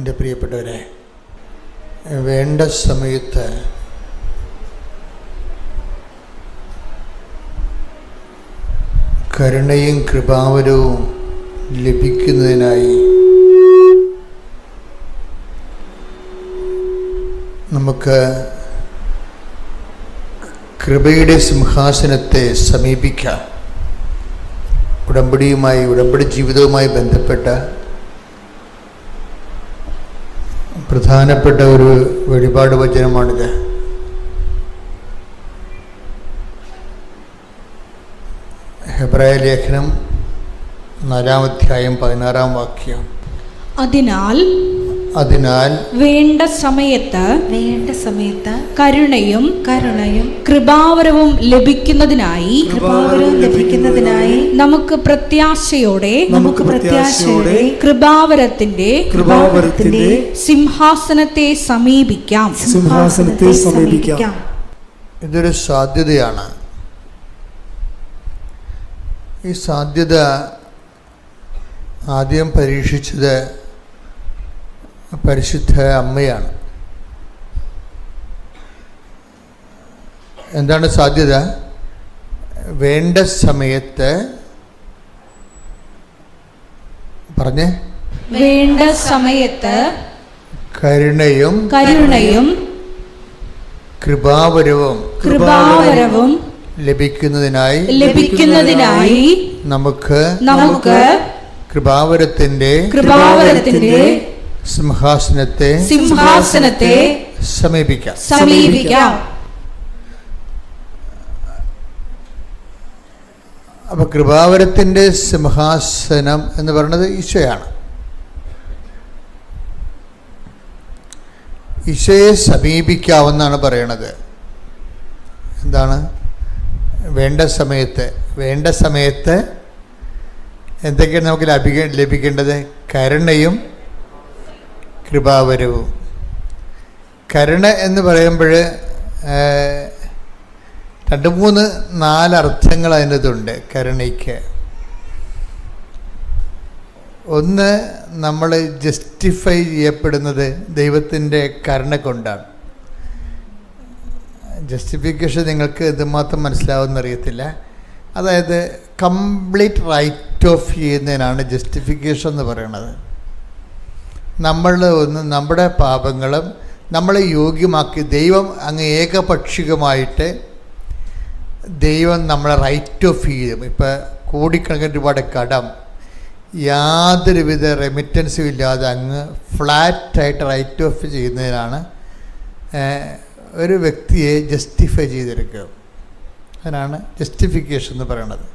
എൻ്റെ പ്രിയപ്പെട്ടവരെ, വേണ്ട സമയത്ത് കരുണയും കൃപാവരവും ലഭിക്കുന്നതിനായി നമുക്ക് കൃപയുടെ സിംഹാസനത്തെ സമീപിക്കാം. ഉടമ്പടി ജീവിതവുമായി ബന്ധപ്പെട്ട പ്രധാനപ്പെട്ട ഒരു വെളിപാട് വചനമാണിത്. ഹെബ്രായ ലേഖനം 4-ാം അധ്യായം 16-ാം വാക്യം. അതിനാൽ വേണ്ട സമയത്ത് കരുണയും കൃപാവരവും ലഭിക്കുന്നതിനായി നമുക്ക് പ്രത്യാശയോടെ കൃപാവരത്തിന്റെ സിംഹാസനത്തെ സമീപിക്കാം. ഇതൊരു സാധ്യതയാണ്. ഈ സാധ്യത ആദ്യം പരീക്ഷിച്ചത് പരിശുദ്ധ അമ്മയാണ്. എന്താണ് സാധ്യത? വേണ്ട സമയത്ത് പറഞ്ഞേ, വേണ്ട സമയത്ത് കരുണയും കൃപാവരവും ലഭിക്കുന്നതിനായി നമുക്ക് കൃപാവരത്തിന്റെ സിംഹാസനത്തെ സമീപിക്കാം. അപ്പൊ കൃപാവരത്തിന്റെ സിംഹാസനം എന്ന് പറയുന്നത് ഈശോയാണ്. ഈശോയെ സമീപിക്കാവുന്നാണ് പറയണത്. എന്താണ് വേണ്ട സമയത്ത് എന്തൊക്കെയാണ് നമുക്ക് ലഭിക്കേണ്ടത്? കരുണയും കൃപാവരവും. കരുണ എന്ന് പറയുമ്പോൾ 2-3-4 അർത്ഥങ്ങൾ അതിനകത്തുണ്ട് കരുണയ്ക്ക്. ഒന്ന്, നമ്മൾ ജസ്റ്റിഫൈ ചെയ്യപ്പെടുന്നത് ദൈവത്തിൻ്റെ കരുണ കൊണ്ടാണ്. ജസ്റ്റിഫിക്കേഷൻ നിങ്ങൾക്ക് എന്തുമാത്രം മനസ്സിലാവുമെന്നറിയത്തില്ല. അതായത് കംപ്ലീറ്റ് റൈറ്റ് ഓഫ് ചെയ്യുന്നതിനാണ് ജസ്റ്റിഫിക്കേഷൻ എന്ന് പറയുന്നത്. നമ്മുടെ പാപങ്ങളും നമ്മളെ യോഗ്യമാക്കി ദൈവം അങ്ങ് ഏകപക്ഷികമായിട്ട് ദൈവം നമ്മളെ റൈറ്റ് ഓഫ് ചെയ്യും. ഇപ്പം കോടിക്കണക്കിന് രൂപയുടെ കടം യാതൊരുവിധ റെമിറ്റൻസും ഇല്ലാതെ അങ്ങ് ഫ്ലാറ്റായിട്ട് റൈറ്റ് ഓഫ് ചെയ്യുന്നതിനാണ് ഒരു വ്യക്തിയെ ജസ്റ്റിഫൈ ചെയ്തെടുക്കുക. അതിനാണ് ജസ്റ്റിഫിക്കേഷൻ എന്ന് പറയുന്നത്.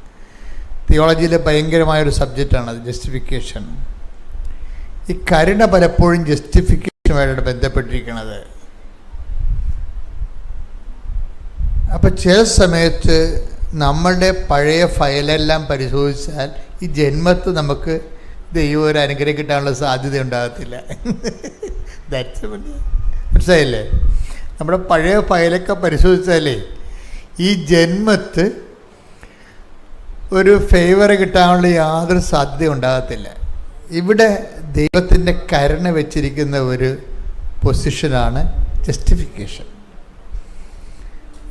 തിയോളജിയിലെ ഭയങ്കരമായൊരു സബ്ജക്റ്റാണത് ജസ്റ്റിഫിക്കേഷൻ. ഈ കരുണ പലപ്പോഴും ജസ്റ്റിഫിക്കേഷനുമായിട്ട് ബന്ധപ്പെട്ടിരിക്കുന്നത്. അപ്പം ചില സമയത്ത് നമ്മളുടെ പഴയ ഫയലെല്ലാം പരിശോധിച്ചാൽ ഈ ജന്മത്ത് നമുക്ക് ദൈവം ഒരു അനുഗ്രഹം കിട്ടാനുള്ള സാധ്യത ഉണ്ടാകത്തില്ല. മനസ്സിലായില്ലേ? നമ്മുടെ പഴയ ഫയലൊക്കെ പരിശോധിച്ചാലേ ഈ ജന്മത്ത് ഒരു ഫേവർ കിട്ടാനുള്ള യാതൊരു സാധ്യത ഉണ്ടാകത്തില്ല. ഇവിടെ ദൈവത്തിൻ്റെ കരുണ വെച്ചിരിക്കുന്ന ഒരു പൊസിഷനാണ് ജസ്റ്റിഫിക്കേഷൻ.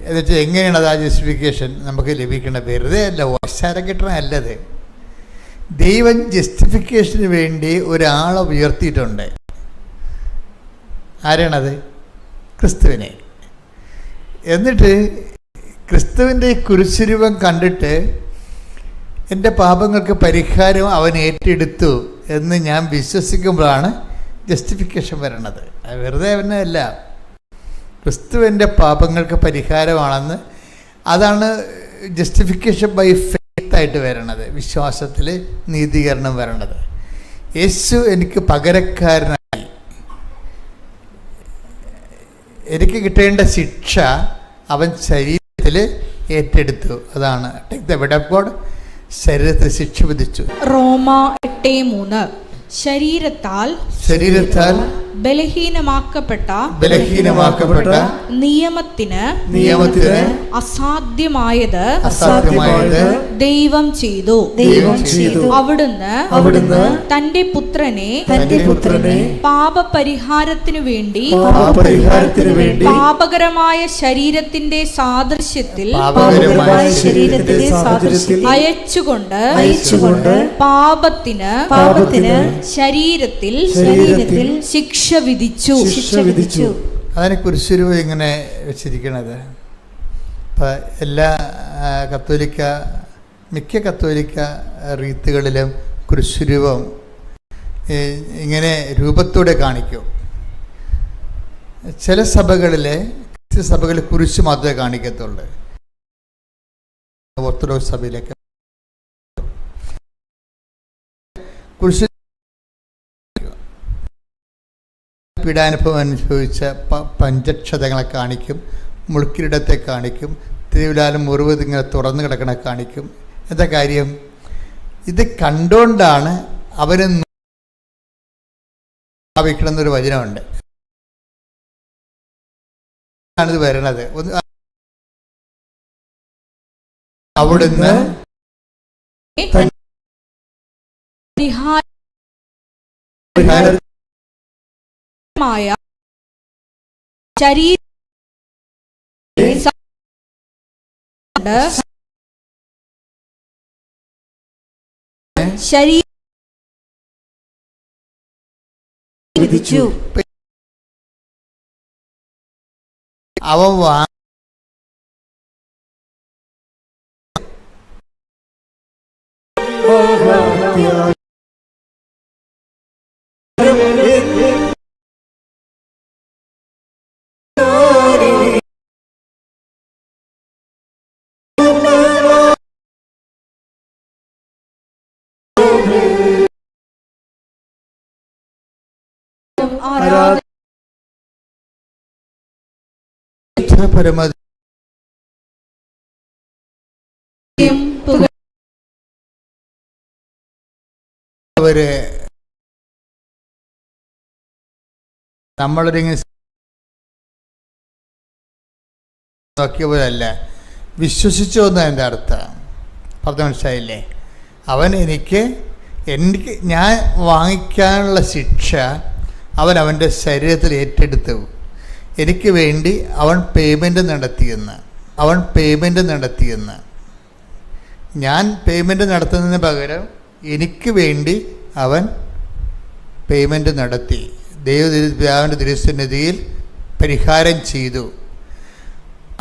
എന്നുവെച്ചാൽ എങ്ങനെയാണ് അത് ആ ജസ്റ്റിഫിക്കേഷൻ നമുക്ക് ലഭിക്കേണ്ടത്? വെറുതെ അല്ല, ഓശാരം കിട്ടണമല്ലത്. ദൈവം ജസ്റ്റിഫിക്കേഷന് വേണ്ടി ഒരാളെ ഉയർത്തിയിട്ടുണ്ട്. ആരാണത്? ക്രിസ്തുവിനെ. എന്നിട്ട് ക്രിസ്തുവിൻ്റെ കുരിശുരൂപം കണ്ടിട്ട് എൻ്റെ പാപങ്ങൾക്ക് പരിഹാരം അവൻ ഏറ്റെടുത്തു എന്ന് ഞാൻ വിശ്വസിക്കുമ്പോഴാണ് ജസ്റ്റിഫിക്കേഷൻ വരണത്. വെറുതെ അവനല്ല, ക്രിസ്തുവിൻ്റെ പാപങ്ങൾക്ക് പരിഹാരമാണെന്ന്. അതാണ് ജസ്റ്റിഫിക്കേഷൻ ബൈ ഫെയ്ത്ത് ആയിട്ട് വരണത്, വിശ്വാസത്തിൽ നീതീകരണം വരണത്. യേശു എനിക്ക് പകരക്കാരനായി, എനിക്ക് കിട്ടേണ്ട ശിക്ഷ അവൻ ശരീരത്തിൽ ഏറ്റെടുത്തു. അതാണ് take the wed of God. ശരീരത്തിൽ ശിക്ഷ വിധിച്ചു. റോമ 8:3 ശരീരത്താൽ ബലഹീനമാക്കപ്പെട്ട നിയമത്തിന് അസാധ്യമായത് ദൈവം ചെയ്തു. അവിടുന്ന് തന്റെ പുത്രനെ പാപപരിഹാരത്തിനു വേണ്ടി പാപകരമായ ശരീരത്തിന്റെ സാദൃശ്യത്തിൽ അയച്ചുകൊണ്ട് പാപത്തിന് ശരീരത്തിൽ ശിക്ഷ വിധിച്ചു. അതിനെ കുരിശുരൂപം ഇങ്ങനെ വെച്ചിരിക്കണത് ഇപ്പം എല്ലാ മിക്ക കത്തോലിക്ക റീത്തുകളിലും കുരിശുരൂപം ഇങ്ങനെ രൂപത്തോടെ കാണിക്കും. ചില സഭകളിൽ കുരിശ് മാത്രമേ കാണിക്കത്തുള്ളൂ. ഓർത്തഡോക്സ് സഭയിലൊക്കെ കുരിശ് പീഡാനുഭവം അനുഭവിച്ച പഞ്ചക്ഷതങ്ങളെ കാണിക്കും, മുൾക്കിരീടത്തെ കാണിക്കും, തിരുവിലാലും മുറിവ് ഇങ്ങനെ തുറന്നു കിടക്കണ കാണിക്കും. എന്താ കാര്യം? ഇത് കണ്ടുകൊണ്ടാണ് അവന് ഭാവിക്കണമെന്നൊരു വചനമുണ്ട്. ആണിത് വരണത്. അവിടുന്ന് വിധിച്ചു. അവൻ പരമ അവര് നമ്മളൊരിങ്ങനെ നോക്കിയ പോലല്ല, വിശ്വസിച്ചു എന്ന് എൻ്റെ അർത്ഥം. പറഞ്ഞ മനസ്സിലായില്ലേ? അവൻ എനിക്ക് ഞാൻ വാങ്ങിക്കാനുള്ള ശിക്ഷ അവൻ്റെ ശരീരത്തിൽ ഏറ്റെടുത്തു. എനിക്ക് വേണ്ടി അവൻ പേയ്മെൻറ്റ് നടത്തിയെന്ന് ഞാൻ പേയ്മെൻറ്റ് നടത്തുന്നതിന് പകരം എനിക്ക് വേണ്ടി അവൻ പേയ്മെൻറ്റ് നടത്തി. ദൈവപിതാവിൻ്റെ തിരുസന്നിധിയിൽ പരിഹാരം ചെയ്തു.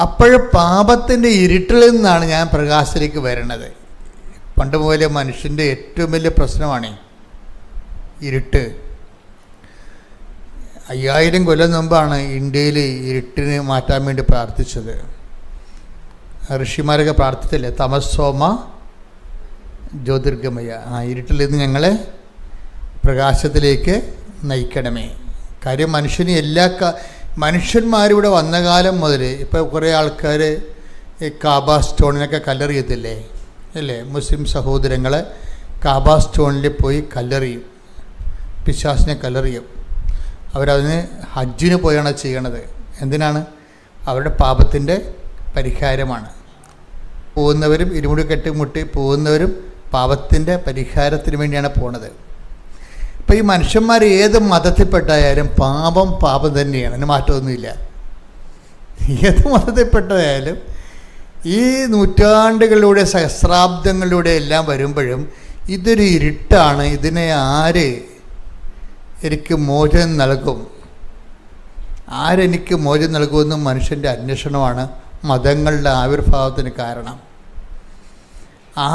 അപ്പോഴും പാപത്തിൻ്റെ ഇരുട്ടിൽ നിന്നാണ് ഞാൻ പ്രകാശത്തിലേക്ക് വരണത്. പണ്ട് മുതലേ മനുഷ്യൻ്റെ ഏറ്റവും വലിയ പ്രശ്നമാണ് ഇരുട്ട്. 5000 കൊല്ലം മുമ്പാണ് ഇന്ത്യയിൽ ഇരുട്ടിനെ മാറ്റാൻ വേണ്ടി പ്രാർത്ഥിച്ചത്. ഋഷിമാരൊക്കെ പ്രാർത്ഥിച്ചില്ലേ? തമസോമ ജ്യോതിർഗമയ, ഇരുട്ടിൽ നിന്ന് ഞങ്ങളെ പ്രകാശത്തിലേക്ക് നയിക്കണമേ. കാര്യം മനുഷ്യന്മാരിവിടെ വന്ന കാലം മുതൽ ഇപ്പോൾ കുറേ ആൾക്കാർ ഈ കാബ സ്റ്റോണിനൊക്കെ കല്ലെറിയത്തില്ലേ അല്ലേ? മുസ്ലിം സഹോദരങ്ങൾ കാബ സ്റ്റോണിൽ പോയി കല്ലെറിയും, പിശാചിനെ കല്ലെറിയും. അവരതിന് ഹജ്ജിന് പോയാണ് ചെയ്യണത്. എന്തിനാണ്? അവരുടെ പാപത്തിൻ്റെ പരിഹാരമാണ്. പോകുന്നവരും ഇരുമുടി കെട്ടിമുട്ടി പോകുന്നവരും പാപത്തിൻ്റെ പരിഹാരത്തിന് വേണ്ടിയാണ് പോണത്. അപ്പോൾ ഈ മനുഷ്യന്മാർ ഏത് മതത്തിൽപ്പെട്ടായാലും പാപം തന്നെയാണ്, അതിന് മാറ്റമൊന്നുമില്ല. ഏത് മതത്തിൽപ്പെട്ടതായാലും ഈ നൂറ്റാണ്ടുകളിലൂടെ സഹസ്രാബ്ദങ്ങളിലൂടെ എല്ലാം വരുമ്പോഴും ഇതൊരു ഇരുട്ടാണ്. ഇതിനെ ആര് എനിക്ക് മോചനം നൽകും, ആരെനിക്ക് മോചനം നൽകുമെന്ന് മനുഷ്യൻ്റെ അന്വേഷണമാണ് മതങ്ങളുടെ ആവിർഭാവത്തിന് കാരണം.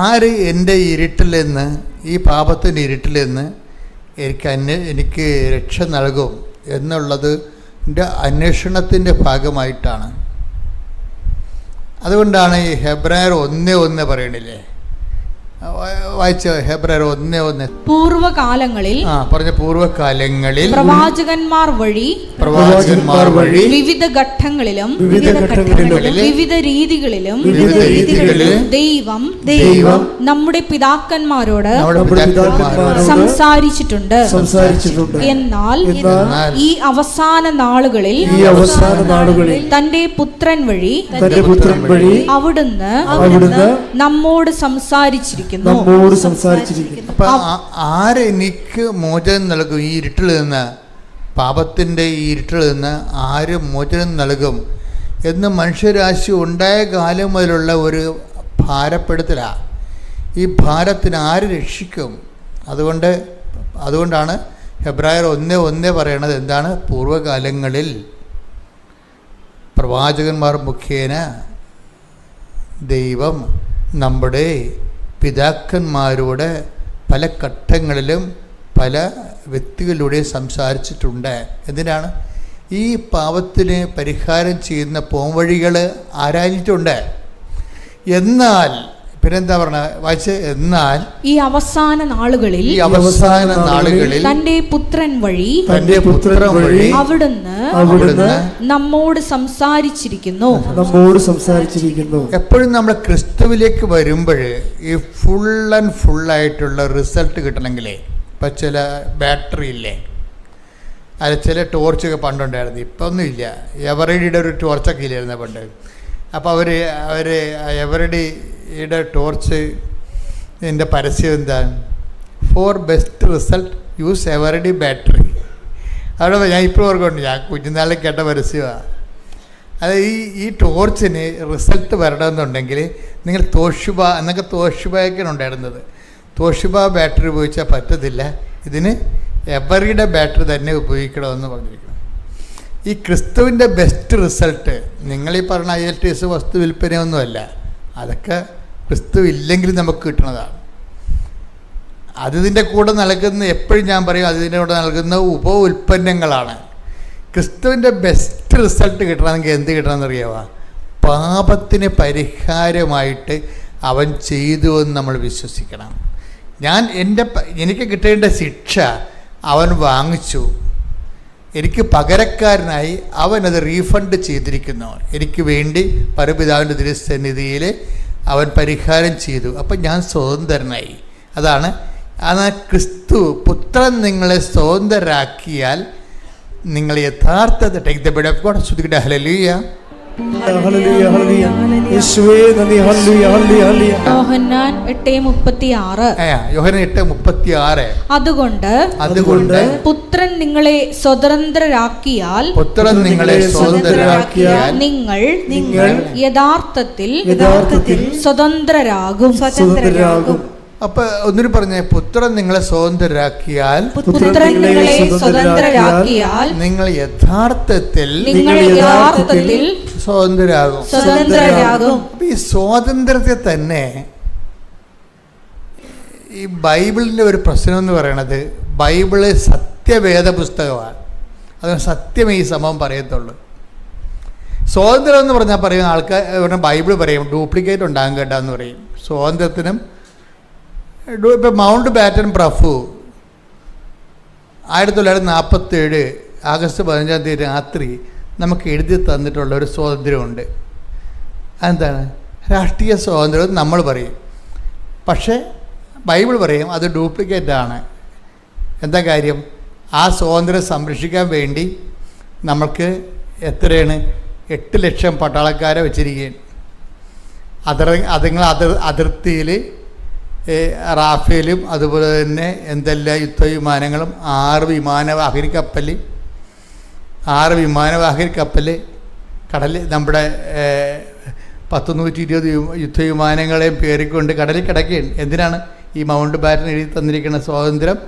ആര് എൻ്റെ ഇരുട്ടിൽ നിന്ന്, ഈ പാപത്തിൻ്റെ ഇരുട്ടിൽ നിന്ന് എനിക്ക് രക്ഷ നൽകും എന്നുള്ളത് എൻ്റെ അന്വേഷണത്തിൻ്റെ ഭാഗമായിട്ടാണ്. അതുകൊണ്ടാണ് ഈ ഹെബ്രായർ 1:1 പറയണില്ലേ, വായിച്ചോ, ഹെബ്രായർ 1:1. പൂർവകാലങ്ങളിൽ പറഞ്ഞ പൂർവ്വകാലങ്ങളിൽ പ്രവാചകന്മാർ വഴി വിവിധ ഘട്ടങ്ങളിലും വിവിധ രീതികളിലും ദൈവം നമ്മുടെ പിതാക്കന്മാരോട് സംസാരിച്ചിട്ടുണ്ട്. എന്നാൽ ഈ അവസാന നാളുകളിൽ തന്റെ പുത്രൻ വഴി അവിടുന്ന് നമ്മോട് സംസാരിച്ചിരിക്കുന്നു. അപ്പൊ ആരെനിക്ക് മോചനം നൽകും? ഈ ഇരുട്ടിൽ നിന്ന്, പാപത്തിൻ്റെ ഈ ഇരുട്ടിൽ നിന്ന് ആര് മോചനം നൽകും എന്ന് മനുഷ്യരാശി ഉണ്ടായ കാലം മുതലുള്ള ഒരു ഭാരപ്പെടുത്തലാണ്. ഈ ഭാരത്തിന് ആര് രക്ഷിക്കും? അതുകൊണ്ടാണ് ഹെബ്രായർ 1:1 പറയണത് എന്താണ്? പൂർവ്വകാലങ്ങളിൽ പ്രവാചകന്മാർ മുഖേന ദൈവം നമ്മുടെ പിതാക്കന്മാരോട് പല ഘട്ടങ്ങളിലും പല വ്യക്തികളിലൂടെ സംസാരിച്ചിട്ടുണ്ട്. എന്തിനാണ്? ഈ പാപത്തിന് പരിഹാരം ചെയ്യുന്ന പോംവഴികൾ ആരാഞ്ഞിട്ടുണ്ട്. എന്നാൽ പിന്നെന്താ പറഞ്ഞ വായിച്ച്? എന്നാൽ ഈ അവസാന നാളുകളിൽ തന്റെ പുത്രൻ വഴി അവിടുന്ന് നമ്മോട് സംസാരിച്ചിരിക്കുന്നു. എപ്പോഴും നമ്മൾ ക്രിസ്തുവിലേക്ക് വരുമ്പോൾ ഈ ഫുള്ളായിട്ടുള്ള റിസൾട്ട് കിട്ടണമെങ്കിലേ, ഇപ്പം ചില ബാറ്ററി ഇല്ലേ, അത് ചില ടോർച്ചൊക്കെ പണ്ടുണ്ടായിരുന്നു, ഇപ്പം ഒന്നുമില്ല. എവറഡിയുടെ ഒരു ടോർച്ചൊക്കെ ഇല്ലായിരുന്നു പണ്ട്. അപ്പോൾ അവർ എവറഡിയുടെ ടോർച്ച് ഇതിൻ്റെ പരസ്യം എന്താണ്? Four best result use Eveready battery. അവിടെ ഞാൻ ഇപ്പോൾ ഓർക്കുന്നുണ്ട്, ഞാൻ കുഞ്ഞുനാളിൽ കേട്ട പരസ്യമാണ്. അത് ഈ ടോർച്ചിന് റിസൾട്ട് വരണമെന്നുണ്ടെങ്കിൽ നിങ്ങൾ തോഷിബ എന്നൊക്കെ തോഷിബയൊക്കെയാണ് ഉണ്ടായിരുന്നത്. തോഷിബ ബാറ്ററി ഉപയോഗിച്ചാൽ പറ്റത്തില്ല, ഇതിന് എവറിയുടെ ബാറ്ററി തന്നെ ഉപയോഗിക്കണമെന്ന് പറഞ്ഞിരിക്കണം. ഈ ക്രിസ്തുവിൻ്റെ ബെസ്റ്റ് റിസൾട്ട് നിങ്ങളീ പറഞ്ഞ IELTS വസ്തു വിൽപ്പനയൊന്നുമല്ല, അതൊക്കെ ക്രിസ്തു ഇല്ലെങ്കിൽ നമുക്ക് കിട്ടുന്നതാണ്. അതിൻ്റെ കൂടെ നൽകുന്ന, എപ്പോഴും ഞാൻ പറയും, അതിൻ്റെ കൂടെ നൽകുന്ന ഉൽപ്പന്നങ്ങളാണ്. ക്രിസ്തുവിൻ്റെ ബെസ്റ്റ് റിസൾട്ട് കിട്ടണമെങ്കിൽ എന്ത് കിട്ടണമെന്നറിയാമോ? പാപത്തിന് പരിഹാരമായിട്ട് അവൻ ചെയ്തു എന്ന് നമ്മൾ വിശ്വസിക്കണം. എനിക്ക് കിട്ടേണ്ട ശിക്ഷ അവൻ വാങ്ങിച്ചു, എനിക്ക് പകരക്കാരനായി അവനത് റീഫണ്ട് ചെയ്തിരിക്കുന്നു. എനിക്ക് വേണ്ടി പരപിതാവിൻ്റെ തിരുസന്നിധിയിൽ അവൻ പരിഹാരം ചെയ്തു. അപ്പം ഞാൻ സ്വതന്ത്രനായി. അതാണ് ക്രിസ്തു പുത്രൻ നിങ്ങളെ സ്വതന്ത്രരാക്കിയാൽ നിങ്ങൾ യഥാർത്ഥ take the bread of God. ശ്രുതിക്കട്ടെ ഹല്ലേലൂയ. യോഹന്നാൻ 8:36. അതുകൊണ്ട് പുത്രൻ നിങ്ങളെ സ്വതന്ത്രരാക്കിയാൽ നിങ്ങൾ യഥാർത്ഥത്തിൽ സ്വതന്ത്രരാകും. അപ്പൊ ഒന്നിനു പറഞ്ഞേ, പുത്രൻ നിങ്ങളെ സ്വതന്ത്രരാക്കിയാൽ നിങ്ങൾ യഥാർത്ഥത്തിൽ സ്വതന്ത്രരാകും. അപ്പൊ ഈ സ്വാതന്ത്ര്യത്തെ തന്നെ ഈ ബൈബിളിൻ്റെ ഒരു പ്രശ്നം എന്ന് പറയണത്, ബൈബിള് സത്യവേദ പുസ്തകമാണ്. അതിന് സത്യമേ ഈ സംഭവം പറയത്തുള്ളൂ. സ്വാതന്ത്ര്യം എന്ന് പറഞ്ഞാൽ പറയും ആൾക്കാർ, ബൈബിൾ പറയും ഡ്യൂപ്ലിക്കേറ്റ് ഉണ്ടാകും കേട്ടോ എന്ന് പറയും. സ്വാതന്ത്ര്യത്തിനും ഇപ്പം മൗണ്ട് ബാറ്റൻ പ്രഭു 1947 ആഗസ്റ്റ് 15 രാത്രി നമുക്ക് എഴുതി തന്നിട്ടുള്ള ഒരു സ്വാതന്ത്ര്യമുണ്ട്. അതെന്താണ്? രാഷ്ട്രീയ സ്വാതന്ത്ര്യം നമ്മൾ പറയും, പക്ഷേ ബൈബിൾ പറയും അത് ഡ്യൂപ്ലിക്കേറ്റാണ്. എന്താ കാര്യം? ആ സ്വാതന്ത്ര്യം സംരക്ഷിക്കാൻ വേണ്ടി നമുക്ക് എത്രയാണ് 8 ലക്ഷം പട്ടാളക്കാരെ വെച്ചിരിക്കുകയാണ്. അതുങ്ങൾ അതിർത്തിയിൽ റാഫേലും അതുപോലെ തന്നെ എന്തെല്ലാം യുദ്ധവിമാനങ്ങളും 6 വിമാനവാഹക കപ്പൽ കടലിൽ നമ്മുടെ 120 യുദ്ധവിമാനങ്ങളെയും കയറിക്കൊണ്ട് കടലിൽ കിടക്കുകയാണ്. എന്തിനാണ്? ഈ മൗണ്ട് ബാറ്റൻ എഴുതി തന്നിരിക്കുന്ന സ്വാതന്ത്ര്യം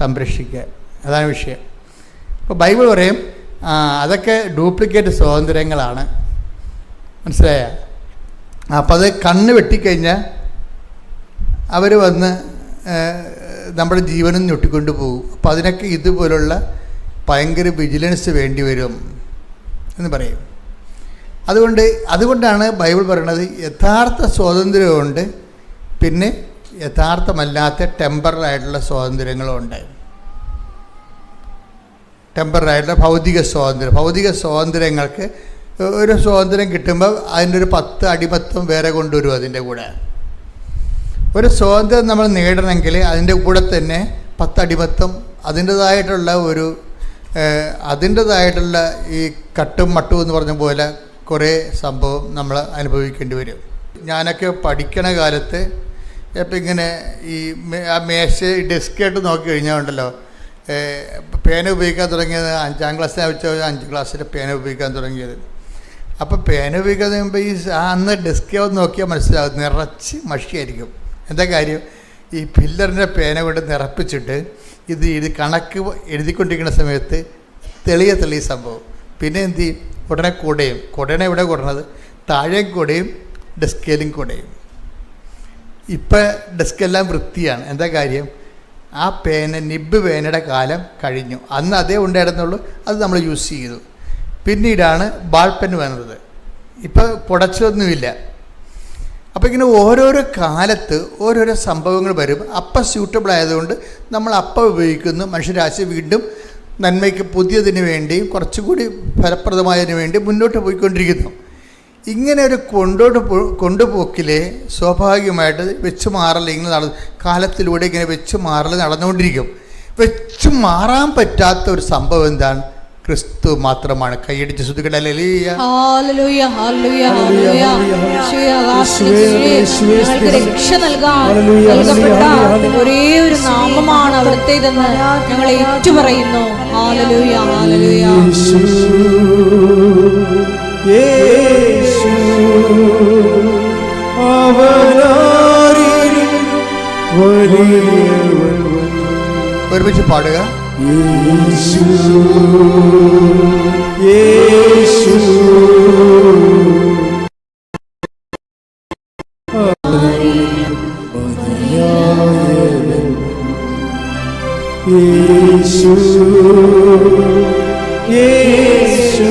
സംരക്ഷിക്കാൻ. അതാണ് വിഷയം. അപ്പോൾ ബൈബിൾ പറയും അതൊക്കെ ഡ്യൂപ്ലിക്കേറ്റ് സ്വാതന്ത്ര്യങ്ങളാണ്. മനസ്സിലായ? അപ്പോൾ അത് കണ്ണ് വെട്ടിക്കഴിഞ്ഞാൽ അവർ വന്ന് നമ്മുടെ ജീവനും ഞൊട്ടിക്കൊണ്ട് പോകും. അപ്പോൾ അതിനൊക്കെ ഇതുപോലുള്ള ഭയങ്കര വിജിലൻസ് വേണ്ടി വരും എന്ന് പറയും. അതുകൊണ്ടാണ് ബൈബിൾ പറയണത് യഥാർത്ഥ സ്വാതന്ത്ര്യമുണ്ട്, പിന്നെ യഥാർത്ഥമല്ലാത്ത ടെമ്പററായിട്ടുള്ള സ്വാതന്ത്ര്യങ്ങളുമുണ്ട്. ടെമ്പററായിട്ടുള്ള ഭൗതിക സ്വാതന്ത്ര്യങ്ങൾക്ക് ഒരു സ്വാതന്ത്ര്യം കിട്ടുമ്പോൾ അതിൻ്റെ ഒരു 10 അടിമത്തം വേറെ കൊണ്ടുവരും. അതിൻ്റെ കൂടെ ഒരു സ്വാതന്ത്ര്യം നമ്മൾ നേടണമെങ്കിൽ അതിൻ്റെ കൂടെ തന്നെ 10 അടിമത്തം അതിൻ്റെതായിട്ടുള്ള ഈ കട്ടും മട്ടും എന്ന് പറഞ്ഞ പോലെ കുറേ സംഭവം നമ്മൾ അനുഭവിക്കേണ്ടി വരും. ഞാനൊക്കെ പഠിക്കണ കാലത്ത് ഇപ്പം ഇങ്ങനെ ഈ മേശ ഡെസ്കായിട്ട് നോക്കി കഴിഞ്ഞാൽ ഉണ്ടല്ലോ, പേന ഉപയോഗിക്കാൻ തുടങ്ങിയത് 5ാം ക്ലാസ്സിനെ വെച്ച 5 ക്ലാസ്സിൽ പേന ഉപയോഗിക്കാൻ തുടങ്ങിയത്. അപ്പോൾ പേന ഉപയോഗിക്കാൻ തുടങ്ങുമ്പോൾ ഈ അന്ന് ഡെസ്ക് നോക്കിയാൽ മനസ്സിലാകും, നിറച്ച് മഷിയായിരിക്കും. എന്താ കാര്യം? ഈ പില്ലറിൻ്റെ പേന കൊണ്ട് നിറപ്പിച്ചിട്ട് ഇത് കണക്ക് എഴുതിക്കൊണ്ടിരിക്കുന്ന സമയത്ത് തെളിയ സംഭവം. പിന്നെ എന്ത് ചെയ്യും? ഉടനെ കുടയാണ് ഇവിടെ കൊടുന്നത്, താഴേയും കുടയും ഡെസ്കേലും കുടയും. ഇപ്പം ഡെസ്കെല്ലാം വൃത്തിയാണ്. എന്താ കാര്യം? ആ നിബ്ബ് പേനയുടെ കാലം കഴിഞ്ഞു. അന്ന് അതേ ഉണ്ടായിരുന്നുള്ളൂ, അത് നമ്മൾ യൂസ് ചെയ്തു. പിന്നീടാണ് ബാൾ പെൻ വന്നത്. ഇപ്പം പുടച്ചൊന്നുമില്ല. അപ്പോൾ ഇങ്ങനെ ഓരോരോ കാലത്ത് ഓരോരോ സംഭവങ്ങൾ വരും. അപ്പം സ്യൂട്ടബിൾ ആയതുകൊണ്ട് നമ്മൾ അപ്പം ഉപയോഗിക്കുന്നു. മനുഷ്യരാശി വീണ്ടും നന്മയ്ക്ക് പുതിയതിന് വേണ്ടിയും കുറച്ചുകൂടി ഫലപ്രദമായതിനു വേണ്ടി മുന്നോട്ട് പോയിക്കൊണ്ടിരിക്കുന്നു. ഇങ്ങനെ ഒരു കൊണ്ടുപോക്കിലെ സ്വാഭാവികമായിട്ട് വെച്ച് മാറൽ ഇങ്ങനെ കാലത്തിലൂടെ ഇങ്ങനെ വെച്ച് മാറൽ നടന്നുകൊണ്ടിരിക്കും. വെച്ച് മാറാൻ പറ്റാത്ത ഒരു സംഭവം എന്താണ്? ക്രിസ്തു മാത്രമാണ്. കൈയടിച്ച് ശ്രുതിക്കട്ടെ. രക്ഷ നൽകപ്പെട്ട ഒരേ ഒരു നാമമാണ് അവിടുത്തേതെന്ന് ഞങ്ങൾ ഏറ്റുപറയുന്നു. ഹല്ലേലൂയ, ഹല്ലേലൂയ. ഒരുമിച്ച് പാടുക. യേശു യേശു യേശു യേശു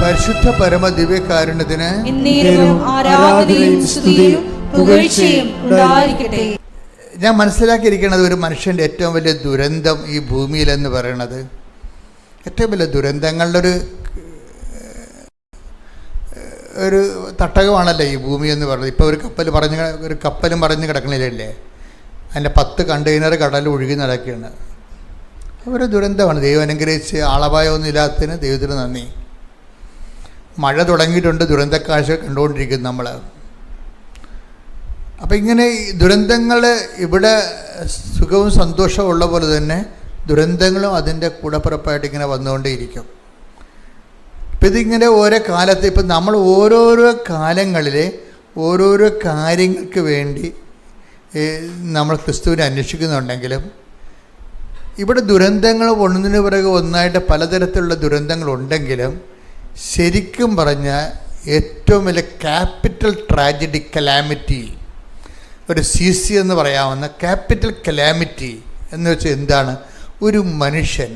പരിശുദ്ധ പരമ ദിവ്യകാരുണ്യത്തിന് ആരാധനയും സ്തുതിയും പുകഴ്ചയും ഉണ്ടായിരിക്കട്ടെ. ഞാൻ മനസ്സിലാക്കിയിരിക്കുന്നത് ഒരു മനുഷ്യൻ്റെ ഏറ്റവും വലിയ ദുരന്തം ഈ ഭൂമിയിലെന്ന് പറയുന്നത്, ഏറ്റവും വലിയ ദുരന്തങ്ങളുടെ ഒരു തട്ടകമാണല്ലോ ഈ ഭൂമി എന്ന് പറയുന്നത്. ഇപ്പോൾ ഒരു കപ്പലും പറഞ്ഞ് കിടക്കണില്ലേ, അതിൻ്റെ 10 കണ്ടെയ്നർ കടലിൽ ഒഴുകി നടക്കുകയാണ്. ഒരു ദുരന്തമാണ്. ദൈവം അനുഗ്രഹിച്ച് ആളപായമൊന്നും ഇല്ലാത്തതിന് ദൈവത്തിന് നന്ദി. മഴ തുടങ്ങിയിട്ടുണ്ട്, ദുരന്തക്കാഴ്ച കണ്ടുകൊണ്ടിരിക്കുന്നു നമ്മൾ. അപ്പം ഇങ്ങനെ ദുരന്തങ്ങൾ ഇവിടെ സുഖവും സന്തോഷവും ഉള്ള പോലെ തന്നെ ദുരന്തങ്ങളും അതിൻ്റെ കൂടപ്പിറപ്പായിട്ട് ഇങ്ങനെ വന്നുകൊണ്ടേയിരിക്കും. ഇപ്പം ഇതിങ്ങനെ ഓരോ കാലത്ത് ഇപ്പം നമ്മൾ ഓരോരോ കാലങ്ങളിൽ ഓരോരോ കാര്യങ്ങൾക്ക് വേണ്ടി നമ്മൾ ക്രിസ്തുവിനെ അന്വേഷിക്കുന്നുണ്ടെങ്കിലും ഇവിടെ ദുരന്തങ്ങൾ ഒന്നിനു പിറകെ ഒന്നായിട്ട് പലതരത്തിലുള്ള ദുരന്തങ്ങളുണ്ടെങ്കിലും ശരിക്കും പറഞ്ഞാൽ ഏറ്റവും വലിയ ക്യാപിറ്റൽ ട്രാജഡി കലാമിറ്റി, ഒരു CC എന്ന് പറയാവുന്ന ക്യാപിറ്റൽ കലാമിറ്റി എന്ന് വെച്ചാൽ എന്താണ്? ഒരു മനുഷ്യൻ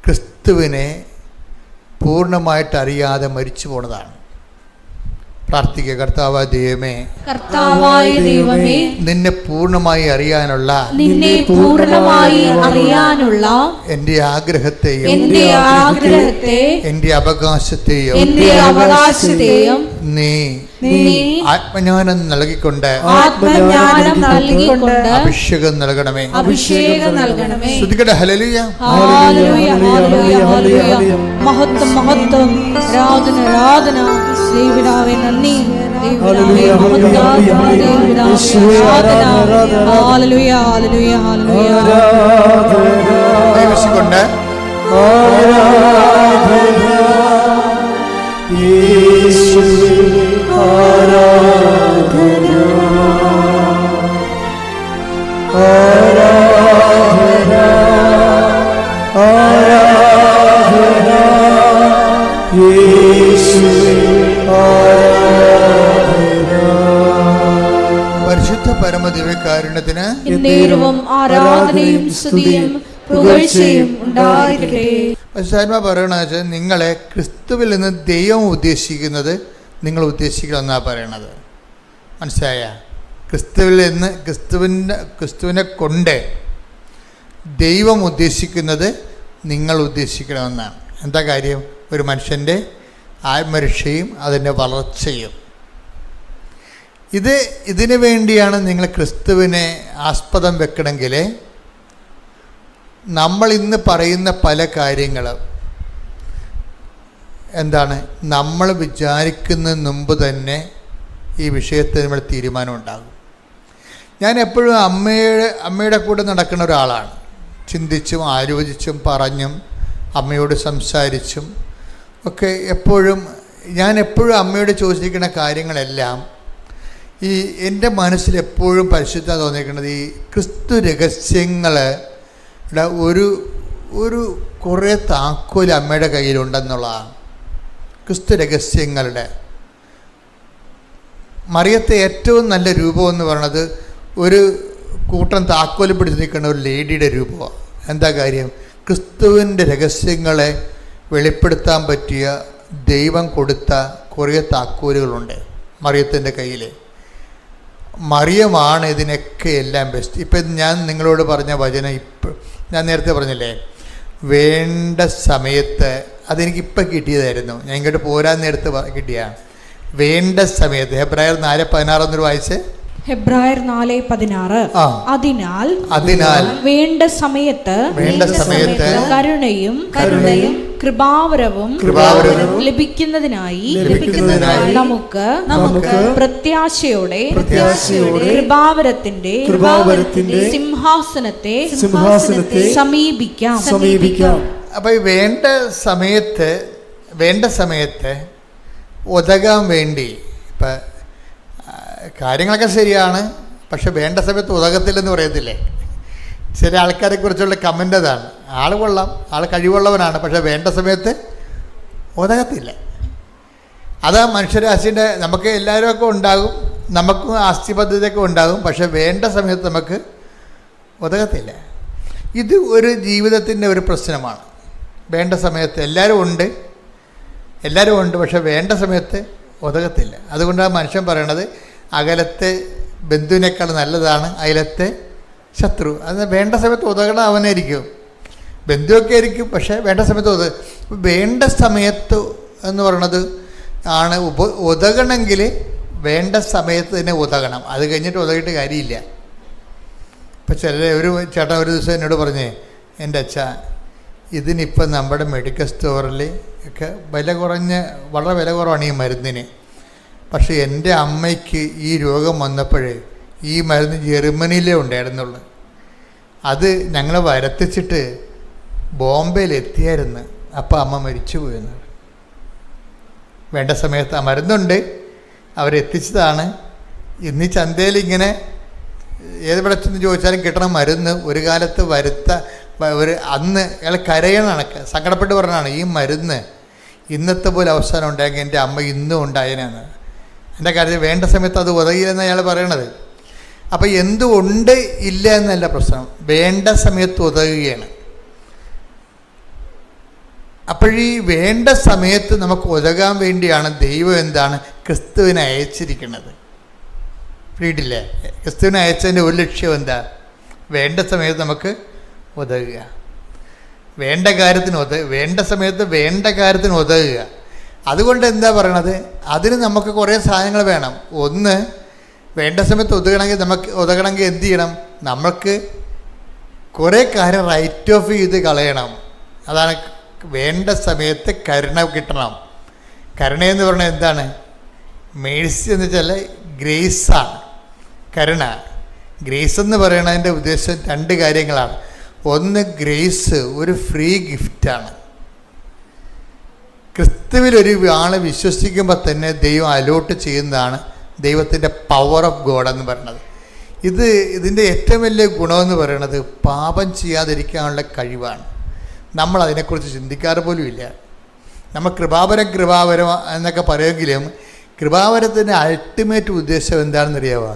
ക്രിസ്തുവിനെ പൂർണ്ണമായിട്ട് അറിയാതെ മരിച്ചു പോണതാണ്. പ്രാർത്ഥിക്കുക. കർത്താവായ ദൈവമേ, നിന്നെ പൂർണ്ണമായി അറിയാനുള്ള എൻ്റെ ആഗ്രഹത്തെയും എൻ്റെ അവകാശത്തെയും നീ ആത്മജ്ഞാനം നൽകിക്കൊണ്ട് അഭിഷേകം നൽകണമേ. ശ്രുതിക്കട്ടെ. ഹല്ലേലൂയ. മഹത്വം മഹത്വം, ആരാധന ആരാധന. ദൈവപിതാവേ നന്ദി. ഹല്ലേലൂയ ഹല്ലേലൂയ ഹല്ലേലൂയ. ദൈവശികൊണ്ട് പരിശുദ്ധ പരമദിവ്യകാരുണ്യത്തിന് എന്നേരവും ആരാധനയും സ്തുതിയും പുകഴ്ചയും ഉണ്ടായിരിക്കട്ടെ. പരിശുദ്ധാത്മാ പറയണമെന്ന് വെച്ചാൽ നിങ്ങളെ ക്രിസ്തുവിൽ നിന്ന് ദൈവം ഉദ്ദേശിക്കുന്നത് നിങ്ങൾ ഉദ്ദേശിക്കണമെന്നാണ് പറയണത്. മനസ്സിലായ? ക്രിസ്തുവിൽ നിന്ന് ക്രിസ്തുവിനെ കൊണ്ട് ദൈവം ഉദ്ദേശിക്കുന്നത് നിങ്ങൾ ഉദ്ദേശിക്കണമെന്നാണ്. എന്താ കാര്യം? ഒരു മനുഷ്യൻ്റെ ആത്മരക്ഷയും അതിൻ്റെ വളർച്ചയും. ഇതിനു വേണ്ടിയാണ് നിങ്ങൾ ക്രിസ്തുവിനെ ആസ്പദം വെക്കണമെങ്കിൽ നമ്മൾ ഇന്ന് പറയുന്ന പല കാര്യങ്ങളും എന്താണ്, നമ്മൾ വിചാരിക്കുന്നതിന് മുമ്പ് തന്നെ ഈ വിഷയത്തിൽ നമ്മൾ തീരുമാനം ഉണ്ടാകും. ഞാൻ എപ്പോഴും അമ്മയുടെ കൂടെ നടക്കുന്ന ഒരാളാണ്. ചിന്തിച്ചും ആലോചിച്ചും പറഞ്ഞും അമ്മയോട് സംസാരിച്ചും ഒക്കെ ഞാൻ എപ്പോഴും അമ്മയോട് ചോദിച്ചിരിക്കുന്ന കാര്യങ്ങളെല്ലാം ഈ എൻ്റെ മനസ്സിൽ എപ്പോഴും പരിശുദ്ധ തോന്നിയിരിക്കുന്നത് ഈ ക്രിസ്തു രഹസ്യങ്ങളുടെ ഒരു കുറേ താക്കോൽ അമ്മയുടെ കയ്യിലുണ്ടെന്നുള്ളതാണ്. ക്രിസ്തു രഹസ്യങ്ങളുടെ മറിയത്തെ ഏറ്റവും നല്ല രൂപമെന്ന് പറയുന്നത് ഒരു കൂട്ടം താക്കോൽ പിടിച്ച് നിൽക്കുന്ന ഒരു ലേഡിയുടെ രൂപമാണ്. എന്താ കാര്യം? ക്രിസ്തുവിൻ്റെ രഹസ്യങ്ങളെ വെളിപ്പെടുത്താൻ പറ്റിയ ദൈവം കൊടുത്ത കുറേ താക്കോലുകളുണ്ട് മറിയത്തിൻ്റെ കയ്യിൽ. മറിയമാണ് ഇതിനൊക്കെ എല്ലാം ബെസ്റ്റ്. ഇപ്പം ഞാൻ നിങ്ങളോട് പറഞ്ഞ വചനം ഞാൻ നേരത്തെ പറഞ്ഞില്ലേ, വേണ്ട സമയത്ത് അതെനിക്കിപ്പം കിട്ടിയതായിരുന്നു. ഞാൻ ഇങ്ങോട്ട് പോരാൻ നേരത്ത് കിട്ടിയ വേണ്ട സമയത്ത്. ഹെബ്രായർ 4:16 വായിച്ച്. ഹെബ്രായർ 4:16. അതിനാൽ വേണ്ട സമയത്ത് കരുണയും കൃപാവരവും ലഭിക്കുന്നതിനായി നമുക്ക് പ്രത്യാശയോടെ കൃപാവരത്തിന്റെ സിംഹാസനത്തെ സമീപിക്കാം. അപ്പൊ ഈ വേണ്ട സമയത്ത് ഉതകാൻ വേണ്ടി ഇപ്പം കാര്യങ്ങളൊക്കെ ശരിയാണ്, പക്ഷെ വേണ്ട സമയത്ത് ഉതകത്തില്ലെന്ന് പറയത്തില്ലേ? ചില ആൾക്കാരെ കുറിച്ചുള്ള കമൻ്റ് അതാണ്. ആൾ കൊള്ളാം, ആൾ കഴിവുള്ളവനാണ്, പക്ഷെ വേണ്ട സമയത്ത് ഉതകത്തില്ല. അതാ മനുഷ്യരാശിൻ്റെ നമുക്ക് എല്ലാവരുമൊക്കെ ഉണ്ടാകും, നമുക്കും ആസ്തി പദ്ധതിയൊക്കെ ഉണ്ടാകും, പക്ഷെ വേണ്ട സമയത്ത് നമുക്ക് ഉതകത്തില്ല. ഇത് ഒരു ജീവിതത്തിൻ്റെ ഒരു പ്രശ്നമാണ്. വേണ്ട സമയത്ത് എല്ലാവരും ഉണ്ട്, പക്ഷെ വേണ്ട സമയത്ത് ഉതകത്തില്ല. അതുകൊണ്ടാണ് മനുഷ്യൻ പറയണത് അകലത്തെ ബന്ധുവിനേക്കാൾ നല്ലതാണ് അയലത്തെ ശത്രു. അത് വേണ്ട സമയത്ത് ഉതകണം അവനായിരിക്കും, ബന്ധുവൊക്കെ ആയിരിക്കും, പക്ഷേ വേണ്ട സമയത്ത് വേണ്ട സമയത്ത് എന്ന് പറയണത് ആണ് ഉതകണമെങ്കിൽ വേണ്ട സമയത്ത് തന്നെ ഉതകണം. അത് കഴിഞ്ഞിട്ട് ഉതകിയിട്ട് കാര്യമില്ല. ഇപ്പം ഒരു ചേട്ടൻ ഒരു ദിവസം എന്നോട് പറഞ്ഞേ, എൻ്റെ അച്ഛാ, ഇതിനിപ്പം നമ്മുടെ മെഡിക്കൽ സ്റ്റോറിൽ ഒക്കെ വളരെ വില കുറവാണ് ഈ മരുന്നിന്. പക്ഷേ എൻ്റെ അമ്മയ്ക്ക് ഈ രോഗം വന്നപ്പോഴേ ഈ മരുന്ന് ജർമ്മനിയിലേ ഉണ്ടായിരുന്നുള്ളൂ. അത് ഞങ്ങൾ വരത്തിച്ചിട്ട് ബോംബെയിൽ എത്തിയായിരുന്നു. അപ്പോൾ അമ്മ മരിച്ചു പോയെന്ന്. വേണ്ട സമയത്ത് ആ മരുന്നുണ്ട്, അവരെത്തിച്ചതാണ്. ഇന്ന് ചന്തയിൽ ഇങ്ങനെ ഏത് വിളച്ചെന്ന് ചോദിച്ചാലും കിട്ടണം മരുന്ന്. ഒരു കാലത്ത് അന്ന് അയാൾ കരയണ സങ്കടപ്പെട്ട് പറഞ്ഞാണ്, ഈ മരുന്ന് ഇന്നത്തെ പോലെ അവസാനം ഉണ്ടായെങ്കിൽ എൻ്റെ അമ്മ ഇന്നും ഉണ്ടായനാണ്. എൻ്റെ കാര്യത്തിൽ വേണ്ട സമയത്ത് അത് ഉതകില്ലെന്ന് അയാൾ പറയണത്. അപ്പം എന്തുകൊണ്ട് ഇല്ല എന്നല്ല പ്രശ്നം, വേണ്ട സമയത്ത് ഉതകുകയാണ്. അപ്പോഴീ വേണ്ട സമയത്ത് നമുക്ക് ഉതകാൻ വേണ്ടിയാണ് ദൈവം എന്താണ് ക്രിസ്തുവിനെ അയച്ചിരിക്കുന്നത്. വീട്ടില്ലേ, ക്രിസ്തുവിനെ അയച്ചതിൻ്റെ ഒരു ലക്ഷ്യം എന്താ? വേണ്ട സമയത്ത് നമുക്ക് ഉതകുക, വേണ്ട സമയത്ത് വേണ്ട കാര്യത്തിന് ഉതകുക. അതുകൊണ്ട് എന്താ പറയണത്, അതിന് നമുക്ക് കുറേ സാധനങ്ങൾ വേണം. ഒന്ന്, വേണ്ട സമയത്ത് ഉതകണമെങ്കിൽ എന്ത് ചെയ്യണം? നമുക്ക് കുറേ കാര്യം റൈറ്റ് ഓഫ് ചെയ്ത് കളയണം. അതാണ് വേണ്ട സമയത്ത് കരുണ കിട്ടണം. കരുണയെന്ന് പറഞ്ഞാൽ എന്താണ്? മേഴ്സി എന്ന് വെച്ചാൽ ഗ്രേസാണ് കരുണ. ഗ്രേസ് എന്ന് പറയുന്നതിൻ്റെ ഉദ്ദേശം രണ്ട് കാര്യങ്ങളാണ്. ഒന്ന്, ഗ്രേസ് ഒരു ഫ്രീ ഗിഫ്റ്റാണ്. ക്രിസ്തുവിലൊരു ആളെ വിശ്വസിക്കുമ്പോൾ തന്നെ ദൈവം അലോട്ട് ചെയ്യുന്നതാണ് ദൈവത്തിൻ്റെ പവർ ഓഫ് ഗോഡ് എന്ന് പറയുന്നത്. ഇതിൻ്റെ ഏറ്റവും വലിയ ഗുണമെന്ന് പറയുന്നത് പാപം ചെയ്യാതിരിക്കാനുള്ള കഴിവാണ്. നമ്മൾ അതിനെക്കുറിച്ച് ചിന്തിക്കാറ് പോലും ഇല്ല. നമ്മൾ കൃപാവരം എന്നൊക്കെ പറയുമെങ്കിലും കൃപാവരത്തിൻ്റെ അൾട്ടിമേറ്റ് ഉദ്ദേശം എന്താണെന്നറിയാമോ?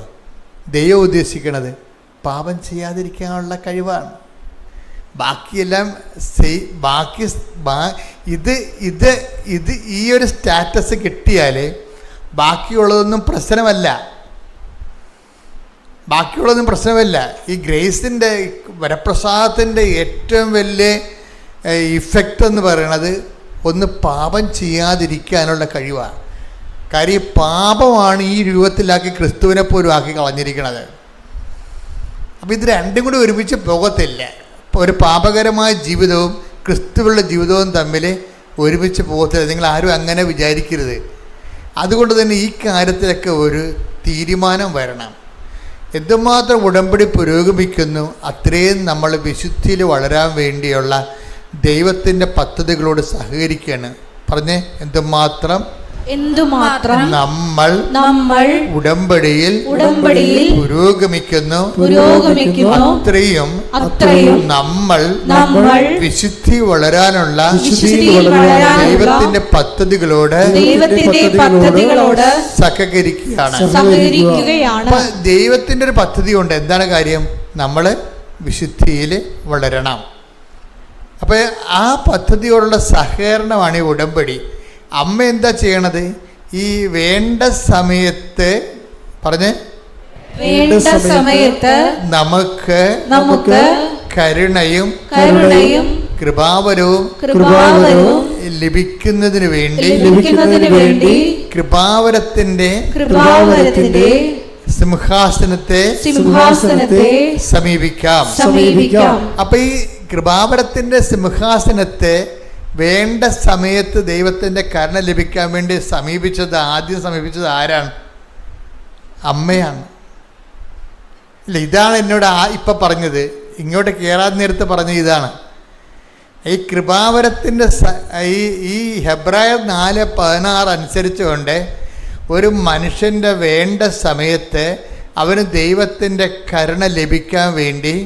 ദൈവം ഉദ്ദേശിക്കുന്നത് പാപം ചെയ്യാതിരിക്കാനുള്ള കഴിവാണ്. ബാക്കിയെല്ലാം ഇത് ഈ ഒരു സ്റ്റാറ്റസ് കിട്ടിയാൽ ബാക്കിയുള്ളതൊന്നും പ്രശ്നമല്ല. ഈ ഗ്രേസിൻ്റെ വരപ്രസാദത്തിൻ്റെ ഏറ്റവും വലിയ ഇഫക്റ്റ് എന്ന് പറയുന്നത് ഒന്ന് പാപം ചെയ്യാതിരിക്കാനുള്ള കഴിവാണ്. കാര്യം പാപമാണ് ഈ രൂപത്തിലാക്കി ക്രിസ്തുവിനെ പോലും ആക്കി കളഞ്ഞിരിക്കുന്നത്. അപ്പോൾ ഇത് രണ്ടും കൂടി ഒരുമിച്ച് പോകത്തില്ല. ഒരു പാപകരമായ ജീവിതവും ക്രിസ്തുവിലുള്ള ജീവിതവും തമ്മിൽ ഒരുമിച്ച് പോകത്തില്ല. നിങ്ങൾ ആരും അങ്ങനെ വിചാരിക്കരുത്. അതുകൊണ്ട് തന്നെ ഈ കാര്യത്തിലൊക്കെ ഒരു തീരുമാനം വരണം. എന്തുമാത്രം ഉടമ്പടി പുരോഗമിക്കുന്നു അത്രയും നമ്മൾ വിശുദ്ധിയിൽ വളരാൻ വേണ്ടിയുള്ള ദൈവത്തിൻ്റെ പദ്ധതികളോട് സഹകരിക്കുകയാണ്. പറഞ്ഞേ, എന്തുമാത്രം നമ്മൾ ഉടമ്പടിയിൽ പുരോഗമിക്കുന്നു അത്രയും നമ്മൾ വിശുദ്ധി വളരാനുള്ള ദൈവത്തിന്റെ പദ്ധതികളോട് സഹകരിക്കുകയാണ്. ദൈവത്തിന്റെ ഒരു പദ്ധതി കൊണ്ട് എന്താണ് കാര്യം? നമ്മൾ വിശുദ്ധിയിൽ വളരണം. അപ്പോൾ ആ പദ്ധതിയോടുള്ള സഹകരണമാണ് ഈ ഉടമ്പടി. അമ്മ എന്താ ചെയ്യണത്? ഈ വേണ്ട സമയത്ത് നമുക്ക് കരുണയും കൃപാവരവും ലഭിക്കുന്നതിന് വേണ്ടി കൃപാവരത്തിന്റെ സിംഹാസനത്തെ സമീപിക്കാം. അപ്പൊ ഈ കൃപാവരത്തിന്റെ സിംഹാസനത്തെ വേണ്ട സമയത്ത് ദൈവത്തിൻ്റെ കരുണ ലഭിക്കാൻ വേണ്ടി ആദ്യം സമീപിച്ചത് ആരാണ്? അമ്മയാണ്. ഇല്ല, ഇതാണ് എന്നോട് ഇപ്പം പറഞ്ഞത്. ഇങ്ങോട്ട് കയറാൻ നേരത്ത് പറഞ്ഞ ഇതാണ്. ഈ കൃപാവരത്തിൻ്റെ ഈ ഹെബ്രായർ 4:16 അനുസരിച്ചുകൊണ്ട് ഒരു മനുഷ്യൻ്റെ വേണ്ട സമയത്ത് അവന് ദൈവത്തിൻ്റെ കരുണ ലഭിക്കാൻ വേണ്ടി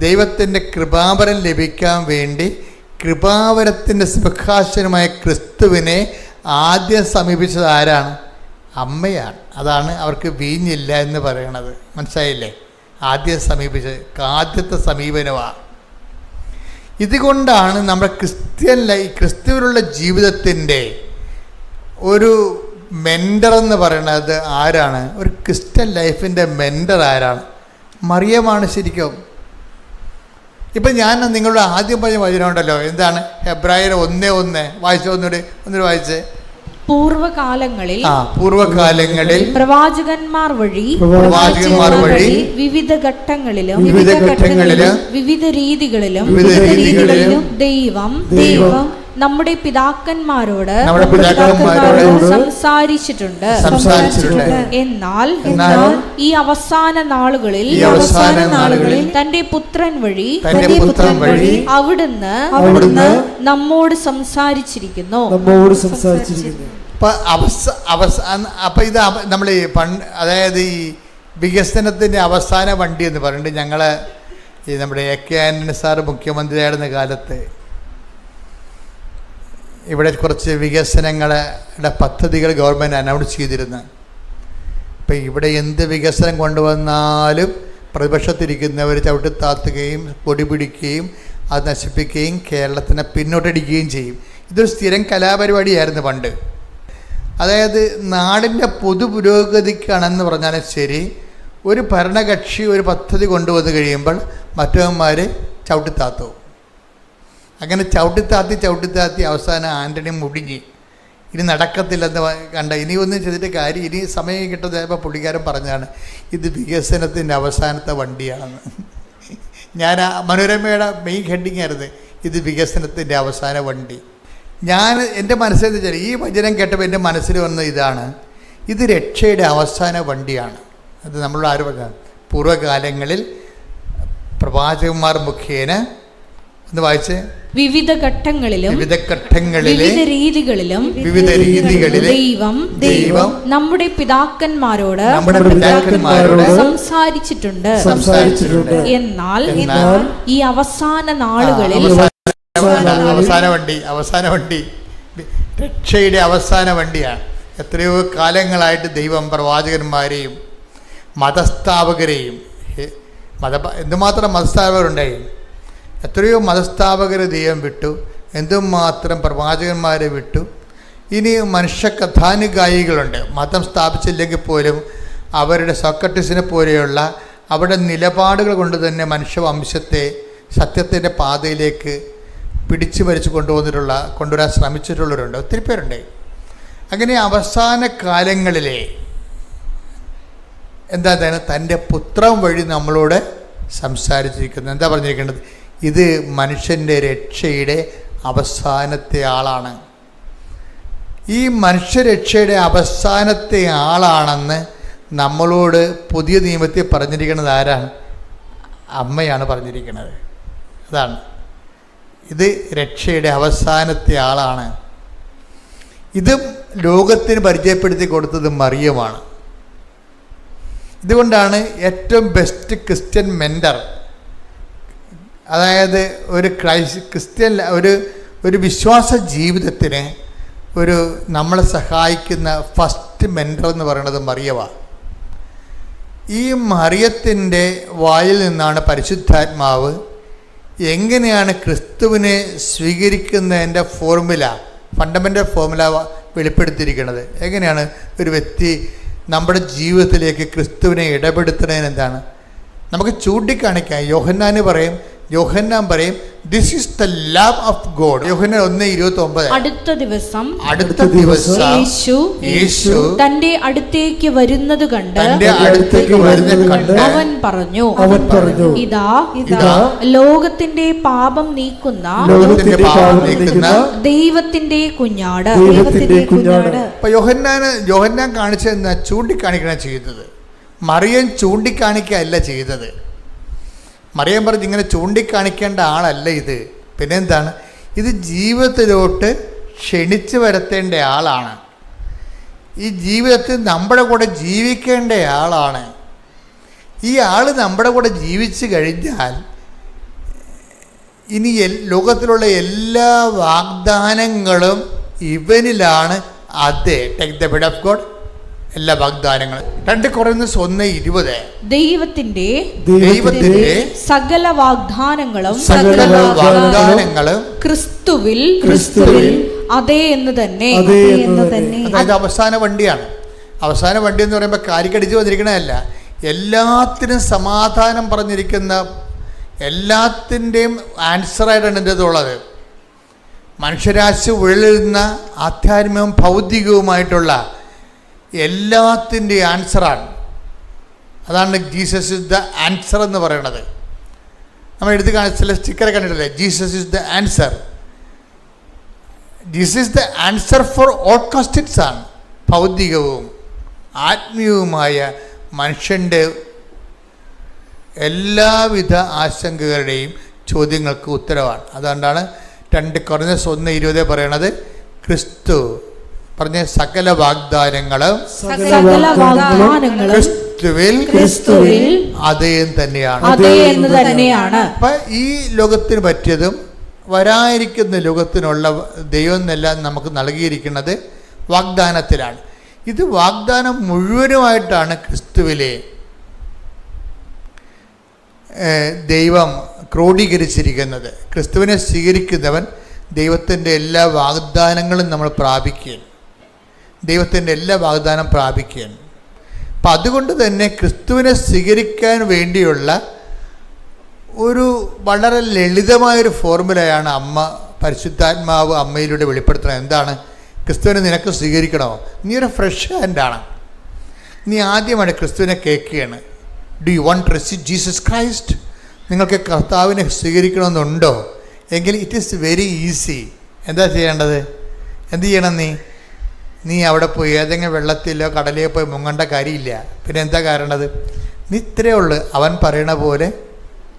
ദൈവത്തിൻ്റെ കൃപാവരം ലഭിക്കാൻ വേണ്ടി കൃപാവരത്തിൻ്റെ സിംഹാസനമായ ക്രിസ്തുവിനെ ആദ്യം സമീപിച്ചത് ആരാണ്? അമ്മയാണ്. അതാണ് അവർക്ക് വീഞ്ഞില്ല എന്ന് പറയണത്. മനസ്സിലായില്ലേ? ആദ്യം സമീപിച്ചത് ആദ്യത്തെ സമീപനമാണ്. ഇതുകൊണ്ടാണ് നമ്മുടെ ക്രിസ്തുവിലുള്ള ജീവിതത്തിൻ്റെ ഒരു മെൻറ്റർ എന്ന് പറയുന്നത് ആരാണ്? ഒരു ക്രിസ്ത്യൻ ലൈഫിൻ്റെ മെൻറ്റർ ആരാണ്? മറിയമാണ് ശരിക്കും. ഇപ്പം ഞാൻ നിങ്ങളുടെ ആദ്യം പറഞ്ഞ വചനമുണ്ടല്ലോ, എന്താണ്? ഹെബ്രായർ 1:1 വായിച്ചോ, ഒന്നുകൂടി വായിച്ചേ. പൂർവകാലങ്ങളിൽ പ്രവാചകന്മാർ വഴി വിവിധ ഘട്ടങ്ങളിലും വിവിധ രീതികളിലും ദൈവം നമ്മുടെ പിതാക്കന്മാരോട് സംസാരിച്ചിട്ടുണ്ട്. എന്നാൽ ഈ അവസാന നാളുകളിൽ തന്റെ പുത്രൻ വഴി അവിടുന്ന് നമ്മോട് സംസാരിച്ചിരിക്കുന്നു. അപ്പൊ ഇത് നമ്മൾ അതായത് ഈ വികസനത്തിന്റെ അവസാന വണ്ടി എന്ന് പറഞ്ഞിട്ട് ഞങ്ങള് ഈ നമ്മുടെ AK ആന്റണി സാറ് മുഖ്യമന്ത്രിയായിരുന്ന കാലത്ത് ഇവിടെ കുറച്ച് വികസനങ്ങളുടെ പദ്ധതികൾ ഗവൺമെൻറ് അനൗൺസ് ചെയ്തിരുന്നു. ഇപ്പം ഇവിടെ എന്ത് വികസനം കൊണ്ടുവന്നാലും പ്രതിപക്ഷത്തിരിക്കുന്നവർ ചവിട്ടിത്താത്തുകയും കൊടി പിടിക്കുകയും അത് നശിപ്പിക്കുകയും കേരളത്തിനെ പിന്നോട്ടടിക്കുകയും ചെയ്യും. ഇതൊരു സ്ഥിരം കലാപരിപാടിയായിരുന്നു പണ്ട്. അതായത് നാടിൻ്റെ പൊതുപുരോഗതിക്കാണെന്ന് പറഞ്ഞാലും ശരി, ഒരു ഭരണകക്ഷി ഒരു പദ്ധതി കൊണ്ടുവന്ന് കഴിയുമ്പോൾ മറ്റവന്മാർ ചവിട്ടിത്താത്തു. അങ്ങനെ ചവിട്ടിത്താത്തി അവസാനം ആൻ്റണി മുടിഞ്ഞ് ഇനി നടക്കത്തില്ലെന്ന് കണ്ട. ഇനി ഒന്നും ചെയ്തിട്ട് കാര്യം, ഇനി സമയം കിട്ടുന്നപ്പോൾ പുള്ളിക്കാരൻ പറഞ്ഞാണ് ഇത് വികസനത്തിൻ്റെ അവസാനത്തെ വണ്ടിയാണെന്ന്. ഞാൻ മനോരമയുടെ മെയിൻ ഹെഡിങ് ആയിരുന്നു ഇത് വികസനത്തിൻ്റെ അവസാന വണ്ടി. എൻ്റെ മനസ്സിൽ വെച്ചാൽ ഈ വചനം കേട്ടപ്പോൾ എൻ്റെ മനസ്സിൽ വന്ന ഇതാണ്, ഇത് രക്ഷയുടെ അവസാന വണ്ടിയാണ്. അത് നമ്മളോട് ആര് പറഞ്ഞ പൂർവ്വകാലങ്ങളിൽ പ്രവാചകന്മാർ മുഖേന ഒന്ന് വായിച്ച് വിവിധ ഘട്ടങ്ങളിലും വിവിധ രീതികളിലും ദൈവം നമ്മുടെ പിതാക്കന്മാരോട് സംസാരിച്ചിട്ടുണ്ട്. എന്നാൽ ഈ അവസാന നാളുകളിൽ അവസാന വണ്ടി രക്ഷയുടെ അവസാന വണ്ടിയാണ്. എത്രയോ കാലങ്ങളായിട്ട് ദൈവം പ്രവാചകന്മാരെയും മതസ്ഥാപകരെയും എന്തുമാത്രം മതസ്ഥാപകരുണ്ടായി, എത്രയോ മതസ്ഥാപകരെ ദൈവം വിട്ടു, എന്തുമാത്രം പ്രവാചകന്മാരെ വിട്ടു. ഇനി മനുഷ്യ കഥാനുഗായികളുണ്ട്, മതം സ്ഥാപിച്ചില്ലെങ്കിൽ പോലും അവരുടെ സോക്രട്ടീസിനെ പോലെയുള്ള അവരുടെ നിലപാടുകൾ കൊണ്ട് തന്നെ മനുഷ്യവംശത്തെ സത്യത്തിൻ്റെ പാതയിലേക്ക് പിടിച്ചു വലിച്ചു കൊണ്ടുവരാൻ ശ്രമിച്ചിട്ടുള്ളവരുണ്ട്, ഒത്തിരി പേരുണ്ട്. അങ്ങനെ അവസാന കാലങ്ങളിലെ എന്താണ് തൻ്റെ പുത്രൻ വഴി നമ്മളോട് സംസാരിച്ചിരിക്കുന്നത്. എന്താ പറഞ്ഞിരിക്കേണ്ടത്? ഇത് മനുഷ്യൻ്റെ രക്ഷയുടെ അവസാനത്തെ ആളാണ്. ഈ മനുഷ്യരക്ഷയുടെ അവസാനത്തെ ആളാണെന്ന് നമ്മളോട് പുതിയ നിയമത്തിൽ പറഞ്ഞിരിക്കുന്നത് ആരാണ്? അമ്മയാണ് പറഞ്ഞിരിക്കുന്നത്. അതാണ്, ഇത് രക്ഷയുടെ അവസാനത്തെ ആളാണ്. ഇത് ലോകത്തിന് പരിചയപ്പെടുത്തി കൊടുത്തത് മറിയമാണ്. ഇതുകൊണ്ടാണ് ഏറ്റവും ബെസ്റ്റ് ക്രിസ്ത്യൻ മെൻറ്റർ, അതായത് ഒരു ക്രിസ്ത്യൻ ഒരു വിശ്വാസ ജീവിതത്തിന് നമ്മളെ സഹായിക്കുന്ന ഫസ്റ്റ് മെൻറ്റർ എന്ന് പറയുന്നത് മറിയമാണ്. ഈ മറിയത്തിൻ്റെ വായിൽ നിന്നാണ് പരിശുദ്ധാത്മാവ് എങ്ങനെയാണ് ക്രിസ്തുവിനെ സ്വീകരിക്കുന്നതിൻ്റെ ഫണ്ടമെൻ്റൽ ഫോർമുല വെളിപ്പെടുത്തിയിരിക്കുന്നത്. എങ്ങനെയാണ് ഒരു വ്യക്തി നമ്മുടെ ജീവിതത്തിലേക്ക് ക്രിസ്തുവിനെ ഇടപെടുത്തുന്നതിന് എന്താണ് നമുക്ക് ചൂണ്ടിക്കാണിക്കാം. യോഹന്നാൻ പറയും this is the love of God. Yohannan 1:29. അടുത്ത ദിവസം യേശു തന്റെ അടുത്തേക്ക് വരുന്നത് കണ്ട് അവൻ പറഞ്ഞു, ഇതാ ലോകത്തിന്റെ പാപം നീക്കുന്ന ദൈവത്തിന്റെ കുഞ്ഞാട്. അപ്പൊ യോഹന്നാൻ കാണിച്ചെന്ന ചൂണ്ടിക്കാണിക്കണം ചെയ്തത്. മറിയം ചൂണ്ടിക്കാണിക്കല്ല ചെയ്തത്. മറിയം പറഞ്ഞ് ഇങ്ങനെ ചൂണ്ടിക്കാണിക്കേണ്ട ആളല്ല ഇത്. പിന്നെന്താണ്? ഇത് ജീവിതത്തിലോട്ട് ക്ഷണിച്ചു വരുത്തേണ്ട ആളാണ്. ഈ ജീവിതത്തിൽ നമ്മുടെ കൂടെ ജീവിക്കേണ്ട ആളാണ്. ഈ ആൾ നമ്മുടെ കൂടെ ജീവിച്ചു കഴിഞ്ഞാൽ ഇനി ലോകത്തിലുള്ള എല്ലാ വാഗ്ദാനങ്ങളും ഇവനിലാണ്. അതെ, take the bed of God, എല്ലാ വാഗ്ദാനങ്ങളും. 2 Corinthians 1:20. ദൈവത്തിന്റെ സകല വാഗ്ദാനങ്ങളും ക്രിസ്തുവിൽ അതേ എന്ന് തന്നെ. അതായത് അവസാന വണ്ടിയാണ്. അവസാന വണ്ടി എന്ന് പറയുമ്പോൾ കാരിക്കടിച്ച് വന്നിരിക്കണതല്ല, എല്ലാത്തിനും സമാധാനം പറഞ്ഞിരിക്കുന്ന, എല്ലാത്തിൻ്റെയും ആൻസറായിട്ടാണ് എൻ്റെ ഉള്ളത്. മനുഷ്യരാശി ഉഴലുന്ന ആധ്യാത്മികവും ഭൗതികവുമായിട്ടുള്ള എല്ലാത്തിൻ്റെ ആൻസറാണ്. അതാണ് ജീസസ് ഇസ് ദ ആൻസർ എന്ന് പറയുന്നത്. നമ്മൾ എടുത്ത് ചില സ്റ്റിക്കറെ കണ്ടിട്ടില്ലേ, Jesus is the answer. Jesus is the answer for all questions ആണ്. ഭൗതികവും ആത്മീയവുമായ മനുഷ്യൻ്റെ എല്ലാവിധ ആശങ്കകളുടെയും ചോദ്യങ്ങൾക്ക് ഉത്തരവാണ്. അതുകൊണ്ടാണ് 2 Corinthians 1:20 പറയണത്, ക്രിസ്തു പറഞ്ഞ സകല വാഗ്ദാനങ്ങളും ക്രിസ്തുവിൽ അതേ തന്നെയാണ്. അപ്പൊ ഈ ലോകത്തിന് പറ്റിയതും വരാനിരിക്കുന്ന ലോകത്തിനുള്ള ദൈവം എന്നെല്ലാം നമുക്ക് നൽകിയിരിക്കുന്നത് വാഗ്ദാനത്തിലാണ്. ഇത് വാഗ്ദാനം മുഴുവനുമായിട്ടാണ് ക്രിസ്തുവിലെ ദൈവം ക്രോഡീകരിച്ചിരിക്കുന്നത്. ക്രിസ്തുവിനെ സ്വീകരിക്കുന്നവൻ ദൈവത്തിൻ്റെ എല്ലാ വാഗ്ദാനങ്ങളും നമ്മൾ പ്രാപിക്കുകയാണ്. ദൈവത്തിൻ്റെ എല്ലാ വാഗ്ദാനം പ്രാപിക്കുകയാണ്. അപ്പം അതുകൊണ്ട് തന്നെ ക്രിസ്തുവിനെ സ്വീകരിക്കാൻ വേണ്ടിയുള്ള ഒരു വളരെ ലളിതമായൊരു ഫോർമുലയാണ് പരിശുദ്ധാത്മാവ് അമ്മയിലൂടെ വെളിപ്പെടുത്തുന്നത്. എന്താണ്? ക്രിസ്തുവിനെ നിനക്ക് സ്വീകരിക്കണോ? നീ ഒരു ഫ്രഷ് ഹാൻഡാണ്. നീ ആദ്യമാണ് ക്രിസ്തുവിനെ കേൾക്കുകയാണ്. Do you want to receive Jesus Christ? നിങ്ങൾക്ക് കർത്താവിനെ സ്വീകരിക്കണമെന്നുണ്ടോ? എങ്കിൽ ഇറ്റ് ഈസ് വെരി ഈസി. എന്താ ചെയ്യേണ്ടത്? എന്ത് ചെയ്യണം? നീ അവിടെ പോയി ഏതെങ്കിലും വെള്ളത്തിലോ കടലിലോ പോയി മുങ്ങേണ്ട കാര്യമില്ല. പിന്നെ എന്താ കാരണത്? നീ ഇത്രയേ ഉള്ളൂ, അവൻ പറയണ പോലെ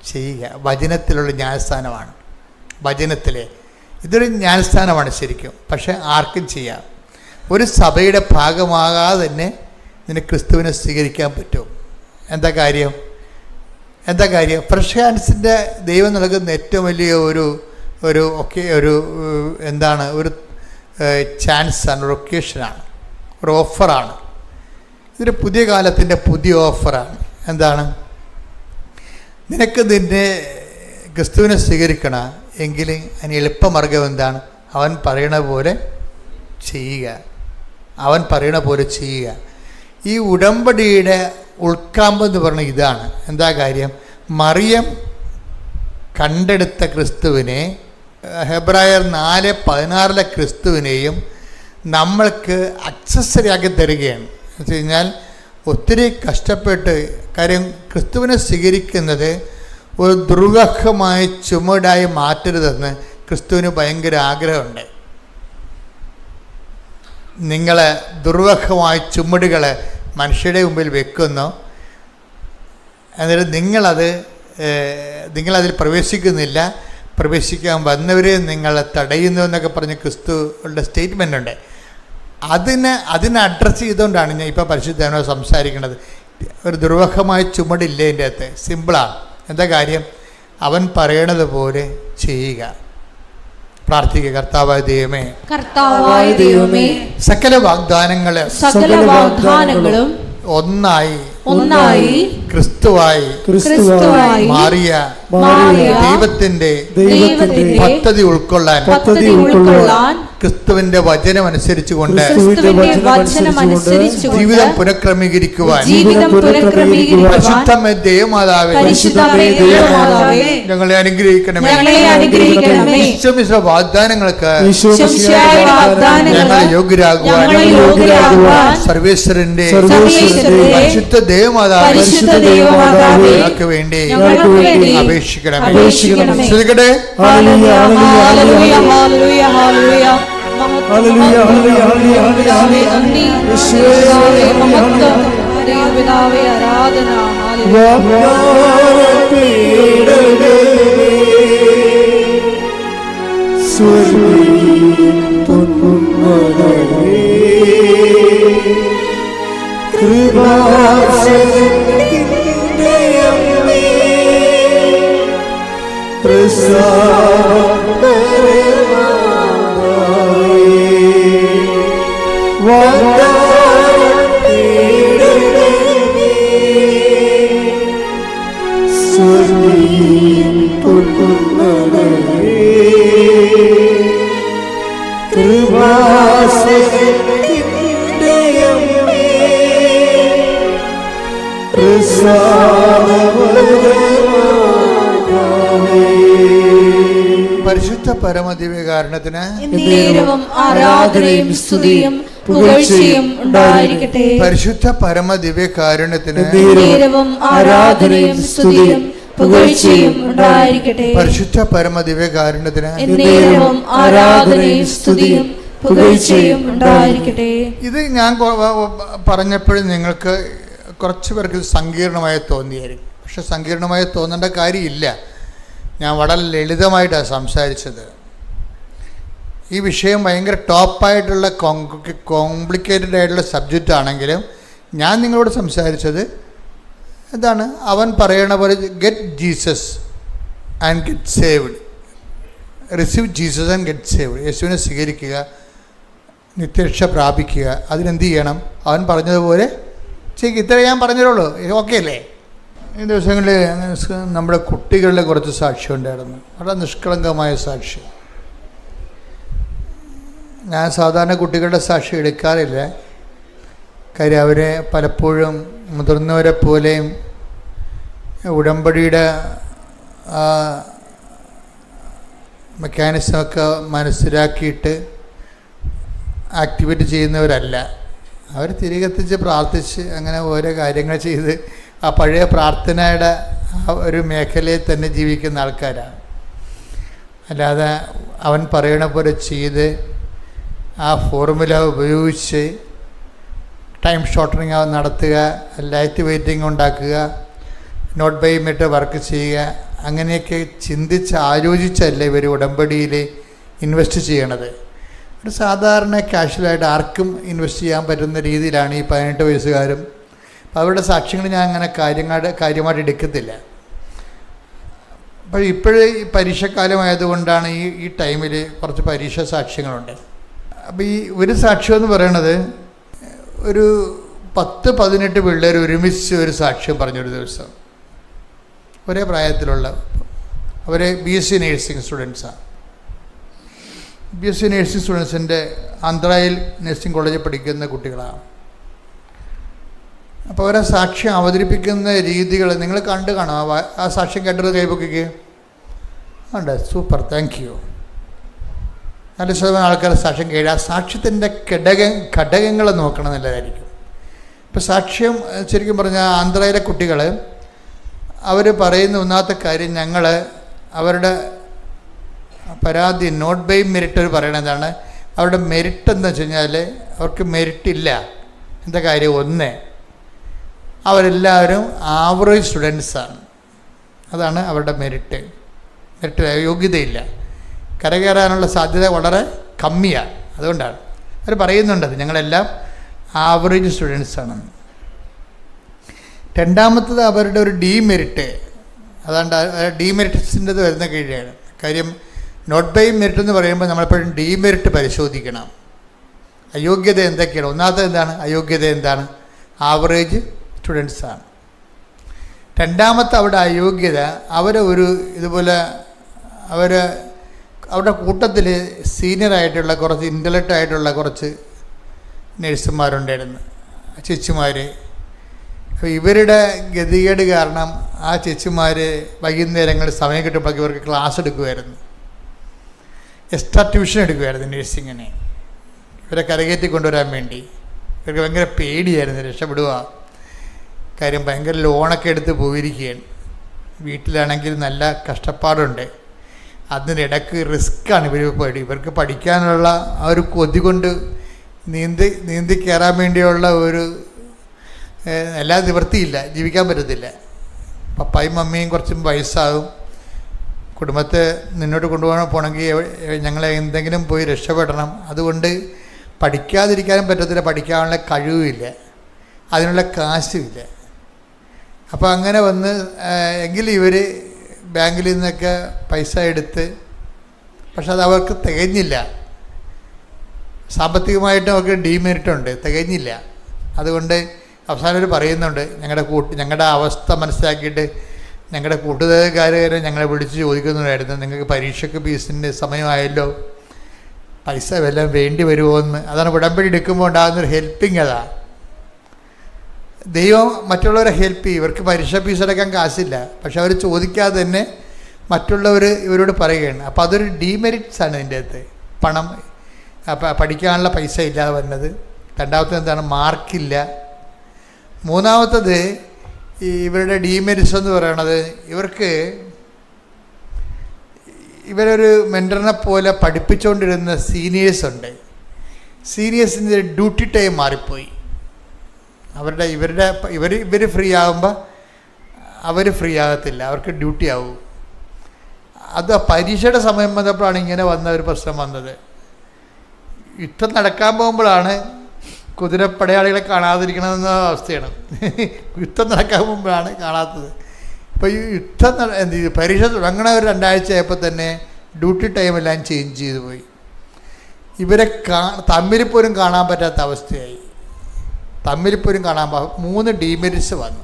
ചെയ്യുക. വചനത്തിലുള്ള ജ്ഞാനസ്ഥാനമാണ്. ഇതൊരു ജ്ഞാനസ്ഥാനമാണ് ശരിക്കും. പക്ഷെ ആർക്കും ചെയ്യാം. ഒരു സഭയുടെ ഭാഗമാകാതെ തന്നെ നിന്നെ ക്രിസ്തുവിനെ സ്വീകരിക്കാൻ പറ്റും. എന്താ കാര്യം? ഫ്രഷ് ഹാൻഡ്സിൻ്റെ ദൈവം നൽകുന്ന ഏറ്റവും വലിയ ഒരു ചാൻസാണ്, ഒരു ഒക്കേഷനാണ്, ഒരു ഓഫറാണ്. ഇതൊരു പുതിയ കാലത്തിൻ്റെ പുതിയ ഓഫറാണ്. എന്താണ്? നിനക്ക് നിന്നെ ക്രിസ്തുവിനെ സ്വീകരിക്കണം എങ്കിൽ അതിന് എളുപ്പമാർഗം എന്താണ്? അവൻ പറയണ പോലെ ചെയ്യുക. അവൻ പറയണ പോലെ ചെയ്യുക. ഈ ഉടമ്പടിയുടെ ഉൾക്കാമ്പ് എന്ന് പറഞ്ഞാൽ ഇതാണ്. എന്താ കാര്യം? മറിയം കണ്ടെടുത്ത ക്രിസ്തുവിനെ, ഹെബ്രായർ 4:16 ക്രിസ്തുവിനെയും നമ്മൾക്ക് അക്സസറി ആക്കി തരികയാണ്. എന്ന് വെച്ച് കഴിഞ്ഞാൽ ഒത്തിരി കഷ്ടപ്പെട്ട്, കാര്യം ക്രിസ്തുവിനെ സ്വീകരിക്കുന്നത് ഒരു ദുർവഹമായ ചുമടായി മാറ്റരുതെന്ന് ക്രിസ്തുവിന് ഭയങ്കര ആഗ്രഹമുണ്ട്. നിങ്ങൾ ദുർവഹമായ ചുമടുകൾ മനുഷ്യരുടെ മുമ്പിൽ വെക്കുന്നു, എന്നിട്ട് നിങ്ങളതിൽ പ്രവേശിക്കുന്നില്ല, പ്രവേശിക്കാൻ വന്നവരെ നിങ്ങൾ തടയുന്നു എന്നൊക്കെ പറഞ്ഞ് ക്രിസ്തുവിൻ്റെ സ്റ്റേറ്റ്മെൻ്റ് ഉണ്ട്. അതിനെ അഡ്രസ്സ് ചെയ്തുകൊണ്ടാണ് ഞാൻ ഇപ്പോൾ പരിശുദ്ധനോട് സംസാരിക്കുന്നത്. ഒരു ദുർവഹമായ ചുമടില്ലേ എൻ്റെ അകത്ത്? സിമ്പിളാണ്. എന്താ കാര്യം? അവൻ പറയണത് പോലെ ചെയ്യുക. പ്രാർത്ഥിക്കുക. കർത്താവായ ദൈവമേ, സകല വാഗ്ദാനങ്ങളും ഒന്നായി ക്രിസ്തുവായി മാറിയ ദൈവത്തിന്റെ പദ്ധതി ഉൾക്കൊള്ളാൻ ക്രിസ്തുവിന്റെ വചനമനുസരിച്ചുകൊണ്ട് ജീവിതം പുനഃക്രമീകരിക്കുവാൻ പരിശുദ്ധമേ ദൈവമാതാവേ ഞങ്ങളെ അനുഗ്രഹിക്കണമേ. ഈശോമിശിഹായുടെ വാഗ്ദാനങ്ങൾക്ക് ഞങ്ങളെ യോഗ്യരാകുവാൻ സർവേശ്വരന്റെ പരിശുദ്ധ ദൈവമാതാവേ ഞങ്ങൾക്ക് വേണ്ടി അപേക്ഷിക്കണമേ. ശ്രദ്ധിക്കട്ടെ. പരിശുദ്ധ പരമദിവ്യകാരുണ്യത്തിന് ആരാധനയും സ്തുതിയും പുകഴ്ചയും ഉണ്ടായിരിക്കട്ടെ. പരിശുദ്ധ പരമദിവ്യകാരുണ്യത്തിന് ആരാധനയും സ്തുതിയും പുകഴ്ചയും ഉണ്ടായിരിക്കട്ടെ. പരിശുദ്ധ പരമദിവ്യകാരുണ്യത്തിന് ആരാധനയും സ്തുതിയും പുകഴ്ചയും ഉണ്ടായിരിക്കട്ടെ. ഇത് ഞാൻ പറഞ്ഞപ്പോഴും നിങ്ങൾക്ക് കുറച്ച് പേർക്ക് സങ്കീർണമായി തോന്നിയായിരിക്കും. പക്ഷെ സങ്കീർണമായി തോന്നേണ്ട കാര്യമില്ല. ഞാൻ വളരെ ലളിതമായിട്ടാണ് സംസാരിച്ചത്. ഈ വിഷയം ഭയങ്കര ടോപ്പായിട്ടുള്ള കോംപ്ലിക്കേറ്റഡ് ആയിട്ടുള്ള സബ്ജക്റ്റ് ആണെങ്കിലും ഞാൻ നിങ്ങളോട് സംസാരിച്ചത് എന്താണ്? അവൻ പറയണ പോലെ get Jesus and get saved. Receive Jesus and get saved. യേശുവിനെ സ്വീകരിക്കുക, നിത്യരക്ഷ പ്രാപിക്കുക. അതിനെന്ത് ചെയ്യണം? അവൻ പറഞ്ഞതുപോലെ ചെയ്യും. ഇത്ര ഞാൻ പറഞ്ഞതേ. ഓക്കെ അല്ലേ? ഈ ദിവസങ്ങളിൽ നമ്മുടെ കുട്ടികളുടെ കുറച്ച് സാക്ഷ്യം ഉണ്ടായിരുന്നു. വളരെ നിഷ്കളങ്കമായ സാക്ഷ്യം. ഞാൻ സാധാരണ കുട്ടികളുടെ സാക്ഷ്യം എടുക്കാറില്ല. കാര്യം അവരെ പലപ്പോഴും മുതിർന്നവരെ പോലെയും ഉടമ്പടിയുടെ മെക്കാനിസമൊക്കെ മനസ്സിലാക്കിയിട്ട് ആക്ടിവേറ്റ് ചെയ്യുന്നവരല്ല. അവർ തിരികെത്തിച്ച് പ്രാർത്ഥിച്ച് അങ്ങനെ ഓരോ കാര്യങ്ങൾ ചെയ്ത് ആ പഴയ പ്രാർത്ഥനയുടെ ആ ഒരു മേഖലയിൽ തന്നെ ജീവിക്കുന്ന ആൾക്കാരാണ്. അല്ലാതെ അവൻ പറയണ പോലെ ചെയ്ത് ആ ഫോർമുല ഉപയോഗിച്ച് ടൈം ഷോർട്ടനിങ് നടത്തുക, ലൈറ്റ് വെയിറ്റിംഗ് ഉണ്ടാക്കുക, നോട്ട് ബൈ മിനിറ്റ് വർക്ക് ചെയ്യുക, അങ്ങനെയൊക്കെ ചിന്തിച്ച് ആലോചിച്ചല്ല ഇവർ ഉടമ്പടിയിൽ ഇൻവെസ്റ്റ് ചെയ്യണത്. ഒരു സാധാരണ കാഷ്വലായിട്ട് ആർക്കും ഇൻവെസ്റ്റ് ചെയ്യാൻ പറ്റുന്ന രീതിയിലാണ് ഈ 18 വയസ്സുകാരും. അപ്പോൾ അവരുടെ സാക്ഷ്യങ്ങൾ ഞാൻ അങ്ങനെ കാര്യമായിട്ട് എടുക്കത്തില്ല. അപ്പോൾ ഇപ്പോഴേ ഈ പരീക്ഷക്കാലമായതുകൊണ്ടാണ് ഈ ടൈമിൽ കുറച്ച് പരീക്ഷ സാക്ഷ്യങ്ങളുണ്ട്. അപ്പോൾ ഈ ഒരു സാക്ഷ്യം എന്ന് പറയണത് ഒരു 10-18 പിള്ളേർ ഒരുമിച്ച് ഒരു സാക്ഷ്യം പറഞ്ഞൊരു ദിവസം. ഒരേ പ്രായത്തിലുള്ള അവർ BSc നേഴ്സിംഗ് സ്റ്റുഡൻസാണ്. BSc നേഴ്സിംഗ് സ്റ്റുഡൻസിൻ്റെ ആന്ധ്രയിൽ നഴ്സിംഗ് കോളേജിൽ പഠിക്കുന്ന കുട്ടികളാണ്. അപ്പോൾ അവരെ സാക്ഷ്യം അവതരിപ്പിക്കുന്ന രീതികൾ നിങ്ങൾ കണ്ടു കാണാം. ആ സാക്ഷ്യം കേട്ടത് കൈപൊക്കിക്ക് ഉണ്ട്. Super, thank you. 4% ആൾക്കാർ സാക്ഷ്യം കേൾക്കുക. ആ സാക്ഷ്യത്തിൻ്റെ ഘടകങ്ങൾ നോക്കണം നല്ലതായിരിക്കും. ഇപ്പോൾ സാക്ഷ്യം ശരിക്കും പറഞ്ഞാൽ ആന്ധ്രയിലെ കുട്ടികൾ അവർ പറയുന്ന ഒന്നാമത്തെ കാര്യം, ഞങ്ങൾ അവരുടെ പരാതി നോട്ട് ബൈ മെറിറ്റ് അവർ പറയണതാണ്. അവരുടെ മെറിറ്റ് എന്ന് വെച്ച് കഴിഞ്ഞാൽ അവർക്ക് മെറിറ്റില്ല. എന്താ കാര്യം? ഒന്ന്, അവരെല്ലാവരും ആവറേജ് സ്റ്റുഡൻസാണ്. അതാണ് അവരുടെ മെറിറ്റ്. യോഗ്യതയില്ല, കരകയറാനുള്ള സാധ്യത വളരെ കമ്മിയാണ്. അതുകൊണ്ടാണ് അവർ പറയുന്നുണ്ടത് ഞങ്ങളെല്ലാം ആവറേജ് സ്റ്റുഡൻസാണ്. രണ്ടാമത്തത് അവരുടെ ഒരു ഡീമെറിറ്റ്. അതാണ്ട് ഡീമെറിറ്റ്സിൻ്റെത് വരുന്ന കീഴാണ്. കാര്യം നോട്ട് ബൈ മെറിറ്റ് എന്ന് പറയുമ്പോൾ നമ്മളെപ്പോഴും ഡീമെറിറ്റ് പരിശോധിക്കണം. അയോഗ്യത എന്തൊക്കെയാണ്? ഒന്നാമത്തെ എന്താണ് അയോഗ്യത? എന്താണ്? ആവറേജ് സ്റ്റുഡൻസാണ്. രണ്ടാമത്തെ അവരുടെ അയോഗ്യത, അവരെ ഒരു ഇതുപോലെ അവരുടെ കൂട്ടത്തിൽ സീനിയറായിട്ടുള്ള കുറച്ച് ഇൻ്റലക്റ്റായിട്ടുള്ള കുറച്ച് നഴ്സുമാരുണ്ടായിരുന്നു, ചേച്ചിമാർ. അപ്പോൾ ഇവരുടെ ഗതികേട് കാരണം ആ ചേച്ചിമാർ വൈകുന്നേരങ്ങളിൽ സമയം കിട്ടുമ്പോഴേക്കും ഇവർക്ക് ക്ലാസ് എടുക്കുമായിരുന്നു, എക്സ്ട്രാ ട്യൂഷൻ എടുക്കുമായിരുന്നു നഴ്സിങ്ങിന്, ഇവരെ കരകയറ്റി കൊണ്ടുവരാൻ വേണ്ടി. ഇവർക്ക് ഭയങ്കര പേടിയായിരുന്നു രക്ഷപ്പെടുക. കാര്യം ഭയങ്കര ലോണൊക്കെ എടുത്ത് പോയിരിക്കുകയാണ്. വീട്ടിലാണെങ്കിൽ നല്ല കഷ്ടപ്പാടുണ്ട്. അതിനിടയ്ക്ക് റിസ്ക്കാണ്. ഇവർക്ക് പഠിക്കാനുള്ള ആ ഒരു കൊതി കൊണ്ട് നീന്തി കയറാൻ വേണ്ടിയുള്ള ഒരു എല്ലാ നിവൃത്തിയില്ല, ജീവിക്കാൻ പറ്റത്തില്ല. പപ്പായും മമ്മിയും കുറച്ചും വയസ്സാകും. കുടുംബത്തെ മുന്നോട്ട് പോകണമെങ്കിൽ ഞങ്ങളെ എന്തെങ്കിലും പോയി രക്ഷപ്പെടണം. അതുകൊണ്ട് പഠിക്കാതിരിക്കാനും പറ്റത്തില്ല, പഠിക്കാനുള്ള കഴിവുമില്ല, അതിനുള്ള കാശുമില്ല. അപ്പോൾ അങ്ങനെ വന്ന് എങ്കിലും ഇവർ ബാങ്കിൽ നിന്നൊക്കെ പൈസ എടുത്ത്, പക്ഷെ അത് അവർക്ക് തികഞ്ഞില്ല. സാമ്പത്തികമായിട്ട് അവർക്ക് ഡീമെറിറ്റുണ്ട്, തികഞ്ഞില്ല. അതുകൊണ്ട് അവസാനം അവർ പറയുന്നുണ്ട്, ഞങ്ങളുടെ അവസ്ഥ മനസ്സിലാക്കിയിട്ട് ഞങ്ങളുടെ കൂട്ടുകാർ ഞങ്ങളെ വിളിച്ച് ചോദിക്കുന്നുണ്ടായിരുന്നു, നിങ്ങൾക്ക് പരീക്ഷയ്ക്ക് ഫീസിൻ്റെ സമയമായല്ലോ, പൈസ വല്ലതും വേണ്ടി വരുമോ എന്ന്. അതാണ് ഉടമ്പടി എടുക്കുമ്പോൾ ഉണ്ടാകുന്നൊരു ഹെൽപ്പിങ്. അതാണ് ദൈവം മറ്റുള്ളവരെ ഹെൽപ്പ് ചെയ്യും. ഇവർക്ക് പരീക്ഷ ഫീസ് അടക്കാൻ കാശില്ല, പക്ഷെ അവർ ചോദിക്കാതെ തന്നെ മറ്റുള്ളവർ ഇവരോട് പറയുകയാണ്. അപ്പോൾ അതൊരു ഡീമെറിറ്റ്സാണ് ഇതിൻ്റെ അകത്ത്. പണം പഠിക്കാനുള്ള പൈസ ഇല്ലാതെ വരുന്നത്. രണ്ടാമത്തത് എന്താണ്? മാർക്കില്ല. മൂന്നാമത്തത് ഇവരുടെ ഡീമെറിറ്റ്സ് എന്ന് പറയണത്, ഇവരൊരു മെൻറ്ററിനെ പോലെ പഠിപ്പിച്ചുകൊണ്ടിരുന്ന സീനിയേഴ്സുണ്ട്. സീനിയേഴ്സിൻ്റെ ഡ്യൂട്ടി ടൈം മാറിപ്പോയി. ഇവർ ഫ്രീ ആകുമ്പോൾ അവർ ഫ്രീ ആകത്തില്ല, അവർക്ക് ഡ്യൂട്ടി ആവും. അത് പരീക്ഷയുടെ സമയം വന്നപ്പോഴാണ് ഇങ്ങനെ വന്ന ഒരു പ്രശ്നം വന്നത്. യുദ്ധം നടക്കാൻ പോകുമ്പോഴാണ് കുതിരപ്പടയാളികളെ കാണാതിരിക്കണമെന്ന അവസ്ഥയാണ്. യുദ്ധം നടക്കാൻ പോകുമ്പോഴാണ് കാണാത്തത്. ഇപ്പോൾ ഈ പരീക്ഷ തുടങ്ങണ ഒരു 2 ആഴ്ച ആയപ്പോൾ തന്നെ ഡ്യൂട്ടി ടൈമെല്ലാം ചേഞ്ച് ചെയ്തു പോയി. ഇവരെ തമ്മിൽ പോലും കാണാൻ പറ്റാത്ത അവസ്ഥയായി. തമ്മിൽ കാണാൻ 3 ഡീമെറിറ്റ്സ് വന്നു.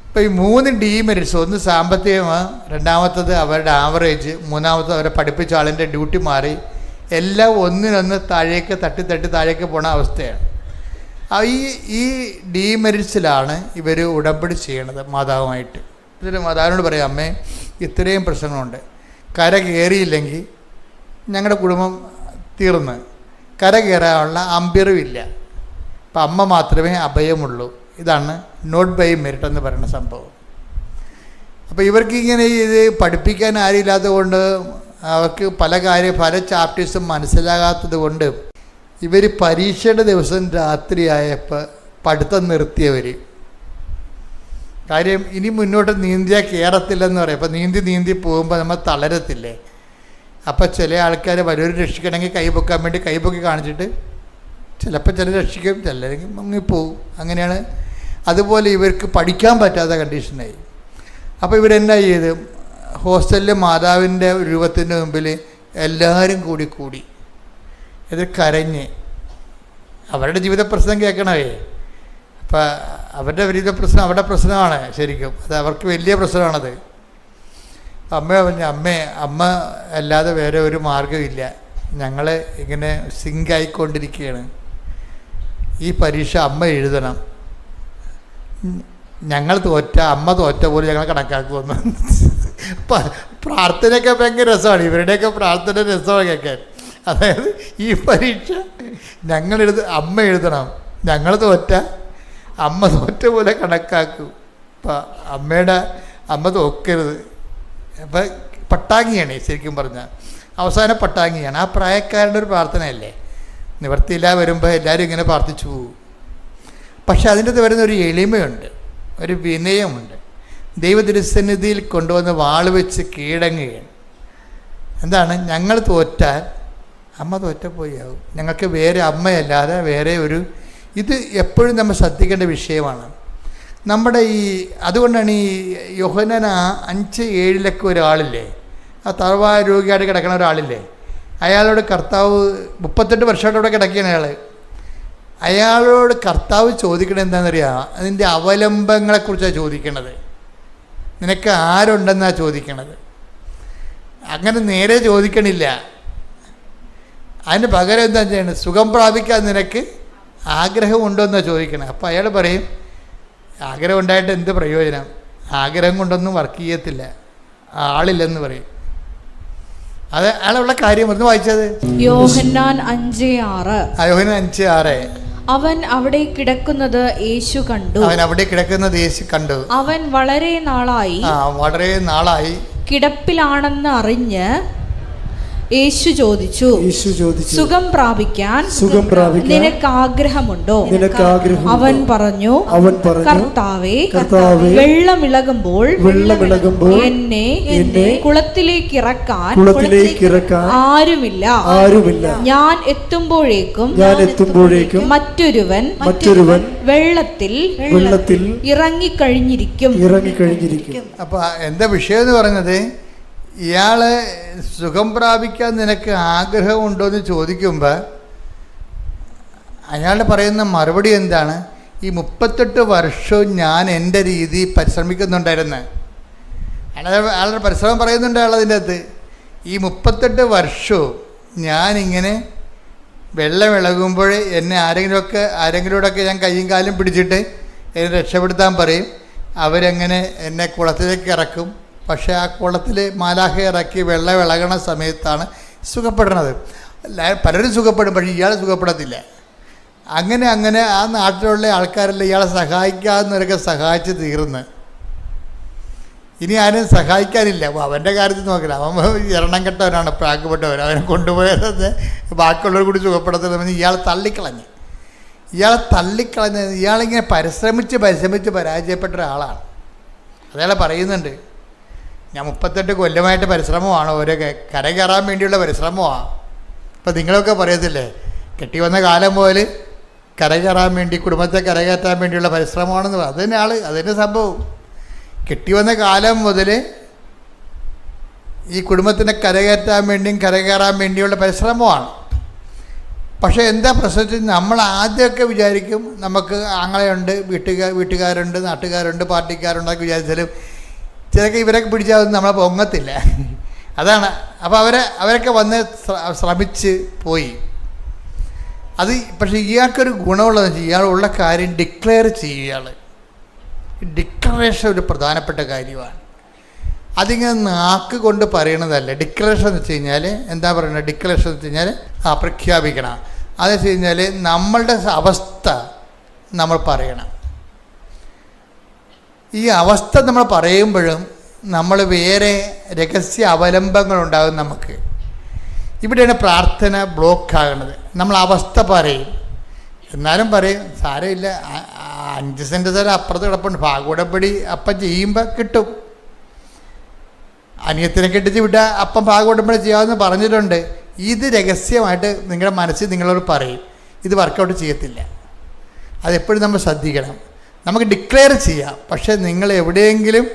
ഇപ്പോൾ ഈ 3 ഡീമെറിറ്റ്സ്, ഒന്ന് സാമ്പത്തികമാണ്, രണ്ടാമത്തത് അവരുടെ ആവറേജ്, മൂന്നാമത്തത് അവരെ പഠിപ്പിച്ച ആളിൻ്റെ ഡ്യൂട്ടി മാറി, എല്ലാം ഒന്നിനൊന്ന് താഴേക്ക് തട്ടി താഴേക്ക് പോണ അവസ്ഥയാണ്. ഈ ഡീമെറിറ്റ്സിലാണ് ഇവർ ഉടമ്പടി ചെയ്യണത് മാതാവുമായിട്ട്. എന്നിട്ട് മാതാവിനോട് പറയും, അമ്മേ ഇത്രയും പ്രശ്നങ്ങളുണ്ട്, കര കയറിയില്ലെങ്കിൽ ഞങ്ങളുടെ കുടുംബം തീർന്ന്, കര കയറാനുള്ള അമ്പിറിവില്ല, അപ്പം അമ്മ മാത്രമേ അഭയമുള്ളൂ. ഇതാണ് നോട്ട് ബൈ മെറിറ്റ് എന്ന് പറയുന്ന സംഭവം. അപ്പോൾ ഇവർക്കിങ്ങനെ ഇത് പഠിപ്പിക്കാൻ ആരുമില്ലാത്തത് കൊണ്ട്, അവർക്ക് പല ചാപ്റ്റേഴ്സും മനസ്സിലാകാത്തത് കൊണ്ട് ഇവർ പരീക്ഷയുടെ ദിവസം രാത്രിയായപ്പോൾ പഠിത്തം നിർത്തിയവർ. കാര്യം ഇനി മുന്നോട്ട് നീന്തിയാൽ കയറത്തില്ലെന്ന് പറയും. അപ്പോൾ നീന്തി പോകുമ്പോൾ നമ്മൾ തളരത്തില്ലേ. അപ്പോൾ ചില ആൾക്കാർ വരൂർ രക്ഷിക്കണമെങ്കിൽ കൈപൊക്കാൻ വേണ്ടി കൈപൊക്കി കാണിച്ചിട്ട് ചിലപ്പോൾ ചിലർ രക്ഷിക്കും, ചിലരെങ്കിൽ മുങ്ങിപ്പോവും. അങ്ങനെയാണ്. അതുപോലെ ഇവർക്ക് പഠിക്കാൻ പറ്റാത്ത കണ്ടീഷനായി. അപ്പോൾ ഇവരെന്നാ ചെയ്ത്, ഹോസ്റ്റലിൽ മാതാവിൻ്റെ രൂപത്തിൻ്റെ മുമ്പിൽ എല്ലാവരും കൂടി ഇത് കരഞ്ഞ് അവരുടെ ജീവിത പ്രശ്നം കേൾക്കണമേ. അപ്പം അവരുടെ വലിയ പ്രശ്നം അവരുടെ പ്രശ്നമാണ് ശരിക്കും, അത് അവർക്ക് വലിയ പ്രശ്നമാണത്. അമ്മ പറഞ്ഞു, അമ്മ അല്ലാതെ വേറെ ഒരു മാർഗ്ഗമില്ല, ഞങ്ങൾ ഇങ്ങനെ സിങ്കായിക്കൊണ്ടിരിക്കുകയാണ്, ഈ പരീക്ഷ അമ്മ എഴുതണം, ഞങ്ങൾ അമ്മ തോറ്റ പോലെ ഞങ്ങൾ കണക്കാക്കുമെന്ന്. പ്രാർത്ഥനയൊക്കെ ഭയങ്കര രസമാണ്, ഇവരുടെയൊക്കെ പ്രാർത്ഥന രസമാണ് കേൾക്കാൻ. അതായത് ഈ പരീക്ഷ അമ്മ എഴുതണം, ഞങ്ങൾ അമ്മ തോറ്റ പോലെ കണക്കാക്കും, അപ്പം അമ്മ തോക്കരുത്. അപ്പം പട്ടാങ്ങിയാണ് ശരിക്കും പറഞ്ഞാൽ, അവസാനം പട്ടാങ്ങിയാണ്. ആ പ്രായക്കാരുടെ ഒരു പ്രാർത്ഥനയല്ലേ, നിവർത്തിയില്ല വരുമ്പോൾ എല്ലാവരും ഇങ്ങനെ പ്രാർത്ഥിച്ചു പോകും. പക്ഷെ അതിൻ്റെ അകത്ത് വരുന്ന ഒരു എളിമയുണ്ട്, ഒരു വിനയമുണ്ട്. ദൈവതിരുസന്നിധിയിൽ കൊണ്ടുവന്ന് വാള് വെച്ച് കീഴടങ്ങുകയാണ്. എന്താണ്? ഞങ്ങൾ തോറ്റാൽ അമ്മ തോറ്റപ്പോയാവും, ഞങ്ങൾക്ക് വേറെ അമ്മയല്ലാതെ വേറെ ഇത് എപ്പോഴും നമ്മൾ ശ്രദ്ധിക്കേണ്ട വിഷയമാണ്. നമ്മുടെ അതുകൊണ്ടാണ് ഈ യോഹന്നാൻ 5:7 ഒരാളില്ലേ, ആ തറവായ രോഗിയായിട്ട് കിടക്കുന്ന ഒരാളില്ലേ, അയാളോട് കർത്താവ് 38 വർഷമായിട്ട് അവിടെ കിടക്കുകയാണ് അയാളോട് കർത്താവ് ചോദിക്കണത് എന്താണെന്നറിയാം? അതിൻ്റെ അവലംബങ്ങളെക്കുറിച്ചാണ് ചോദിക്കണത്. നിനക്ക് ആരുണ്ടെന്നാണ് ചോദിക്കണത്. അങ്ങനെ നേരെ ചോദിക്കണില്ല, അതിന് പകരം എന്താ ചെയ്യണത്? സുഖം പ്രാപിക്കാൻ നിനക്ക് ആഗ്രഹമുണ്ടോ എന്നാണ് ചോദിക്കണത്. അപ്പോൾ അയാൾ പറയും, ആഗ്രഹം ഉണ്ടായിട്ട് എന്ത് പ്രയോജനം, ആഗ്രഹം കൊണ്ടൊന്നും വർക്ക് ചെയ്യത്തില്ല, ആളില്ലെന്ന് പറയും. അത് അയാളുള്ള കാര്യം ഒന്ന് വായിച്ചത് യോഹന്നാൻ 5:6. യോഹന്നാൻ 5:6. അവൻ അവിടെ കിടക്കുന്നത് യേശു കണ്ടു. അവൻ വളരെ നാളായി കിടപ്പിലാണെന്ന് അറിഞ്ഞ് യേശു ചോദിച്ചു, സുഖം പ്രാപിക്കാൻ നിനക്ക് ആഗ്രഹമുണ്ടോ? അവൻ പറഞ്ഞു, കർത്താവേ, വെള്ളമിളകുമ്പോൾ എന്നെ കുളത്തിലേക്ക് ഇറക്കാൻ ആരുമില്ല. ഞാൻ എത്തുമ്പോഴേക്കും മറ്റൊരുവൻ വെള്ളത്തിൽ ഇറങ്ങിക്കഴിഞ്ഞിരിക്കും. അപ്പൊ എന്താ വിഷയം എന്ന് പറഞ്ഞത്? ഇയാളെ സുഖം പ്രാപിക്കാൻ നിനക്ക് ആഗ്രഹമുണ്ടോ എന്ന് ചോദിക്കുമ്പോൾ അയാൾ പറയുന്ന മറുപടി എന്താണ്? ഈ 38 വർഷവും ഞാൻ എൻ്റെ രീതി പരിശ്രമിക്കുന്നുണ്ടായിരുന്നു. അയാളുടെ പരിശ്രമം പറയുന്നുണ്ട് അയാൾ അതിൻ്റെ അകത്ത്. ഈ 38 വർഷവും ഞാനിങ്ങനെ വെള്ളമിളകുമ്പോൾ എന്നെ ആരെങ്കിലുമൊക്കെ ഞാൻ കയ്യും കാലും പിടിച്ചിട്ട് എന്നെ രക്ഷപ്പെടുത്താൻ പറയും. അവരെങ്ങനെ എന്നെ കുളത്തിലേക്ക് ഇറക്കും. പക്ഷേ ആ കുളത്തിൽ മാലാഖ ഇറക്കി വെള്ളം ഇളകണ സമയത്താണ് സുഖപ്പെടുന്നത്. പലരും സുഖപ്പെടും, പക്ഷേ ഇയാൾ സുഖപ്പെടത്തില്ല. അങ്ങനെ ആ നാട്ടിലുള്ള ആൾക്കാരെല്ലാം ഇയാളെ സഹായിക്കാവുന്നവരൊക്കെ സഹായിച്ച് തീർന്ന് ഇനി ആരും സഹായിക്കാനില്ല. അവൻ്റെ കാര്യത്തിൽ നോക്കില്ല, അവൻ എണ്ണം കെട്ടവനാണ്, പ്രാക്കപ്പെട്ടവൻ. അവനെ കൊണ്ടുപോയത് ബാക്കിയുള്ളവർ കൂടി സുഖപ്പെടുത്തുന്ന ഇയാളെ തള്ളിക്കളഞ്ഞ് ഇയാളിങ്ങനെ പരിശ്രമിച്ച് പരാജയപ്പെട്ട ഒരാളാണ്. അതയാൾ പറയുന്നുണ്ട്, ഞാൻ 38 കൊല്ലമായിട്ട് പരിശ്രമമാണ്, ഓരോ കര കയറാൻ വേണ്ടിയുള്ള പരിശ്രമമാണ്. ഇപ്പം നിങ്ങളൊക്കെ പറയത്തില്ലേ, കെട്ടി വന്ന കാലം മുതൽ കര കയറാൻ വേണ്ടി, കുടുംബത്തെ കരകയറ്റാൻ വേണ്ടിയുള്ള പരിശ്രമമാണെന്ന്. അത് തന്നെ അതിൻ്റെ സംഭവം. കെട്ടി വന്ന കാലം മുതൽ ഈ കുടുംബത്തിനെ കരകയറ്റാൻ വേണ്ടിയുള്ള പരിശ്രമമാണ്. പക്ഷേ എന്താ പ്രശ്നത്തിൽ നമ്മൾ ആദ്യമൊക്കെ വിചാരിക്കും നമുക്ക് ആങ്ങളെയുണ്ട്, വീട്ടുകാരുണ്ട്, നാട്ടുകാരുണ്ട്, പാർട്ടിക്കാരുണ്ടെന്നൊക്കെ വിചാരിച്ചാലും ചിലക്ക് ഇവരൊക്കെ പിടിച്ചാൽ നമ്മളെ പൊങ്ങത്തില്ല. അതാണ്. അപ്പോൾ അവരൊക്കെ വന്ന് ശ്രമിച്ച് പോയി. അത് പക്ഷേ ഇയാൾക്കൊരു ഗുണമുള്ളതെന്ന് വെച്ചാൽ ഇയാളുള്ള കാര്യം ഡിക്ലെയർ ചെയ്യും. ഡിക്ലറേഷൻ ഒരു പ്രധാനപ്പെട്ട കാര്യമാണ്. അതിങ്ങനെ നാക്ക് കൊണ്ട് പറയണതല്ല. ഡിക്ലറേഷൻ എന്ന് വെച്ച് കഴിഞ്ഞാൽ എന്താ പറയുന്നത്? ഡിക്ലറേഷൻ എന്ന് വെച്ച് കഴിഞ്ഞാൽ പ്രഖ്യാപിക്കണം. അതെന്ന് വെച്ച് കഴിഞ്ഞാൽ നമ്മളുടെ അവസ്ഥ നമ്മൾ പറയണം. ഈ അവസ്ഥ നമ്മൾ പറയുമ്പോഴും നമ്മൾ വേറെ രഹസ്യ അവലംബങ്ങളുണ്ടാകും നമുക്ക്. ഇവിടെയാണ് പ്രാർത്ഥന ബ്ലോക്കാകുന്നത്. നമ്മൾ അവസ്ഥ പറയും, എന്നാലും പറയും സാരമില്ല, 5 സെൻറ്റ് സ്ഥലം അപ്പുറത്ത് കിടപ്പുണ്ട്, ഭാഗവടപ്പടി അപ്പം ചെയ്യുമ്പോൾ കിട്ടും. അനിയത്തിനെ കെട്ടിച്ച് വിട്ടാൽ അപ്പം ഭാഗവടപ്പടി ചെയ്യാമെന്ന് പറഞ്ഞിട്ടുണ്ട്. ഇത് രഹസ്യമായിട്ട് നിങ്ങളുടെ മനസ്സിൽ നിങ്ങളോട് പറയും. ഇത് വർക്കൗട്ട് ചെയ്യത്തില്ല. അതെപ്പോഴും നമ്മൾ ശ്രദ്ധിക്കണം. നമുക്ക് ഡിക്ലെയർ ചെയ്യാം, പക്ഷേ നിങ്ങൾ എവിടെയെങ്കിലും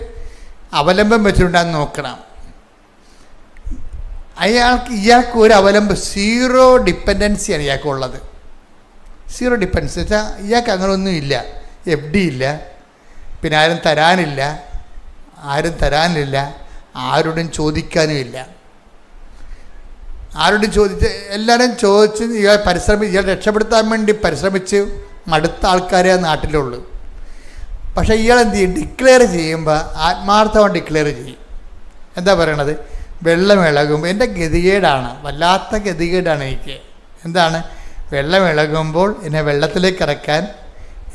അവലംബം വെച്ചിട്ടുണ്ടെന്ന് നോക്കണം. ഇയാൾക്ക് ഒരു അവലംബം, 0 ഡിപ്പെൻഡൻസിയാണ് ഇയാൾക്കുള്ളത്. 0 ഡിപ്പെൻഡൻസി വെച്ചാൽ ഇയാൾക്ക് അങ്ങനെയൊന്നും ഇല്ല. FD ഇല്ല, പിന്നെ ആരും തരാനില്ല, ആരോടും ചോദിക്കാനും ഇല്ല. ആരോടും ചോദിച്ച് എല്ലാവരും ചോദിച്ച് ഇയാൾ രക്ഷപ്പെടുത്താൻ വേണ്ടി പരിശ്രമിച്ച് മടുത്ത ആൾക്കാരെ ആ നാട്ടിലുള്ളൂ. പക്ഷേ ഇയാൾ എന്ത് ചെയ്യും? ഡിക്ലെയർ ചെയ്യുമ്പോൾ ആത്മാർത്ഥമായി ഡിക്ലെയർ ചെയ്യും. എന്താ പറയണത്? വെള്ളം ഇളകുമ്പോൾ എൻ്റെ ഗതികേടാണ്, വല്ലാത്ത ഗതികേടാണ് എനിക്ക്. എന്താണ്? വെള്ളം ഇളകുമ്പോൾ എന്നെ വെള്ളത്തിലേക്ക് ഇറക്കാൻ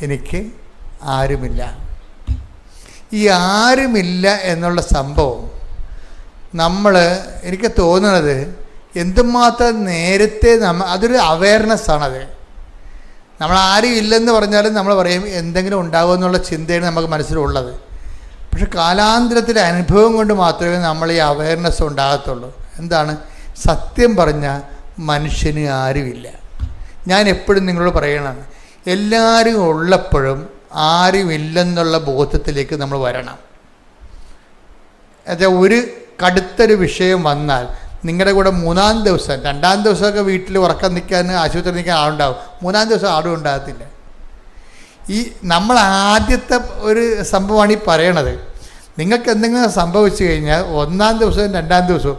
എനിക്ക് ആരുമില്ല. ഈ ആരുമില്ല എന്നുള്ള സംഭവം എനിക്ക് തോന്നുന്നത് എന്തുമാത്രം നേരത്തെ അതൊരു അവയർനെസ്സാണത്. നമ്മൾ ആരും ഇല്ലെന്ന് പറഞ്ഞാലും നമ്മൾ പറയും എന്തെങ്കിലും ഉണ്ടാകുമെന്നുള്ള ചിന്തയാണ് നമുക്ക് മനസ്സിലുള്ളത്. പക്ഷെ കാലാന്തരത്തിലെ അനുഭവം കൊണ്ട് മാത്രമേ നമ്മൾ ഈ അവയർനെസ് ഉണ്ടാകത്തുള്ളൂ. എന്താണ്? സത്യം പറഞ്ഞാൽ മനുഷ്യന് ആരുമില്ല. ഞാൻ എപ്പോഴും നിങ്ങളോട് പറയണം, എല്ലാവരും ഉള്ളപ്പോഴും ആരുമില്ലെന്നുള്ള ബോധത്തിലേക്ക് നമ്മൾ വരണം. എന്നുവെച്ചാൽ ഒരു കടുത്തൊരു വിഷയം വന്നാൽ നിങ്ങളുടെ കൂടെ 2-ാം ദിവസം 2-ാം ദിവസമൊക്കെ വീട്ടിൽ ഉറക്കം നിൽക്കാൻ ആശുപത്രി നിൽക്കാൻ ആളുണ്ടാവും, 3-ാം ദിവസം ആളും ഉണ്ടാകത്തില്ല. ഈ നമ്മൾ ആദ്യത്തെ ഒരു സംഭവമാണ് ഈ പറയണത്. നിങ്ങൾക്ക് എന്തെങ്കിലും സംഭവിച്ചു കഴിഞ്ഞാൽ 1-ാം ദിവസവും 2-ാം ദിവസവും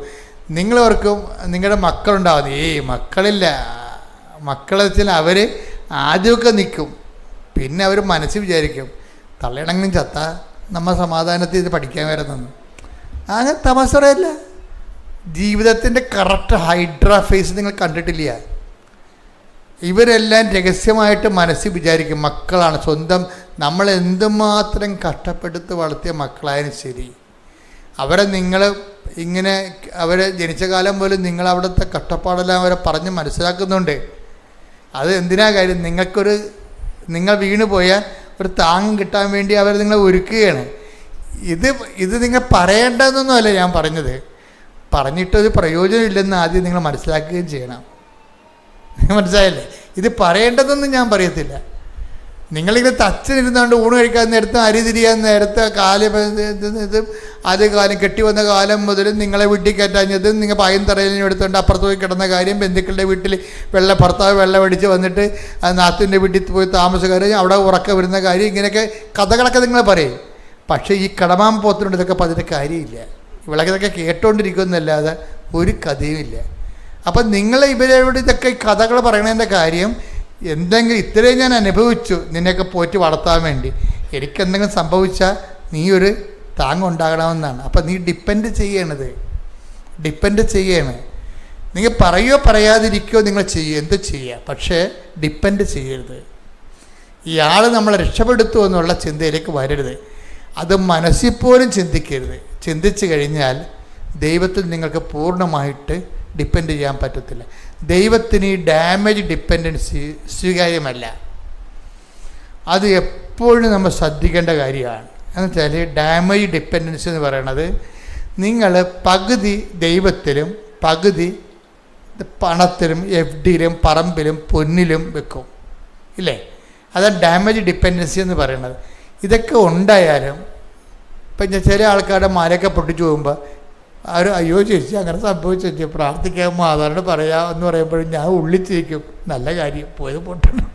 നിങ്ങളവർക്കും നിങ്ങളുടെ മക്കളുണ്ടാവുന്നു. മക്കളില്ല, മക്കളെ വെച്ചാൽ അവർ ആദ്യമൊക്കെ നിൽക്കും, പിന്നെ അവർ മനസ്സിൽ വിചാരിക്കും തള്ളയിടങ്ങും ചത്ത നമ്മൾ സമാധാനത്തിൽ ഇത് പഠിക്കാൻ വരുന്നെന്ന്. അങ്ങനെ തമസറയല്ല. ജീവിതത്തിൻ്റെ കറക്റ്റ് ഹൈഡ്രാ ഫേസ് നിങ്ങൾ കണ്ടിട്ടില്ല. ഇവരെല്ലാം രഹസ്യമായിട്ട് മനസ്സിൽ വിചാരിക്കും മക്കളാണ് സ്വന്തം. നമ്മൾ എന്തുമാത്രം കഷ്ടപ്പെടുത്ത് വളർത്തിയ മക്കളായാലും ശരി, അവരെ നിങ്ങൾ ഇങ്ങനെ അവരെ ജനിച്ച കാലം പോലും നിങ്ങൾ അവിടുത്തെ കഷ്ടപ്പാടെല്ലാം അവരെ പറഞ്ഞ് മനസ്സിലാക്കുന്നുണ്ട്. അത് എന്തിനാ കാര്യം? നിങ്ങൾ വീണ് പോയാൽ ഒരു താങ്ങം കിട്ടാൻ വേണ്ടി അവർ നിങ്ങളെ ഒരുക്കുകയാണ്. ഇത് നിങ്ങൾ പറയേണ്ടതെന്നൊന്നുമല്ല ഞാൻ പറഞ്ഞത്. പറഞ്ഞിട്ടൊരു പ്രയോജനമില്ലെന്ന് ആദ്യം നിങ്ങൾ മനസ്സിലാക്കുകയും ചെയ്യണം. മനസ്സിലായില്ലേ? ഇത് പറയേണ്ടതൊന്നും ഞാൻ നിങ്ങളിങ്ങനെ തച്ചനിരുന്നുകൊണ്ട് ഊണ് കഴിക്കാൻ നേരത്ത് അരി തിരിയാൻ നേരത്ത് ആദ്യ കാലം കെട്ടി വന്ന കാലം മുതൽ നിങ്ങളെ വീട്ടിൽ കയറ്റാഞ്ഞതും നിങ്ങൾ പായം തറയിലും എടുത്തുകൊണ്ട് അപ്പുറത്ത് പോയി കിടന്ന കാര്യം, ബന്ധുക്കളുടെ വീട്ടിൽ ഭർത്താവ് വെള്ളം അടിച്ച് വന്നിട്ട് നാത്തുവിൻ്റെ വീട്ടിൽ പോയി താമസക്കാർ അവിടെ ഉറക്കം വരുന്ന കാര്യം, ഇങ്ങനെയൊക്കെ കഥകളൊക്കെ നിങ്ങൾ പറയും. പക്ഷേ ഈ കടമാൻ പോത്തിനോട് ഇതൊക്കെ പറഞ്ഞിട്ട് കാര്യമില്ല. ഇതൊക്കെ കേട്ടോണ്ടിരിക്കുമെന്നല്ലാതെ ഒരു കഥയുമില്ല. അപ്പം നിങ്ങൾ ഇവരോട് ഇതൊക്കെ കഥകൾ പറയണതിൻ്റെ കാര്യം എന്തെങ്കിലും ഇത്രയും ഞാൻ അനുഭവിച്ചു നിന്നെയൊക്കെ പോറ്റി വളർത്താൻ വേണ്ടി, എനിക്കെന്തെങ്കിലും സംഭവിച്ചാൽ നീ ഒരു താങ്ങുണ്ടാകണമെന്നാണ്. അപ്പം നീ ഡിപ്പെൻഡ് ചെയ്യണം. നിങ്ങൾ പറയുകയോ പറയാതിരിക്കുകയോ നിങ്ങൾ എന്ത് ചെയ്യുക, പക്ഷേ ഡിപ്പെൻഡ് ചെയ്യരുത്. ഇയാൾ നമ്മളെ രക്ഷപ്പെടുത്തുമോ എന്നുള്ള ചിന്തയിലേക്ക് വരരുത്. അത് മനസ്സിൽ പോലും ചിന്തിക്കരുത്. ചിന്തിച്ചു കഴിഞ്ഞാൽ ദൈവത്തിൽ നിങ്ങൾക്ക് പൂർണ്ണമായിട്ട് ഡിപ്പെൻഡ് ചെയ്യാൻ പറ്റത്തില്ല. ദൈവത്തിന് ഈ ഡാമേജ് ഡിപ്പെൻഡൻസി സ്വീകാര്യമല്ല. അത് എപ്പോഴും നമ്മൾ ശ്രദ്ധിക്കേണ്ട കാര്യമാണ്. എന്നുവെച്ചാൽ ഡാമേജ് ഡിപ്പെൻഡൻസി എന്ന് പറയണത് നിങ്ങൾ പകുതി ദൈവത്തിലും പകുതി പണത്തിലും FDയിലും പറമ്പിലും പൊന്നിലും വെക്കും, ഇല്ലേ? അതാണ് ഡാമേജ് ഡിപ്പെൻഡൻസി എന്ന് പറയുന്നത്. ഇതൊക്കെ ഉണ്ടായാലും ഇപ്പം ചില ആൾക്കാരുടെ മരയൊക്കെ പൊട്ടിച്ചു പോകുമ്പോൾ അവർ അയ്യോ ചേച്ചി അങ്ങനെ സംഭവിച്ചു പ്രാർത്ഥിക്കാൻ മാതാവിനോട് പറയാമെന്ന് പറയുമ്പോഴും ഞാൻ ഉള്ളിച്ചിരിക്കും, നല്ല കാര്യം പോയത് പൊട്ടണം.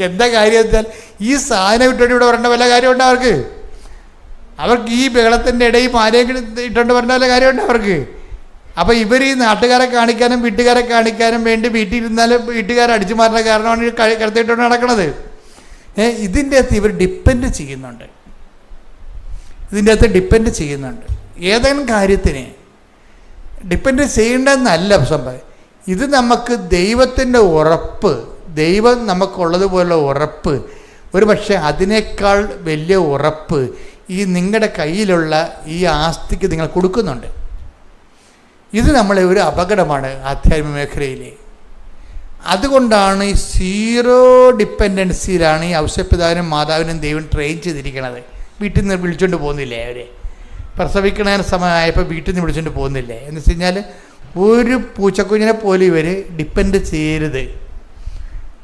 എന്താ കാര്യം വെച്ചാൽ ഈ സാധനം ഇട്ടുകൊണ്ട് ഇവിടെ വരേണ്ട വല്ല കാര്യമുണ്ടോ അവർക്ക് ഈ ബഹളത്തിൻ്റെ ഇടയിൽ മാലയൊക്കെ ഇട്ടുകൊണ്ട് വരേണ്ട വല്ല കാര്യമുണ്ടോ അവർക്ക്? അപ്പോൾ ഇവർ ഈ നാട്ടുകാരെ കാണിക്കാനും വീട്ടുകാരെ കാണിക്കാനും വേണ്ടി വീട്ടിലിരുന്നാലും വീട്ടുകാരെ അടിച്ചു മാറുന്ന കാരണമാണ് കിടത്തിയിട്ടുണ്ട് നടക്കുന്നത്. ഇതിൻ്റെ അകത്ത് ഇവർ ഡിപ്പെൻഡ് ചെയ്യുന്നുണ്ട്. ഏതെങ്കിലും കാര്യത്തിന് ഡിപ്പെൻഡ് ചെയ്യേണ്ടതെന്നല്ല സംഭവം. ഇത് നമുക്ക് ദൈവത്തിൻ്റെ ഉറപ്പ്, ദൈവം നമുക്കുള്ളതുപോലുള്ള ഉറപ്പ്, ഒരു പക്ഷേ അതിനേക്കാൾ വലിയ ഉറപ്പ് ഈ നിങ്ങളുടെ കയ്യിലുള്ള ഈ ആസ്തിക്ക് നിങ്ങൾ കൊടുക്കുന്നുണ്ട്. ഇത് നമ്മളെ ഒരു അപകടമാണ് ആധ്യാത്മിക മേഖലയിൽ. അതുകൊണ്ടാണ് ഈ സീറോ ഡിപ്പെൻഡൻസിയിലാണ് ഈ ഔഷധപിതാവിനും മാതാവിനും ദൈവം ട്രെയിൻ ചെയ്തിരിക്കുന്നത്. വീട്ടിൽ നിന്ന് വിളിച്ചുകൊണ്ട് പോകുന്നില്ലേ? അവരെ പ്രസവിക്കണ സമയമായപ്പോൾ വീട്ടിൽ നിന്ന് വിളിച്ചുകൊണ്ട് പോകുന്നില്ലേ? എന്ന് വെച്ച് കഴിഞ്ഞാൽ ഒരു പൂച്ചക്കുഞ്ഞിനെ പോലും ഇവർ ഡിപ്പെൻഡ് ചെയ്യരുത്.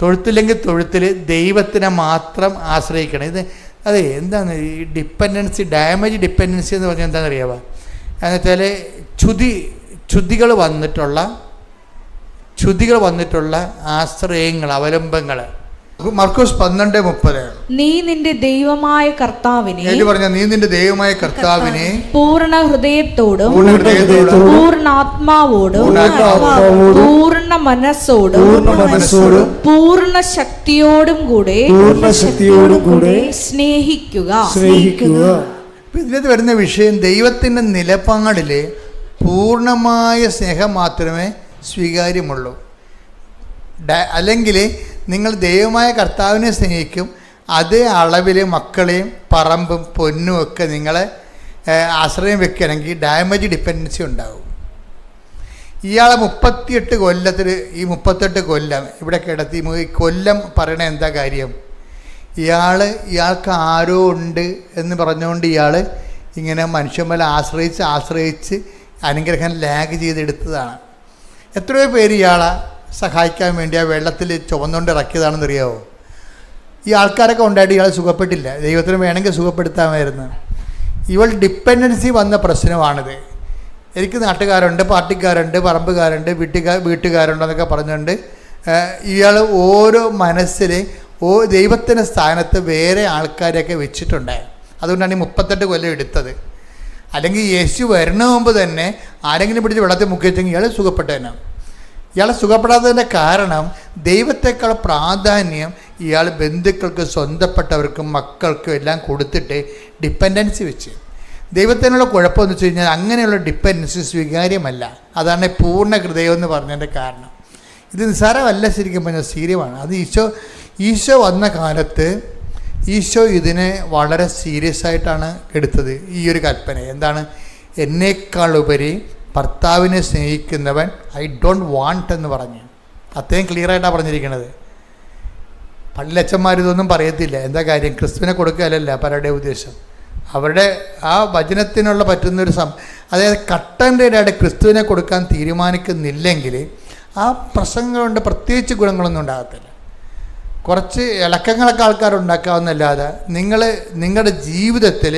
തൊഴുത്തില്ലെങ്കിൽ തൊഴുത്തിൽ ദൈവത്തിനെ മാത്രം ആശ്രയിക്കണം. അതെ, എന്താണ് ഈ ഡിപ്പെൻഡൻസി, ഡാമേജ് ഡിപ്പെൻഡൻസി എന്ന് പറഞ്ഞാൽ എന്താണെന്ന് അറിയാമോ? എന്നുവെച്ചാൽ ചുതികൾ വന്നിട്ടുള്ള ആശ്രയങ്ങൾ, അവലംബങ്ങൾ, മർക്കോസ് 12:30. നീ നിന്റെ ദൈവമായ കർത്താവിനെ പറഞ്ഞ നീ നിന്റെ ദൈവമായ കർത്താവിനെ പൂർണ്ണ ഹൃദയത്തോടും പൂർണ്ണ ആത്മാവോടും പൂർണ്ണ മനസ്സോടും പൂർണ്ണ ശക്തിയോടും കൂടെ സ്നേഹിക്കുക. ഇതിനകത്ത് വരുന്ന വിഷയം ദൈവത്തിൻ്റെ നിലപാടിൽ പൂർണ്ണമായ സ്നേഹം മാത്രമേ സ്വീകാര്യമുള്ളൂ. അല്ലെങ്കിൽ നിങ്ങൾ ദൈവമായ കർത്താവിനെ സ്നേഹിക്കും, അതേ അളവിൽ മക്കളെയും പറമ്പും പൊന്നും ഒക്കെ നിങ്ങളെ ആശ്രയം വെക്കുകയാണെങ്കിൽ ഡാമേജ് ഡിപ്പെൻഡൻസി ഉണ്ടാകും. ഇയാളെ 38 കൊല്ലത്തിൽ ഈ 38 കൊല്ലം ഇവിടെ കിടത്തി കൊല്ലം പറയണ എന്താ കാര്യം? ഇയാൾക്ക് ആരോ ഉണ്ട് എന്ന് പറഞ്ഞുകൊണ്ട് ഇയാൾ ഇങ്ങനെ മനുഷ്യന്മാരെ ആശ്രയിച്ച് അനുഗ്രഹം ലാഗ് ചെയ്തെടുത്തതാണ്. എത്രയോ പേര് ഇയാളെ സഹായിക്കാൻ വേണ്ടി ആ വെള്ളത്തിൽ ചുവന്നുകൊണ്ട് ഇറക്കിയതാണെന്നറിയാവോ? ഈ ആൾക്കാരൊക്കെ ഉണ്ടായിട്ട് ഇയാൾ സുഖപ്പെട്ടില്ല. ദൈവത്തിന് വേണമെങ്കിൽ സുഖപ്പെടുത്താമായിരുന്നു. ഇവൾ ഡിപ്പെൻഡൻസി വന്ന പ്രശ്നമാണിത്. എനിക്ക് നാട്ടുകാരുണ്ട്, പാർട്ടിക്കാരുണ്ട്, പറമ്പുകാരുണ്ട്, വീട്ടുകാരുണ്ടെന്നൊക്കെ പറഞ്ഞുകൊണ്ട് ഇയാൾ ഓരോ മനസ്സിൽ ദൈവത്തിൻ്റെ സ്ഥാനത്ത് വേറെ ആൾക്കാരെയൊക്കെ വെച്ചിട്ടുണ്ടായി. അതുകൊണ്ടാണ് ഈ 38 കൊല്ലം എടുത്തത്. അല്ലെങ്കിൽ യേശു വരുന്ന മുമ്പ് തന്നെ ആരെങ്കിലും പിടിച്ച് വെള്ളത്തിൽ മുക്കിവെച്ചെങ്കിൽ ഇയാൾ സുഖപ്പെട്ടേനെ. ഇയാൾ സുഖപ്പെടാത്തതിൻ്റെ കാരണം ദൈവത്തെക്കാൾ പ്രാധാന്യം ഇയാൾ ബന്ധുക്കൾക്ക്, സ്വന്തപ്പെട്ടവർക്കും, മക്കൾക്കും എല്ലാം കൊടുത്തിട്ട് ഡിപ്പെൻഡൻസി വെച്ച്. ദൈവത്തിനുള്ള കുഴപ്പമെന്ന് വെച്ച് കഴിഞ്ഞാൽ അങ്ങനെയുള്ള ഡിപ്പെൻഡൻസി സ്വീകാര്യമല്ല. അതാണ് പൂർണ്ണ ഹൃദയം എന്ന് പറഞ്ഞതിൻ്റെ കാരണം. ഇത് നിസ്സാരമല്ല, ശരിക്കും പറഞ്ഞാൽ സീരിയമാണ്. അത് ഈശോ വന്ന കാലത്ത് ഈശോ ഇതിനെ വളരെ സീരിയസ് ആയിട്ടാണ് എടുത്തത്. ഈ ഒരു കൽപ്പന എന്താണ്? എന്നേക്കാളുപരി ഭർത്താവിനെ സ്നേഹിക്കുന്നവൻ ഐ ഡോണ്ട് വാണ്ട് എന്ന് പറഞ്ഞു. അത്രയും ക്ലിയറായിട്ടാണ് പറഞ്ഞിരിക്കുന്നത്. പള്ളിയച്ചന്മാർ ഇതൊന്നും പറയത്തില്ല. എന്താ കാര്യം? ക്രിസ്തുവിനെ കൊടുക്കുകയല്ല പലരുടെ ഉദ്ദേശം. അവരുടെ ആ വചനത്തിനുള്ള പറ്റുന്നൊരു അതായത് കട്ടൻ്റെതായിട്ട് ക്രിസ്തുവിനെ കൊടുക്കാൻ തീരുമാനിക്കുന്നില്ലെങ്കിൽ ആ പ്രസംഗം കൊണ്ട് പ്രത്യേകിച്ച് ഗുണങ്ങളൊന്നും ഉണ്ടാകത്തില്ല. കുറച്ച് ഇളക്കങ്ങളൊക്കെ ആൾക്കാരുണ്ടാക്കാവുന്നല്ലാതെ നിങ്ങളുടെ ജീവിതത്തിൽ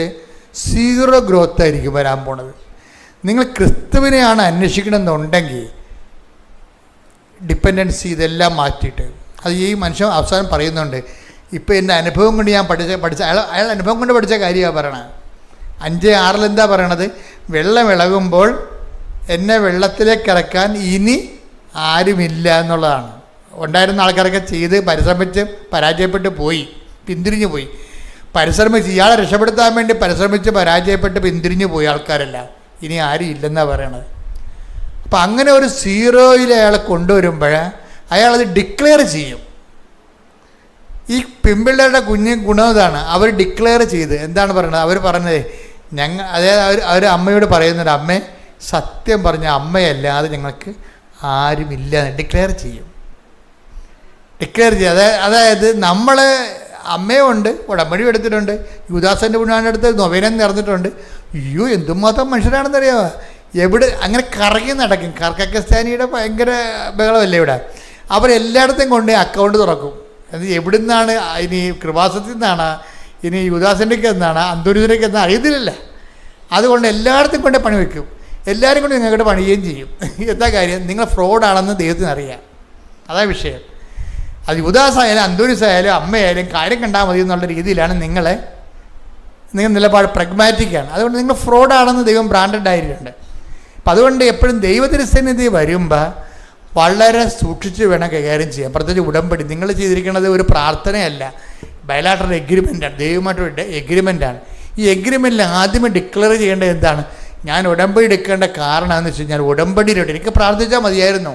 0 ഗ്രോത്ത് ആയിരിക്കും വരാൻ പോണത്. നിങ്ങൾ ക്രിസ്തുവിനെയാണ് അന്വേഷിക്കണമെന്നുണ്ടെങ്കിൽ ഡിപ്പെൻഡൻസി ഇതെല്ലാം മാറ്റിയിട്ട്, അത് ഈ മനുഷ്യൻ അവസാനം പറയുന്നുണ്ട്. ഇപ്പോൾ എൻ്റെ അനുഭവം കൊണ്ട് ഞാൻ പഠിച്ച അയാൾ അനുഭവം കൊണ്ട് പഠിച്ച കാര്യമാണ് പറയണത്. 5:6 എന്താ പറയണത്? വെള്ളം ഇളകുമ്പോൾ എന്നെ വെള്ളത്തിലേക്ക് ഇറക്കാൻ ഇനി ആരുമില്ല എന്നുള്ളതാണ്. ഉണ്ടായിരുന്ന ആൾക്കാരൊക്കെ ചെയ്ത് പരിശ്രമിച്ച് പരാജയപ്പെട്ട് പോയി, പിന്തിരിഞ്ഞു പോയി. ഇയാളെ രക്ഷപ്പെടുത്താൻ വേണ്ടി പരിശ്രമിച്ച് പരാജയപ്പെട്ട് പിന്തിരിഞ്ഞു പോയി ആൾക്കാരെല്ലാം. ഇനി ആരും ഇല്ലെന്നാണ് പറയണത്. അപ്പം അങ്ങനെ ഒരു 0 അയാളെ കൊണ്ടുവരുമ്പോൾ അയാളത് ഡിക്ലെയർ ചെയ്യും. ഈ പെൺപിള്ളേരുടെ ഗുണം ഇതാണ്. അവർ ഡിക്ലെയർ ചെയ്ത് എന്താണ് പറയുന്നത്? അവർ പറഞ്ഞത് അതായത് അവർ അമ്മയോട് പറയുന്നുണ്ട്, അമ്മേ സത്യം പറഞ്ഞ അമ്മയല്ലാതെ ഞങ്ങൾക്ക് ആരുമില്ല ഡിക്ലെയർ ചെയ്യും. അതായത് നമ്മൾ അമ്മയുണ്ട്, ഉടമ്പടി എടുത്തിട്ടുണ്ട്, യുദാസൻ്റെ പുണ്യാൻ്റെ അടുത്ത് നൊവേനം നിറഞ്ഞിട്ടുണ്ട്. അയ്യോ എന്തുമാത്രം മനുഷ്യരാണെന്നറിയാമോ? അങ്ങനെ കറങ്ങി നടക്കും. കർക്കസ്ഥാനിയുടെ ഭയങ്കര ബഹളമല്ലേ ഇവിടെ. അവരെല്ലായിടത്തും കൊണ്ട് അക്കൗണ്ട് തുറക്കും. അത് എവിടെ നിന്നാണ്? ഇനി കൃപാസത്തിൽ നിന്നാണ്, ഇനി യുദാസൻ്റെക്ക് എന്നാണ്, അന്തൂരിതിനൊക്കെ എന്നാണ് അറിയത്തില്ലല്ല. അതുകൊണ്ട് എല്ലായിടത്തും കൊണ്ട് പണി വയ്ക്കും. എല്ലാവരും കൊണ്ട് നിങ്ങൾക്കിട്ട് പണിയുകയും ചെയ്യും. എന്താ കാര്യം? നിങ്ങൾ ഫ്രോഡാണെന്ന് ദൈവത്തിന് അറിയാം. അതാ വിഷയം. അത് യുദാസായാലും അന്തൂരിസായാലും അമ്മയായാലും കാര്യം കണ്ടാൽ മതി എന്നുള്ള രീതിയിലാണ് നിങ്ങൾ നിലപാട് പ്രഗ്മാറ്റിക്കാണ്. അതുകൊണ്ട് നിങ്ങൾ ഫ്രോഡാണെന്ന് ദൈവം ബ്രാൻഡഡ് ആയിട്ടുണ്ട്. അപ്പം അതുകൊണ്ട് എപ്പോഴും ദൈവത്തിരുസന്നിധി വരുമ്പോൾ വളരെ സൂക്ഷിച്ച് വേണം കൈകാര്യം ചെയ്യാൻ. പ്രത്യേകിച്ച് ഉടമ്പടി നിങ്ങൾ ചെയ്തിരിക്കുന്നത് ഒരു പ്രാർത്ഥനയല്ല, ബയലാട്ടറൽ എഗ്രിമെൻ്റാണ്, ദൈവമായിട്ടൊരു എഗ്രിമെൻ്റാണ്. ഈ എഗ്രിമെൻറ്റിൽ ആദ്യമേ ഡിക്ലെയർ ചെയ്യേണ്ടത് എന്താണ്? ഞാൻ ഉടമ്പടി എടുക്കേണ്ട കാരണം എന്ന് വെച്ച് കഴിഞ്ഞാൽ ഉടമ്പടിയിലോട്ട് എനിക്ക് പ്രാർത്ഥിച്ചാൽ മതിയായിരുന്നു.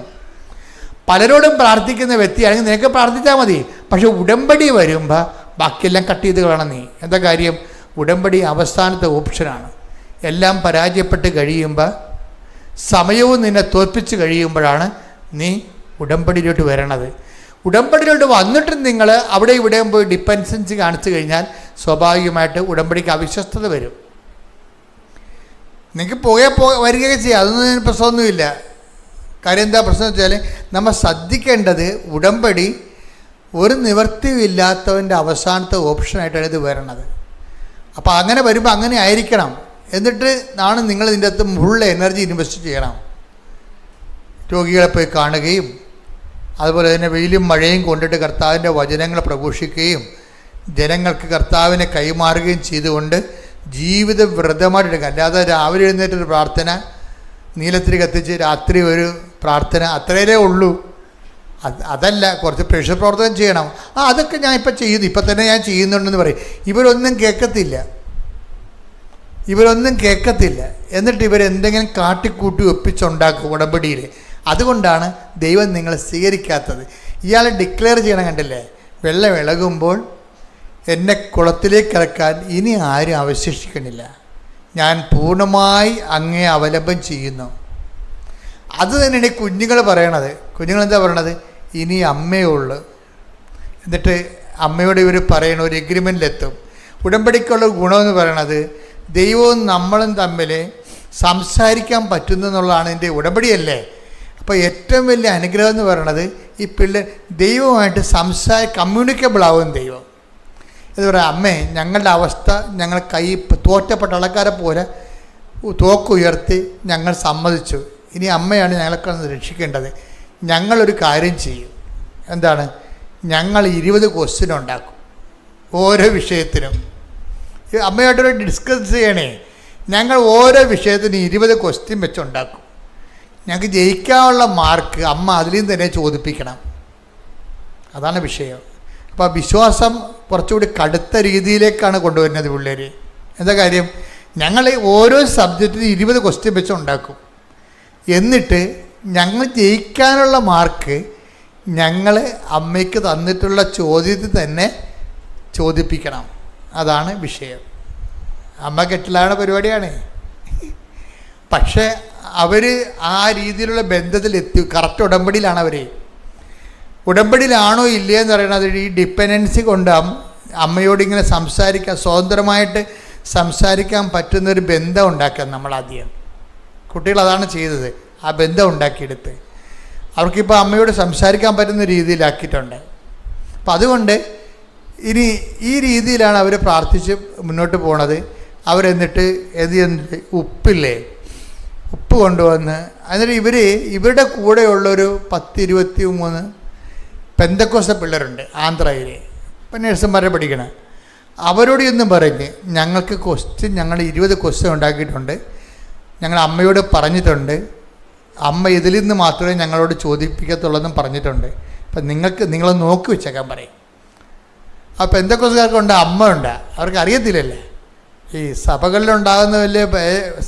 പലരോടും പ്രാർത്ഥിക്കുന്ന വ്യക്തിയാണെങ്കിൽ നിനക്ക് പ്രാർത്ഥിച്ചാൽ മതി. പക്ഷെ ഉടമ്പടി വരുമ്പോൾ ബാക്കിയെല്ലാം കട്ട് ചെയ്ത് കളയണം നീ. എന്താ കാര്യം? ഉടമ്പടി അവസാനത്തെ ഓപ്ഷനാണ്. എല്ലാം പരാജയപ്പെട്ട് കഴിയുമ്പോൾ, സമയവും നിന്നെ തോൽപ്പിച്ച് കഴിയുമ്പോഴാണ് നീ ഉടമ്പടിയിലോട്ട് വരണത്. ഉടമ്പടിയിലോട്ട് വന്നിട്ടും നിങ്ങൾ അവിടെ ഇവിടെയും പോയി ഡിപ്പെൻഡൻസി കാണിച്ചു കഴിഞ്ഞാൽ സ്വാഭാവികമായിട്ട് ഉടമ്പടിക്ക് അവിശ്വസ്തത വരും. നിങ്ങൾക്ക് വരികയൊക്കെ ചെയ്യാം, അതൊന്നും പ്രശ്നമൊന്നുമില്ല. കാര്യം എന്താ പ്രശ്നം വെച്ചാൽ നമ്മൾ ശ്രദ്ധിക്കേണ്ടത് ഉടമ്പടി ഒരു നിവൃത്തിയില്ലാത്തവൻ്റെ അവസാനത്തെ ഓപ്ഷനായിട്ടാണ് ഇത് വരണത്. അപ്പോൾ അങ്ങനെ വരുമ്പോൾ അങ്ങനെ ആയിരിക്കണം. എന്നിട്ട് നിങ്ങൾ ഇതിൻ്റെ അകത്ത് ഫുൾ എനർജി ഇൻവെസ്റ്റ് ചെയ്യണം. രോഗികളെ പോയി കാണുകയും അതുപോലെ തന്നെ വെയിലും മഴയും കൊണ്ടിട്ട് കർത്താവിൻ്റെ വചനങ്ങൾ പ്രഘോഷിക്കുകയും ജനങ്ങൾക്ക് കർത്താവിനെ കൈമാറുകയും ചെയ്തുകൊണ്ട് ജീവിത വ്രതമായിട്ടെടുക്കുക. അല്ലാതെ രാവിലെ എഴുന്നേറ്റൊരു പ്രാർത്ഥന, നീലത്തിരി കത്തിച്ച് രാത്രി ഒരു പ്രാർത്ഥന, അത്രയേ ഉള്ളൂ. അതല്ല, കുറച്ച് പ്രേക്ഷിത പ്രവർത്തനം ചെയ്യണം. അതൊക്കെ ഞാൻ ഇപ്പം ചെയ്യുന്നു, ഇപ്പം തന്നെ ഞാൻ ചെയ്യുന്നുണ്ടെന്ന് പറയും. ഇവരൊന്നും കേൾക്കത്തില്ല. എന്നിട്ട് ഇവരെന്തെങ്കിലും കാട്ടിക്കൂട്ടി ഒപ്പിച്ചുണ്ടാക്കും ഉടമ്പടിയിൽ. അതുകൊണ്ടാണ് ദൈവം നിങ്ങളെ സ്വീകരിക്കാത്തത്. ഇയാൾ ഡിക്ലെയർ ചെയ്യണം, കണ്ടില്ലേ? വെള്ളം ഇളകുമ്പോൾ എന്നെ കുളത്തിലേക്ക് ഇറക്കാൻ ഇനി ആരും അവശേഷിക്കണില്ല, ഞാൻ പൂർണ്ണമായി അങ്ങേ അവലംബം ചെയ്യുന്നു. അത് തന്നെയാണ് ഈ കുഞ്ഞുങ്ങൾ പറയണത്. കുഞ്ഞുങ്ങളെന്താ പറയണത്? ഇനി അമ്മയേ ഉള്ളൂ. എന്നിട്ട് അമ്മയോട് ഇവർ പറയണ ഒരു എഗ്രിമെൻറ്റിലെത്തും. ഉടമ്പടിക്കുള്ള ഗുണമെന്ന് പറയണത് ദൈവവും നമ്മളും തമ്മിൽ സംസാരിക്കാൻ പറ്റുന്നു എന്നുള്ളതാണ് എൻ്റെ ഉടമ്പടിയല്ലേ. അപ്പോൾ ഏറ്റവും വലിയ അനുഗ്രഹം എന്ന് പറയണത് ഈ ദൈവവുമായിട്ട് കമ്മ്യൂണിക്കബിൾ ആവും ദൈവം. എന്ന് പറയാം, അമ്മേ ഞങ്ങളുടെ അവസ്ഥ ഞങ്ങൾ തോറ്റപ്പെട്ട ആൾക്കാരെ പോലെ തോക്കുയർത്തി ഞങ്ങൾ സമ്മതിച്ചു. ഇനി അമ്മയാണ് ഞങ്ങളൊക്കെ രക്ഷിക്കേണ്ടത്. ഞങ്ങളൊരു കാര്യം ചെയ്യും. എന്താണ്? ഞങ്ങൾ 20 ക്വസ്റ്റ്യൻ ഉണ്ടാക്കും ഓരോ വിഷയത്തിനും. അമ്മയായിട്ടൊരു ഡിസ്കസ് ചെയ്യണേ. ഞങ്ങൾ ഓരോ വിഷയത്തിനും 20 ക്വസ്റ്റ്യൻ വെച്ചുണ്ടാക്കും. ഞങ്ങൾക്ക് ജയിക്കാനുള്ള മാർക്ക് അമ്മ അതിലും തന്നെ ചോദിപ്പിക്കണം. അതാണ് വിഷയം. അപ്പോൾ വിശ്വാസം കുറച്ചുകൂടി കടുത്ത രീതിയിലേക്കാണ് കൊണ്ടുവരുന്നത് പിള്ളേർ. എന്താ കാര്യം? ഞങ്ങൾ ഓരോ സബ്ജക്റ്റിനും 20 ക്വസ്റ്റ്യൻ വെച്ച് ഉണ്ടാക്കും. എന്നിട്ട് ഞങ്ങൾ ജയിക്കാനുള്ള മാർക്ക് ഞങ്ങൾ അമ്മയ്ക്ക് തന്നിട്ടുള്ള ചോദ്യത്തിൽ തന്നെ ചോദിപ്പിക്കണം. അതാണ് വിഷയം. അമ്മ കെട്ടിലാണ് പരിപാടിയാണ്. പക്ഷേ അവർ ആ രീതിയിലുള്ള ബന്ധത്തിലെത്തി. കറക്റ്റ് ഉടമ്പടിയിലാണ് അവർ. ഉടമ്പടിയിലാണോ ഇല്ലേ എന്ന് പറയുന്നത് ഈ ഡിപ്പെൻഡൻസി കൊണ്ടാകും. അമ്മയോട് ഇങ്ങനെ സ്വതന്ത്രമായിട്ട് സംസാരിക്കാൻ പറ്റുന്നൊരു ബന്ധം ഉണ്ടാക്കുക നമ്മളാദ്യം. കുട്ടികൾ അതാണ് ചെയ്തത്, ആ ബന്ധം ഉണ്ടാക്കിയെടുത്ത് അവർക്കിപ്പോൾ അമ്മയോട് സംസാരിക്കാൻ പറ്റുന്ന രീതിയിലാക്കിയിട്ടുണ്ട്. അപ്പം അതുകൊണ്ട് ഇനി ഈ രീതിയിലാണ് അവർ പ്രാർത്ഥിച്ച് മുന്നോട്ട് പോണത്. അവരെന്നിട്ട് ഉപ്പില്ലേ, ഉപ്പ് കൊണ്ടുവന്ന് എന്നിട്ട് ഇവരുടെ കൂടെയുള്ളൊരു 10-23 പെന്തക്കോസ്ത പിള്ളേരുണ്ട് ആന്ധ്രയിൽ. ഇപ്പം നഴ്സുമാരെ പഠിക്കണം. അവരോട് ഇന്നും പറഞ്ഞ് ഞങ്ങൾക്ക് ഞങ്ങൾ 20 ക്വസ്റ്റ്യൻ ഉണ്ടാക്കിയിട്ടുണ്ട്, ഞങ്ങൾ അമ്മയോട് പറഞ്ഞിട്ടുണ്ട്, അമ്മ ഇതിൽ നിന്ന് മാത്രമേ ഞങ്ങളോട് ചോദിപ്പിക്കത്തുള്ളതെന്നും പറഞ്ഞിട്ടുണ്ട്. അപ്പം നിങ്ങൾ നോക്കി വെച്ചേക്കാൻ പറയും. ആ പെന്തക്കോസ്തുകാർക്കുണ്ട്, അമ്മ ഉണ്ട്, അവർക്ക് അറിയത്തില്ലല്ലേ. ഈ സഭകളിലുണ്ടാകുന്ന വലിയ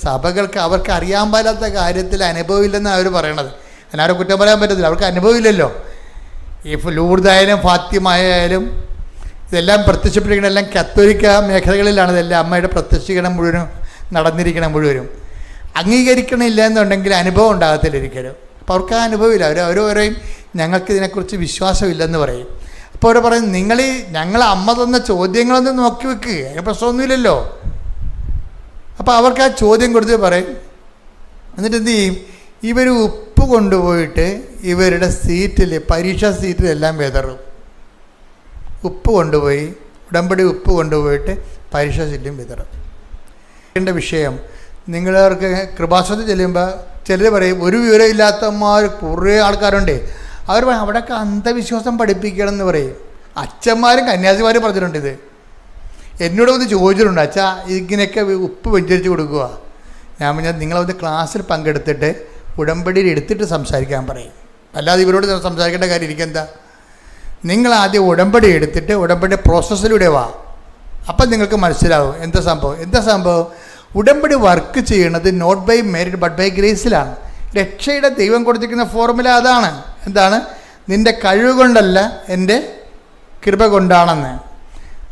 സഭകൾക്ക് അവർക്ക് അറിയാൻ പാടാത്ത കാര്യത്തിൽ അനുഭവമില്ലെന്നാണ് അവർ പറയണത്. അതിനാരും കുറ്റം പറയാൻ പറ്റത്തില്ല, അവർക്ക് അനുഭവമില്ലല്ലോ. ഈ ലൂർദായാലും ഫാത്തിമായാലും ഇതെല്ലാം പ്രത്യക്ഷപ്പെട്ടിരിക്കണം, എല്ലാം കത്തോലിക്ക മേഖലകളിലാണ് ഇതെല്ലാം അമ്മയുടെ പ്രത്യക്ഷീകരണം മുഴുവനും നടന്നിരിക്കണം. മുഴുവനും അംഗീകരിക്കണില്ല എന്നുണ്ടെങ്കിൽ അനുഭവം ഉണ്ടാകത്തില്ല ഒരിക്കലും. അപ്പോൾ അവർക്ക് ആ അനുഭവമില്ല. അവർ പറയും ഞങ്ങൾക്ക് ഇതിനെക്കുറിച്ച് വിശ്വാസമില്ലെന്ന് പറയും. അപ്പോൾ അവർ പറയും ഞങ്ങൾ അമ്മ തന്ന ചോദ്യങ്ങളൊന്നും നോക്കി വെക്കുക, അതിന് പ്രശ്നമൊന്നുമില്ലല്ലോ. അപ്പോൾ അവർക്ക് ആ ചോദ്യം കൊടുത്ത് പറയും. എന്നിട്ട് എന്ത് ചെയ്യും? ഇവർ ഉപ്പ് കൊണ്ടുപോയിട്ട് ഇവരുടെ സീറ്റിൽ, പരീക്ഷാ സീറ്റിലെല്ലാം വിതറും. ഉപ്പ് കൊണ്ടുപോയി, ഉടമ്പടി ഉപ്പ് കൊണ്ടുപോയിട്ട് പരീക്ഷാ സീറ്റിലും വിതറും. എൻ്റെ വിഷയം നിങ്ങളവർക്ക് കൃപാസനത്തിൽ ചെല്ലുമ്പോൾ ചിലർ പറയും ഒരു വിവരമില്ലാത്തമാർ കുറേ ആൾക്കാരുണ്ട്. അവർ പറയും അവിടെയൊക്കെ അന്ധവിശ്വാസം പഠിപ്പിക്കണം എന്ന് പറയും. അച്ഛന്മാരും കന്യാസിമാരും പറഞ്ഞിട്ടുണ്ട് ഇത്. എന്നോട് ഒന്ന് ചോദിച്ചിട്ടുണ്ട്, അച്ഛാ ഇങ്ങനെയൊക്കെ ഉപ്പ് വെഞ്ചരിച്ച് കൊടുക്കുക. ഞാൻ പറഞ്ഞാൽ നിങ്ങളൊന്ന് ക്ലാസ്സിൽ പങ്കെടുത്തിട്ട് ഉടമ്പടിയിൽ എടുത്തിട്ട് സംസാരിക്കാൻ പറയും. അല്ലാതെ ഇവരോട് സംസാരിക്കേണ്ട കാര്യം എനിക്കെന്താ? നിങ്ങൾ ആദ്യം ഉടമ്പടി എടുത്തിട്ട് ഉടമ്പടി പ്രോസസ്സിലൂടെ വാ. അപ്പം നിങ്ങൾക്ക് മനസ്സിലാവും എന്താ സംഭവം. ഉടമ്പടി വർക്ക് ചെയ്യണത് not by merit but by ഗ്രേസിലാണ്. രക്ഷയുടെ ദൈവം കൊടുത്തിരിക്കുന്ന ഫോർമുല അതാണ്. എന്താണ്? നിൻ്റെ കഴിവ് കൊണ്ടല്ല, എൻ്റെ കൃപ കൊണ്ടാണെന്ന്.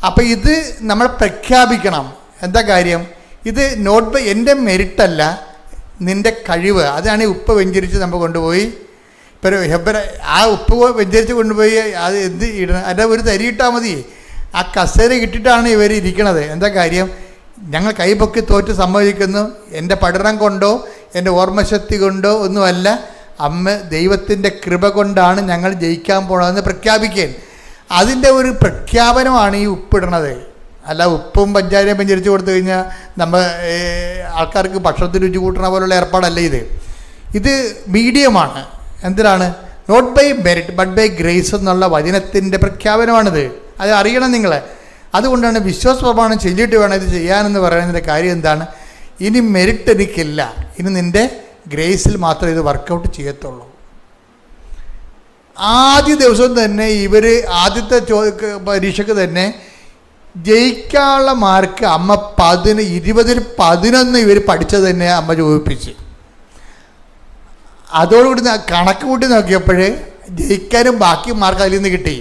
അപ്പോൾ ഇത് നമ്മൾ പ്രഖ്യാപിക്കണം. എന്താ കാര്യം? ഇത് നോട്ട് ബൈ എൻ്റെ മെറിറ്റല്ല, നിൻ്റെ കഴിവ്. അതാണ് ഈ ഉപ്പ് വെഞ്ചരിച്ച് നമ്മൾ കൊണ്ടുപോയി ആ ഉപ്പ് വെഞ്ചരിച്ച് കൊണ്ടുപോയി അത് എന്ത് ഇടണം? അതിൻ്റെ ഒരു തരി ഇട്ടാൽ മതി. ആ കസേര ഇട്ടിട്ടാണ് ഇവർ ഇരിക്കണത്. എന്താ കാര്യം? ഞങ്ങൾ കൈപൊക്കി തോറ്റ് സമ്മതിക്കുന്നു, എൻ്റെ പഠനം കൊണ്ടോ എൻ്റെ ഓർമ്മശക്തി കൊണ്ടോ ഒന്നുമല്ല, അമ്മ ദൈവത്തിൻ്റെ കൃപ കൊണ്ടാണ് ഞങ്ങൾ ജയിക്കാൻ പോകണമെന്ന് പ്രഖ്യാപിക്കാൻ. അതിൻ്റെ ഒരു പ്രഖ്യാപനമാണ് ഈ ഉപ്പിടണത്. അല്ല ഉപ്പും പഞ്ചാരയും വെഞ്ചരിച്ച് കൊടുത്തു കഴിഞ്ഞാൽ നമ്മൾ ആൾക്കാർക്ക് ഭക്ഷണത്തിന് രുചി കൂട്ടണ പോലുള്ള ഏർപ്പാടല്ല ഇത്. ഇത് മീഡിയമാണ്. എന്തിനാണ്? Not by merit but by grace എന്നുള്ള വചനത്തിൻ്റെ പ്രഖ്യാപനമാണിത്. അത് അറിയണം നിങ്ങൾ. അതുകൊണ്ടാണ് വിശ്വാസ പ്രമാണം ചൊല്ലിയിട്ട് വേണം ഇത് ചെയ്യാനെന്ന് പറയുന്നതിൻ്റെ കാര്യം എന്താണ്? ഇനി മെറിറ്റ് എനിക്കില്ല, ഇനി നിൻ്റെ ഗ്രേസിൽ മാത്രമേ ഇത് വർക്കൗട്ട് ചെയ്യത്തുള്ളൂ. ആദ്യ ദിവസം തന്നെ ഇവർ ആദ്യത്തെ പരീക്ഷയ്ക്ക് തന്നെ ജയിക്കാനുള്ള മാർക്ക് അമ്മ 20-11 ഇവർ പഠിച്ചത് തന്നെ അമ്മ ചോദിപ്പിച്ച്. അതോടുകൂടി കണക്ക് കൂട്ടി നോക്കിയപ്പോൾ ജയിക്കാനും ബാക്കി മാർക്ക് അതിൽ നിന്ന് കിട്ടി.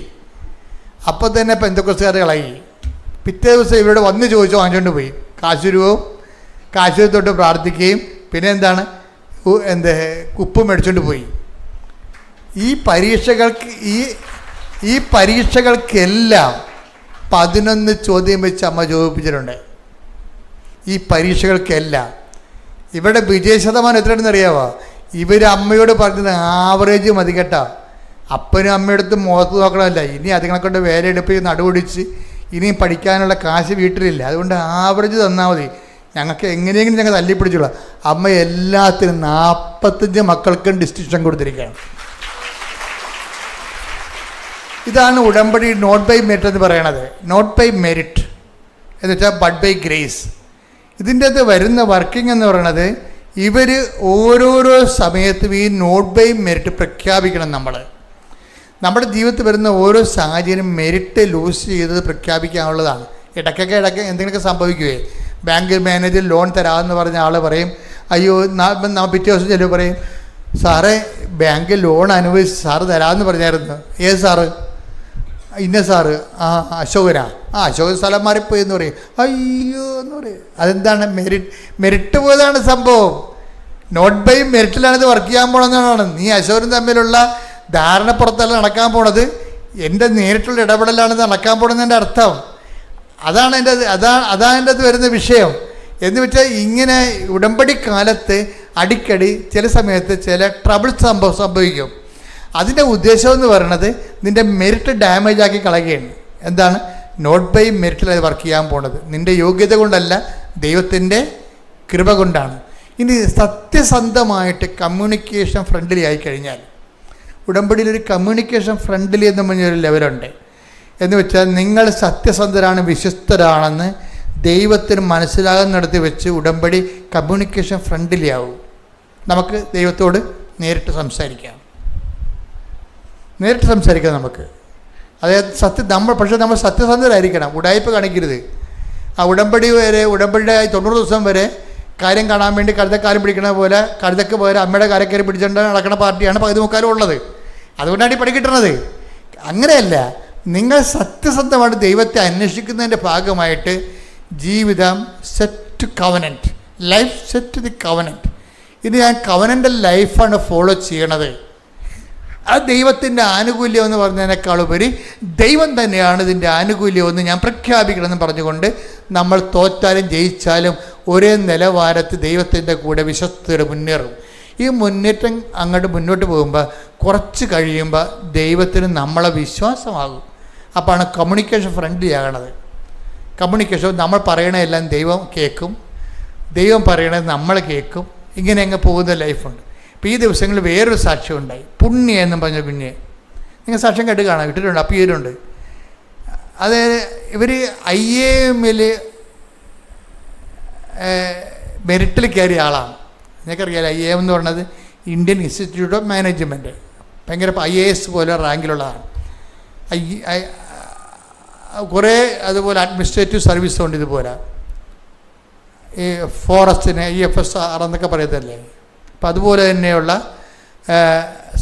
അപ്പോൾ തന്നെ പെന്തക്കോസ്തുകാർ കളയി. പിറ്റേ ദിവസം ഇവരോട് വന്ന് ചോദിച്ചു വാങ്ങിച്ചുകൊണ്ട് പോയി. കാശുരൂപം തൊട്ട് പ്രാർത്ഥിക്കുകയും പിന്നെ എന്താണ് കുപ്പ് മേടിച്ചുകൊണ്ട് പോയി. ഈ പരീക്ഷകൾക്കെല്ലാം 11 ചോദ്യം വെച്ച് അമ്മ ചോദിപ്പിച്ചിട്ടുണ്ട്. ഈ പരീക്ഷകൾക്കെല്ലാം ഇവിടെ വിജയശതമാനം എത്രയാണെന്ന് അറിയാമോ? ഇവർ അമ്മയോട് പറഞ്ഞത് ആവറേജ് മതി കേട്ടോ. അപ്പനും അമ്മയെടുത്ത് മുഖത്ത് നോക്കണമല്ല, ഇനി അതുങ്ങളെ കൊണ്ട് വേല എടുപ്പ് നടുപിടിച്ച് ഇനിയും പഠിക്കാനുള്ള കാശ് വീട്ടിലില്ല, അതുകൊണ്ട് ആവറേജ് തന്നാൽ മതി, ഞങ്ങൾക്ക് എങ്ങനെയെങ്കിലും ഞങ്ങൾ തല്ലിപ്പിടിച്ചുള്ള. അമ്മ എല്ലാത്തിനും 45 മക്കൾക്കും ഡിസ്റ്റിങ്ഷൻ കൊടുത്തിരിക്കുകയാണ്. ഇതാണ് ഉടമ്പടി നോട്ട് ബൈ മെറിറ്റ് എന്ന് പറയണത്. നോട്ട് ബൈ മെറിറ്റ് എന്ന് വെച്ചാൽ ബട്ട് ബൈ ഗ്രേസ്. ഇതിൻ്റെ അകത്ത് വരുന്ന വർക്കിംഗ് എന്ന് പറയണത് ഇവർ ഓരോരോ സമയത്തും ഈ നോട്ട് ബൈ മെറിറ്റ് പ്രഖ്യാപിക്കണം. നമ്മുടെ ജീവിതത്തിൽ വരുന്ന ഓരോ സാഹചര്യം മെറിറ്റ് ലൂസ് ചെയ്തത് പ്രഖ്യാപിക്കാനുള്ളതാണ്. ഇടയ്ക്കൊക്കെ എന്തെങ്കിലുമൊക്കെ സംഭവിക്കുകയെ ബാങ്ക് മാനേജർ ലോൺ തരാമെന്ന് പറഞ്ഞ ആൾ പറയും, അയ്യോ പിറ്റേ ദിവസം ചിലവ് പറയും, സാറേ ബാങ്ക് ലോൺ അനുവദിച്ച് സാറ് തരാമെന്ന് പറഞ്ഞായിരുന്നു. ഏത് സാറ്? ഇന്ന സാറ്. അശോകനാ. അശോകൻ സ്ഥലം മാറിപ്പോയി എന്ന് പറയും. അയ്യോ എന്ന് പറയും. അതെന്താണ്? മെറിറ്റ് പോയതാണ് സംഭവം. നോട്ട് ബൈ മെറിറ്റിലാണിത് വർക്ക് ചെയ്യാൻ പോകണമെന്നാണ്. നീ അശോകനും തമ്മിലുള്ള ധാരണപ്പുറത്തല്ല നടക്കാൻ പോണത്, എൻ്റെ നേരിട്ടുള്ള ഇടപെടലാണിത് നടക്കാൻ പോണെന്നതിൻ്റെ അർത്ഥം. അതാണ് എൻ്റെ അത് വരുന്ന വിഷയം. എന്ന് വെച്ചാൽ ഇങ്ങനെ ഉടമ്പടി കാലത്ത് അടിക്കടി ചില സമയത്ത് ചില ട്രബിൾ സംഭവിക്കും. അതിൻ്റെ ഉദ്ദേശം എന്ന് പറയുന്നത് നിൻ്റെ മെറിറ്റ് ഡാമേജ് ആക്കി കളയുകയാണ്. എന്താണ്? നോട്ട് ബൈ മെറിറ്റിൽ അത് വർക്ക് ചെയ്യാൻ പോണത് നിൻ്റെ യോഗ്യത കൊണ്ടല്ല, ദൈവത്തിൻ്റെ കൃപ കൊണ്ടാണ്. ഇനി സത്യസന്ധമായിട്ട് കമ്മ്യൂണിക്കേഷൻ ഫ്രണ്ട്ലി ആയിക്കഴിഞ്ഞാൽ, ഉടമ്പടിയിലൊരു കമ്മ്യൂണിക്കേഷൻ ഫ്രണ്ട്ലി എന്ന് പറഞ്ഞൊരു ലെവലുണ്ട്. എന്ന് വെച്ചാൽ നിങ്ങൾ സത്യസന്ധരാണ്, വിശ്വസ്തരാണെന്ന് ദൈവത്തിന് മനസ്സിലാകുന്നിടത്ത് വെച്ച് ഉടമ്പടി കമ്മ്യൂണിക്കേഷൻ ഫ്രണ്ട്ലി ആവും. നമുക്ക് ദൈവത്തോട് നേരിട്ട് സംസാരിക്കാം നമുക്ക്. അതായത് പക്ഷേ നമ്മൾ സത്യസന്ധരായിരിക്കണം, ഉടായ്പ കാണിക്കരുത്. ആ ഉടമ്പടിയുടെ 90 ദിവസം വരെ കാര്യം കാണാൻ വേണ്ടി കഴുതക്കാരും പിടിക്കണ പോലെ കഴുതക്ക് പോലെ അമ്മയുടെ കാരക്കയറി പിടിച്ചുകൊണ്ട് നടക്കുന്ന പാർട്ടിയാണ് പകുതി മുക്കാലും ഉള്ളത്. അതുകൊണ്ടാണ് ഈ പണി കിട്ടുന്നത്. അങ്ങനെയല്ല, നിങ്ങൾ സത്യസന്ധമായിട്ട് ദൈവത്തെ അന്വേഷിക്കുന്നതിൻ്റെ ഭാഗമായിട്ട് ജീവിതം set covenant, life set the covenant. ഇത് ഞാൻ കവനൻ്റൽ ലൈഫാണ് ഫോളോ ചെയ്യണത്. അത് ദൈവത്തിൻ്റെ ആനുകൂല്യം എന്ന് പറഞ്ഞതിനേക്കാളുപരി ദൈവം തന്നെയാണ് ഇതിൻ്റെ ആനുകൂല്യമെന്ന് ഞാൻ പ്രഖ്യാപിക്കണമെന്ന് പറഞ്ഞുകൊണ്ട് നമ്മൾ തോറ്റാലും ജയിച്ചാലും ഒരേ നിലവാരത്തിൽ ദൈവത്തിൻ്റെ കൂടെ വിശ്വസ്തയോടെ മുന്നേറും. ഈ മുന്നേറ്റം അങ്ങോട്ട് മുന്നോട്ട് പോകുമ്പോൾ കുറച്ച് കഴിയുമ്പോൾ ദൈവത്തിന് നമ്മളെ വിശ്വാസമാകും. അപ്പോഴാണ് കമ്മ്യൂണിക്കേഷൻ ഫ്രണ്ട്ലി ആകണത്. കമ്മ്യൂണിക്കേഷൻ നമ്മൾ പറയണതെല്ലാം ദൈവം കേൾക്കും, ദൈവം പറയണത് നമ്മൾ കേൾക്കും. ഇങ്ങനെ അങ്ങ് പോകുന്ന ലൈഫുണ്ട്. ഇപ്പോൾ ഈ ദിവസങ്ങളിൽ വേറൊരു സാക്ഷ്യം ഉണ്ടായി. പുണ്യ എന്നും പറഞ്ഞ കുഞ്ഞ്, നിങ്ങൾ സാക്ഷ്യം കേട്ട് കാണാം, ഇട്ടിട്ടുണ്ട്, അപ്പിയരുണ്ട്. അത് ഇവർ IAM മെറിറ്റിൽ കയറിയ ആളാണ്. നിങ്ങൾക്കറിയാലോ IAM എന്ന് പറഞ്ഞത് ഇന്ത്യൻ ഇൻസ്റ്റിറ്റ്യൂട്ട് ഓഫ് മാനേജ്മെൻറ്റ്, ഭയങ്കര IAS പോലെ റാങ്കിലുള്ളതാണ്. കുറേ അതുപോലെ അഡ്മിനിസ്ട്രേറ്റീവ് സർവീസ് ഉണ്ട്. ഇതുപോലെ ഈ ഫോറസ്റ്റിന് EFSR എന്നൊക്കെ പറയത്തല്ലേ, അപ്പം അതുപോലെ തന്നെയുള്ള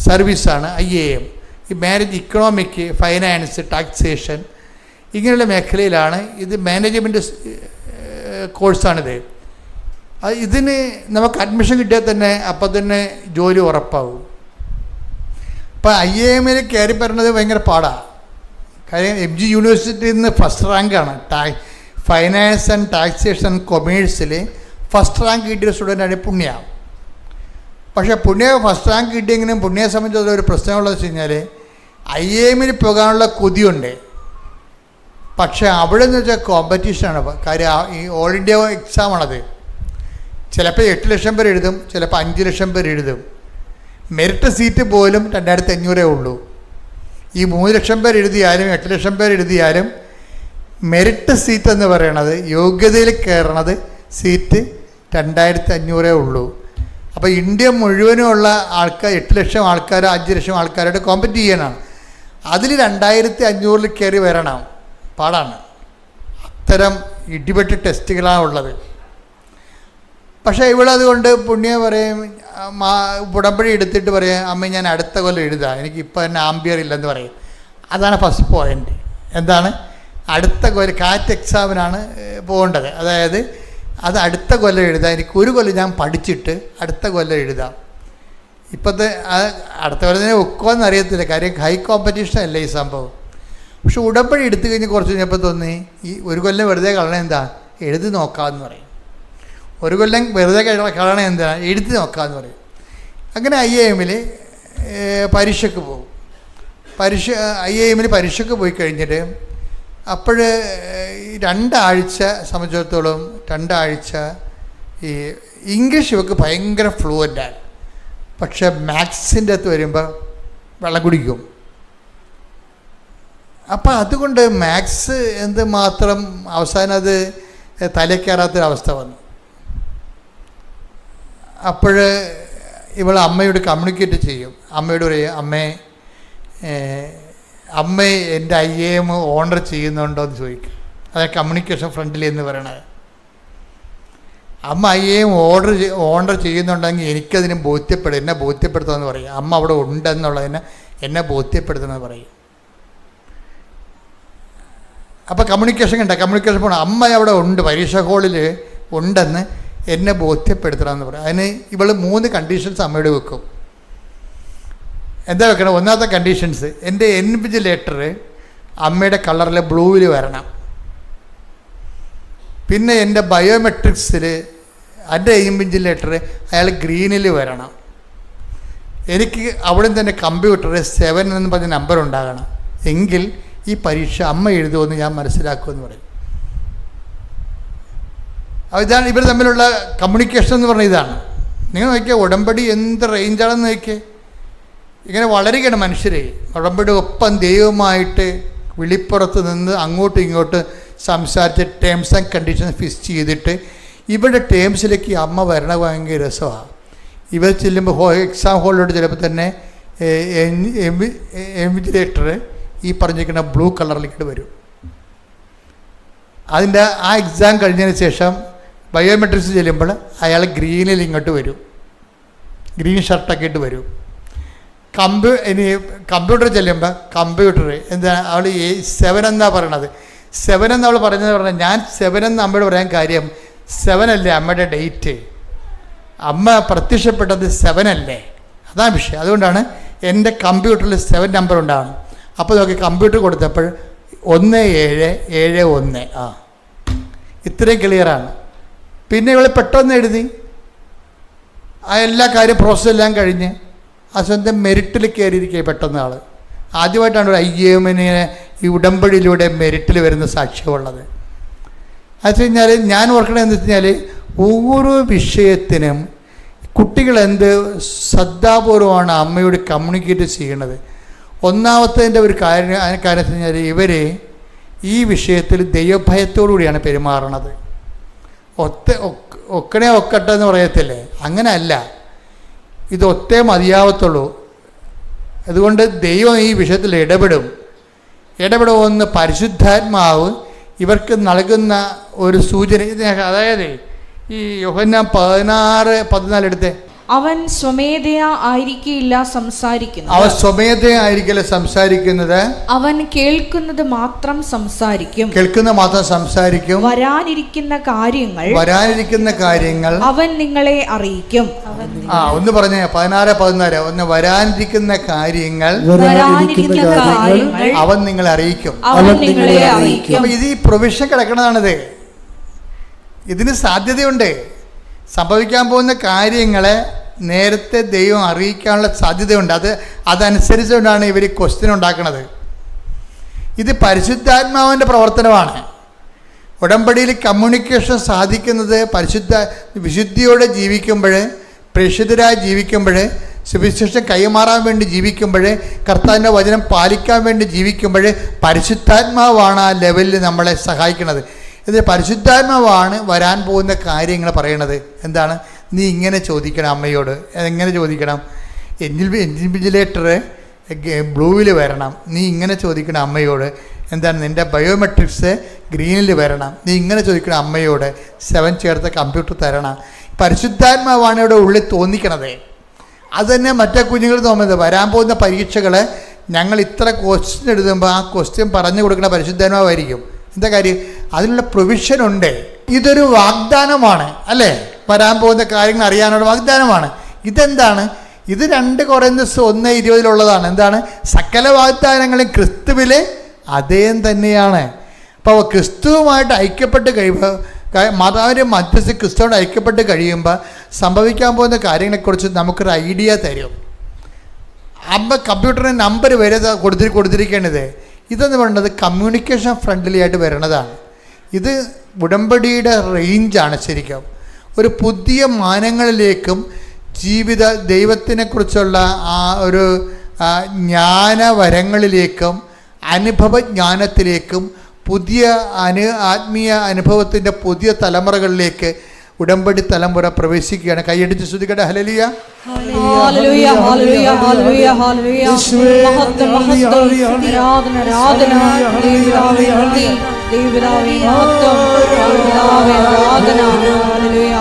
സർവീസാണ് IAM. ഈ മാനേജ് ഇക്കണോമിക്, ഫൈനാൻസ്, ടാക്സേഷൻ ഇങ്ങനെയുള്ള മേഖലയിലാണ് ഇത്. മാനേജ്മെൻറ്റ് കോഴ്സാണിത്. ഇതിന് നമുക്ക് അഡ്മിഷൻ കിട്ടിയാൽ തന്നെ അപ്പം തന്നെ ജോലി ഉറപ്പാകും. ഇപ്പം IAM കയറി വരുന്നത് ഭയങ്കര പാടാണ്. കാര്യം MG യൂണിവേഴ്സിറ്റിയിൽ നിന്ന് ഫസ്റ്റ് റാങ്കാണ്. ഫൈനാൻസ് ആൻഡ് ടാക്സേഷൻ കൊമേഴ്സിൽ ഫസ്റ്റ് റാങ്ക് കിട്ടിയ സ്റ്റുഡൻ്റാണ് പുണ്യ. പക്ഷേ പുണ്യ ഫസ്റ്റ് റാങ്ക് കിട്ടിയെങ്കിലും പുണ്യയെ സംബന്ധിച്ചുള്ള ഒരു പ്രശ്നമുള്ളതെന്ന് വെച്ച് കഴിഞ്ഞാൽ IAM പോകാനുള്ള കൊതിയുണ്ട്. പക്ഷേ അവിടെ നിന്ന് വെച്ചാൽ കോമ്പറ്റീഷനാണ്. കാര്യം ഈ ഓൾ ഇന്ത്യ എക്സാമാണത്. ചിലപ്പോൾ 8 ലക്ഷം പേര് എഴുതും, ചിലപ്പോൾ 5 ലക്ഷം പേര് എഴുതും. മെറിറ്റ് സീറ്റ് പോലും 2500 ഉള്ളൂ. ഈ 3 ലക്ഷം പേർ എഴുതിയാലും 8 ലക്ഷം പേർ എഴുതിയാലും മെറിറ്റ് സീറ്റ് എന്ന് പറയണത്, യോഗ്യതയിൽ കയറണത് സീറ്റ് 2500 ഉള്ളൂ. അപ്പോൾ ഇന്ത്യ മുഴുവനുമുള്ള ആൾക്കാർ 8 ലക്ഷം ആൾക്കാർ 5 ലക്ഷം ആൾക്കാരായിട്ട് കോമ്പറ്റ് ചെയ്യണം. അതിൽ 2500 കയറി വരണം, പാടാണ്. അത്തരം ഇടിപെട്ട് ടെസ്റ്റുകളാണ് ഉള്ളത്. പക്ഷേ ഇവളതുകൊണ്ട് പുണ്യം പറയും, ഉടമ്പടി എടുത്തിട്ട് പറയും, അമ്മ ഞാൻ അടുത്ത കൊല്ലം എഴുതാം, എനിക്ക് ഇപ്പോൾ തന്നെ ആംബിയർ ഇല്ലെന്ന് പറയും. അതാണ് ഫസ്റ്റ് പോയിൻ്റ്. എന്താണ്? അടുത്ത കൊല്ലം കാറ്റ് എക്സാമിനാണ് പോകേണ്ടത്. അതായത് അത് അടുത്ത കൊല്ലം എഴുതാം, എനിക്ക് ഒരു കൊല്ലം ഞാൻ പഠിച്ചിട്ട് അടുത്ത കൊല്ലം എഴുതാം. ഇപ്പോഴത്തെ അടുത്ത കൊല്ലത്തിനെ ഒക്കുമെന്ന് അറിയത്തില്ല, കാര്യം ഹൈ കോമ്പറ്റീഷൻ അല്ലേ ഈ സംഭവം. പക്ഷെ ഉടമ്പടി എടുത്തു കഴിഞ്ഞ് കുറച്ച് കഴിഞ്ഞപ്പോൾ തോന്നി ഈ ഒരു കൊല്ലം വെറുതെ കളയണ എന്താ, എഴുതി നോക്കാമെന്ന് പറയും. ഒരു കൊല്ലം വെറുതെ കളയണ എന്താ, എഴുതി നോക്കാമെന്ന് പറയും. അങ്ങനെ IIM-ൽ പരീക്ഷയ്ക്ക് പോകും. IIM-ൽ പരീക്ഷയ്ക്ക് പോയി കഴിഞ്ഞിട്ട് അപ്പോൾ 2 ആഴ്ച സംബന്ധിച്ചിടത്തോളം 2 ആഴ്ച ഈ ഇംഗ്ലീഷ് ഇവർക്ക് ഭയങ്കര ഫ്ലുവൻ്റാണ്. പക്ഷെ മാത്സിൻ്റെ അകത്ത് വരുമ്പോൾ വെള്ളം കുടിക്കും. അപ്പോൾ അതുകൊണ്ട് മാത്സ് എന്തുമാത്രം അവസാനം അത് തലക്കയറാത്തൊരവസ്ഥ വന്നു. അപ്പോൾ ഇവൾ അമ്മയോട് കമ്മ്യൂണിക്കേറ്റ് ചെയ്യും. അമ്മയോട് പറയും, അമ്മ എൻ്റെ IIM ഓണർ ചെയ്യുന്നുണ്ടോ എന്ന് ചോദിക്കും. അതായത് കമ്മ്യൂണിക്കേഷൻ ഫ്രണ്ടിൽ എന്ന് പറയണത്. അമ്മ IIM ഓണർ ചെയ്യുന്നുണ്ടെങ്കിൽ എനിക്കതിന് എന്നെ ബോധ്യപ്പെടുത്തുമെന്ന് പറയും. അമ്മ അവിടെ ഉണ്ടെന്നുള്ളതിനെ എന്നെ ബോധ്യപ്പെടുത്തുമെന്ന് പറയും. അപ്പോൾ കമ്മ്യൂണിക്കേഷൻ പോകണം. അമ്മ അവിടെ ഉണ്ട്, പരീക്ഷാ ഹാളിൽ ഉണ്ടെന്ന് എന്നെ ബോധ്യപ്പെടുത്തണമെന്ന് പറയും. അതിന് ഇവൾ 3 കണ്ടീഷൻസ് അമ്മയോട് വെക്കും. എന്താ വെക്കണം? ഒന്നാമത്തെ കണ്ടീഷൻസ്, എൻ്റെ ഇൻവിജിലേറ്റർ അമ്മയുടെ കളറിൽ ബ്ലൂവിൽ വരണം. പിന്നെ എൻ്റെ ബയോമെട്രിക്സിൽ എൻ്റെ ഇൻവിജിലേറ്റർ അയാൾ ഗ്രീനിൽ വരണം. എനിക്ക് അവിടെ തന്നെ കമ്പ്യൂട്ടറിൽ 7 എന്ന് പറഞ്ഞ നമ്പർ ഉണ്ടാകണം. എങ്കിൽ ഈ പരീക്ഷ അമ്മ എഴുതുമെന്ന് ഞാൻ മനസ്സിലാക്കുമെന്ന് പറയും. ഇതാണ് ഇവർ തമ്മിലുള്ള കമ്മ്യൂണിക്കേഷൻ എന്ന് പറഞ്ഞ ഇതാണ്. നിങ്ങൾ നോക്കിയാൽ ഉടമ്പടി എന്ത് റേഞ്ചാണെന്ന് നോക്കിയേ. ഇങ്ങനെ വളരുകയാണ് മനുഷ്യരെ. ഉടമ്പടി ഒപ്പം ദൈവമായിട്ട് വിളിപ്പുറത്ത് നിന്ന് അങ്ങോട്ടും ഇങ്ങോട്ടും സംസാരിച്ച് ടേംസ് ആൻഡ് കണ്ടീഷൻസ് ഫിക്സ് ചെയ്തിട്ട് ഇവിടെ ടേംസിലേക്ക് അമ്മ വരണ ഭയങ്കര രസമാണ്. ഇവർ ചെല്ലുമ്പോൾ എക്സാം ഹോളിലോട്ട് ചിലപ്പോൾ തന്നെ ഇൻവിജിലേറ്റർ ഈ പറഞ്ഞിരിക്കുന്ന ബ്ലൂ കളറിലേക്ക് വരും. അതിൻ്റെ ആ എക്സാം കഴിഞ്ഞതിന് ശേഷം ബയോമെട്രിക്സ് ചെല്ലുമ്പോൾ അയാൾ ഗ്രീനിൽ ഇങ്ങോട്ട് വരും, ഗ്രീൻ ഷർട്ടൊക്കെ ഇട്ട് വരും. ഇനി കമ്പ്യൂട്ടർ ചെല്ലുമ്പോൾ കമ്പ്യൂട്ടർ എന്താ അവൾ 7 എന്നാണ് പറയണത്. 7 എന്ന് അവൾ പറഞ്ഞാൽ ഞാൻ 7 എന്ന് അമ്മയോട് പറയാൻ കാര്യം 7 അല്ലേ അമ്മയുടെ ഡേറ്റ്, അമ്മ പ്രത്യക്ഷപ്പെട്ടത് 7 അല്ലേ, അതാണ് വിഷയം. അതുകൊണ്ടാണ് എൻ്റെ കമ്പ്യൂട്ടറിൽ 7 നമ്പർ ഉണ്ടാകണം. അപ്പോൾ നോക്കി കമ്പ്യൂട്ടർ കൊടുത്തപ്പോൾ 1771 ഇത്രയും ക്ലിയറാണ്. പിന്നെ ഇവൾ പെട്ടെന്ന് എഴുതി, ആ എല്ലാ കാര്യം പ്രോസസ്സെല്ലാം കഴിഞ്ഞ് ആ സ്വന്തം മെറിറ്റിൽ കയറിയിരിക്കുക. പെട്ടെന്ന് ആൾ ആദ്യമായിട്ടാണ് ഒരു IIM-ന് ഈ ഉടമ്പടിയിലൂടെ മെറിറ്റിൽ വരുന്ന സാക്ഷ്യമുള്ളത്. അത് വെച്ച് കഴിഞ്ഞാൽ ഞാൻ ഓർക്കണതെന്ന് വെച്ച് കഴിഞ്ഞാൽ ഓരോ വിഷയത്തിനും കുട്ടികൾ ശ്രദ്ധാപൂർവമാണ് അമ്മയോട് കമ്മ്യൂണിക്കേറ്റ് ചെയ്യണത്. ഒന്നാമത്തതിൻ്റെ ഒരു കാര്യം വെച്ച് കഴിഞ്ഞാൽ ഇവർ ഈ വിഷയത്തിൽ ദൈവഭയത്തോടുകൂടിയാണ് പെരുമാറണത്. ഒക്കട്ടെ എന്ന് പറയത്തില്ലേ, അങ്ങനെ അല്ല, ഇത് ഒത്തേ മതിയാവത്തുള്ളൂ. അതുകൊണ്ട് ദൈവം ഈ വിഷയത്തിൽ ഇടപെടുമെന്ന് പരിശുദ്ധാത്മാവ് ഇവർക്ക് നൽകുന്ന ഒരു സൂചന. അതായത് ഈ യോഹന്നാൻ 16:14 എടുത്തേ. അവൻ സ്വമേധയാ ആയിരിക്കില്ല സംസാരിക്കുന്നത്. അവൻ സ്വമേധയാ ആയിരിക്കില്ല സംസാരിക്കുന്നത്. അവൻ കേൾക്കുന്നത് മാത്രം സംസാരിക്കും. വരാനിരിക്കുന്ന കാര്യങ്ങൾ അവൻ നിങ്ങളെ അറിയിക്കും. ഒന്ന് പറഞ്ഞേ 16:14. ഒന്ന് വരാനിരിക്കുന്ന കാര്യങ്ങൾ അവൻ നിങ്ങളെ അറിയിക്കും. അപ്പൊ ഇത് ഈ പ്രൊവിഷൻ കിടക്കണതാണിത്. ഇതിന് സാധ്യതയുണ്ട്. സംഭവിക്കാൻ പോകുന്ന കാര്യങ്ങളെ നേരത്തെ ദൈവം അറിയിക്കാനുള്ള സാധ്യതയുണ്ട്. അതനുസരിച്ചുകൊണ്ടാണ് ഇവർ ക്വസ്റ്റ്യൻ ഉണ്ടാക്കുന്നത്. ഇത് പരിശുദ്ധാത്മാവിൻ്റെ പ്രവർത്തനമാണ്. ഉടമ്പടിയിൽ കമ്മ്യൂണിക്കേഷൻ സാധിക്കുന്നത് വിശുദ്ധിയോടെ ജീവിക്കുമ്പോൾ, പ്രേക്ഷിതരായി ജീവിക്കുമ്പോൾ സുവിശേഷം കൈമാറാൻ വേണ്ടി ജീവിക്കുമ്പോൾ, കർത്താവിൻ്റെ വചനം പാലിക്കാൻ വേണ്ടി ജീവിക്കുമ്പോൾ പരിശുദ്ധാത്മാവാണ് ആ ലെവലിൽ നമ്മളെ സഹായിക്കുന്നത്. ഇത് പരിശുദ്ധാത്മാവാണ് വരാൻ പോകുന്ന കാര്യങ്ങൾ പറയണത്. എന്താണ്? നീ ഇങ്ങനെ ചോദിക്കണം അമ്മയോട്. എങ്ങനെ ചോദിക്കണം? ഇൻവിജിലേറ്റർ ബ്ലൂവിൽ വരണം. നീ ഇങ്ങനെ ചോദിക്കണം അമ്മയോട്. എന്താണ്? നിൻ്റെ ബയോമെട്രിക്സ് ഗ്രീനിൽ വരണം. നീ ഇങ്ങനെ ചോദിക്കണം അമ്മയോട്. 7 ചേർത്ത കമ്പ്യൂട്ടർ തരണം. പരിശുദ്ധാത്മാവാണ് ഇവിടെ ഉള്ളിൽ തോന്നിക്കണത്. അത് തന്നെ മറ്റേ കുഞ്ഞുങ്ങൾ തോന്നുന്നത്. വരാൻ പോകുന്ന പരീക്ഷകൾ ഞങ്ങൾ ഇത്ര ക്വസ്റ്റ്യൻ എഴുതുമ്പോൾ ആ ക്വസ്റ്റ്യൻ പറഞ്ഞു കൊടുക്കുന്ന പരിശുദ്ധാത്മാവായിരിക്കും. എന്താ കാര്യം? അതിനുള്ള പ്രൊവിഷനുണ്ട്. ഇതൊരു വാഗ്ദാനമാണ്, അല്ലേ? വരാൻ പോകുന്ന കാര്യങ്ങൾ അറിയാനുള്ള വാഗ്ദാനമാണ്. ഇതെന്താണ്? ഇത് 2 കൊറിന്തോസ് 1:20 എന്താണ്? സകല വാഗ്ദാനങ്ങളും ക്രിസ്തുവിൽ അദ്ദേഹം തന്നെയാണ്. അപ്പോൾ ക്രിസ്തുവുമായിട്ട് ഐക്യപ്പെട്ട് കഴിയുമ്പോൾ, മാതാവിൻ്റെ മധ്യസ്ഥ ക്രിസ്തുവോട് ഐക്യപ്പെട്ട് കഴിയുമ്പോൾ സംഭവിക്കാൻ പോകുന്ന കാര്യങ്ങളെക്കുറിച്ച് നമുക്കൊരു ഐഡിയ തരും. അമ്മ കമ്പ്യൂട്ടറിന് നമ്പർ വരെ കൊടുത്തിരിക്കേണ്ടത്. ഇതെന്ന് പറയുന്നത് കമ്മ്യൂണിക്കേഷൻ ഫ്രണ്ട്ലി ആയിട്ട് വരണതാണ്. ഇത് ഉടമ്പടിയുടെ റേഞ്ചാണ്. ശരിക്കും ഒരു പുതിയ മാനങ്ങളിലേക്കും ജീവിത ദൈവത്തിനെക്കുറിച്ചുള്ള ആ ഒരു ജ്ഞാനവരങ്ങളിലേക്കും അനുഭവജ്ഞാനത്തിലേക്കും പുതിയ ആത്മീയ അനുഭവത്തിൻ്റെ പുതിയ തലമുറകളിലേക്ക് ഉടമ്പടി തലമുറ പ്രവേശിക്കുകയാണ്. കൈയടിച്ച് ശ്രുതിക്കട്ടെ. ഹല്ലേലൂയ, ഹല്ലേലൂയ, ഹല്ലേലൂയ, ഹല്ലേലൂയ, ഹല്ലേലൂയ. മഹത്വം, മഹത്വം, ആരാധന, ആരാധന. ദൈവപിതാവേ നന്ദി, ദൈവപിതാവേ മഹത്വം, ദൈവപിതാവേ ആരാധന. ഹല്ലേലൂയ,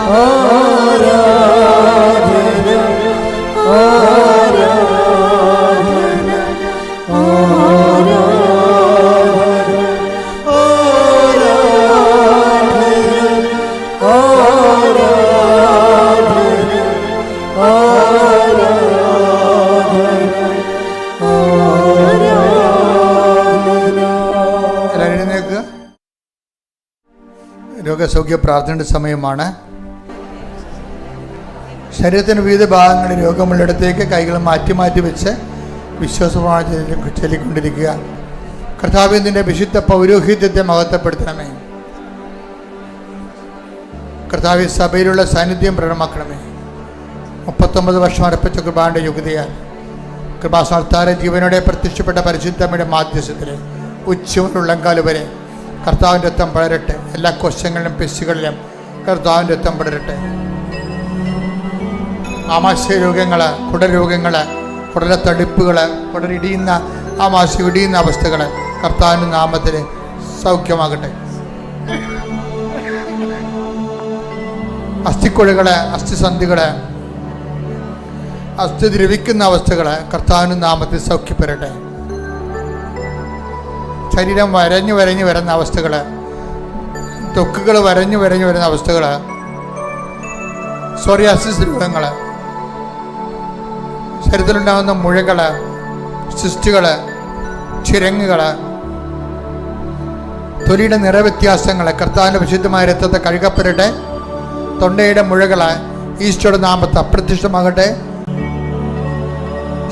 രോഗസൗഖ്യ പ്രാർത്ഥനയുടെ സമയമാണ്. ശരീരത്തിൻ്റെ വിവിധ ഭാഗങ്ങളിൽ രോഗമുള്ളിടത്തേക്ക് കൈകൾ മാറ്റി മാറ്റി വെച്ച് വിശ്വാസപ്രമാണം ചൊല്ലിക്കൊണ്ടിരിക്കുക. കർത്താവേ, നിന്റെ വിശുദ്ധ പൗരോഹിത്യത്തെ മഹത്വപ്പെടുത്തണമേ. കർത്താവേ, സഭയിലുള്ള സാന്നിധ്യം പ്രകടമാക്കണമേ. 39 വർഷം അർപ്പിച്ച കൃപാന്റെ യുഗതയാൽ കൃപാസ്ഥാനത്താരെ ജീവനോടെ പ്രത്യക്ഷപ്പെട്ട പരിശുദ്ധമ്മയുടെ മാധ്യസ്ഥത്തിൽ ഉച്ചമുള്ളങ്കാല് വരെ കർത്താവിൻ്റെ രക്തം പടരട്ടെ. എല്ലാ കോശങ്ങളിലും പെശുകളിലും കർത്താവിൻ്റെ രക്തം പടരട്ടെ. ആമാശയ രോഗങ്ങൾ, കുടരോഗങ്ങൾ, കുടലത്തടിപ്പുകൾ, കുടലിടിയുന്ന ആമാശയം ഇടിയുന്ന അവസ്ഥകൾ കർത്താവിൻ്റെ നാമത്തിൽ സൗഖ്യമാകട്ടെ. അസ്ഥിക്കുഴകൾ, അസ്ഥിസന്ധികൾ, അസ്ഥി ദ്രവിക്കുന്ന അവസ്ഥകൾ കർത്താവിൻ്റെ നാമത്തിൽ സൗഖ്യപ്പെടട്ടെ. ശരീരം വരഞ്ഞു വരഞ്ഞു വരുന്ന അവസ്ഥകൾ, ത്വക്കുകൾ വരഞ്ഞു വരഞ്ഞു വരുന്ന അവസ്ഥകൾ, സോറിയാസിസ് രോഗങ്ങൾ, ശരീരത്തിലുണ്ടാകുന്ന മുഴകൾ, സിസ്റ്റുകൾ, ചിരങ്ങുകൾ, തൊലിയുടെ നിറവ്യത്യാസങ്ങൾ കർത്താവിൻ്റെ വിശുദ്ധമായ രക്തത്തെ കഴുകപ്പെടട്ടെ. തൊണ്ടയുടെ മുഴകൾ ഈസ്റ്റോയുടെ നാമത്തെ അപ്രത്യക്ഷമാകട്ടെ.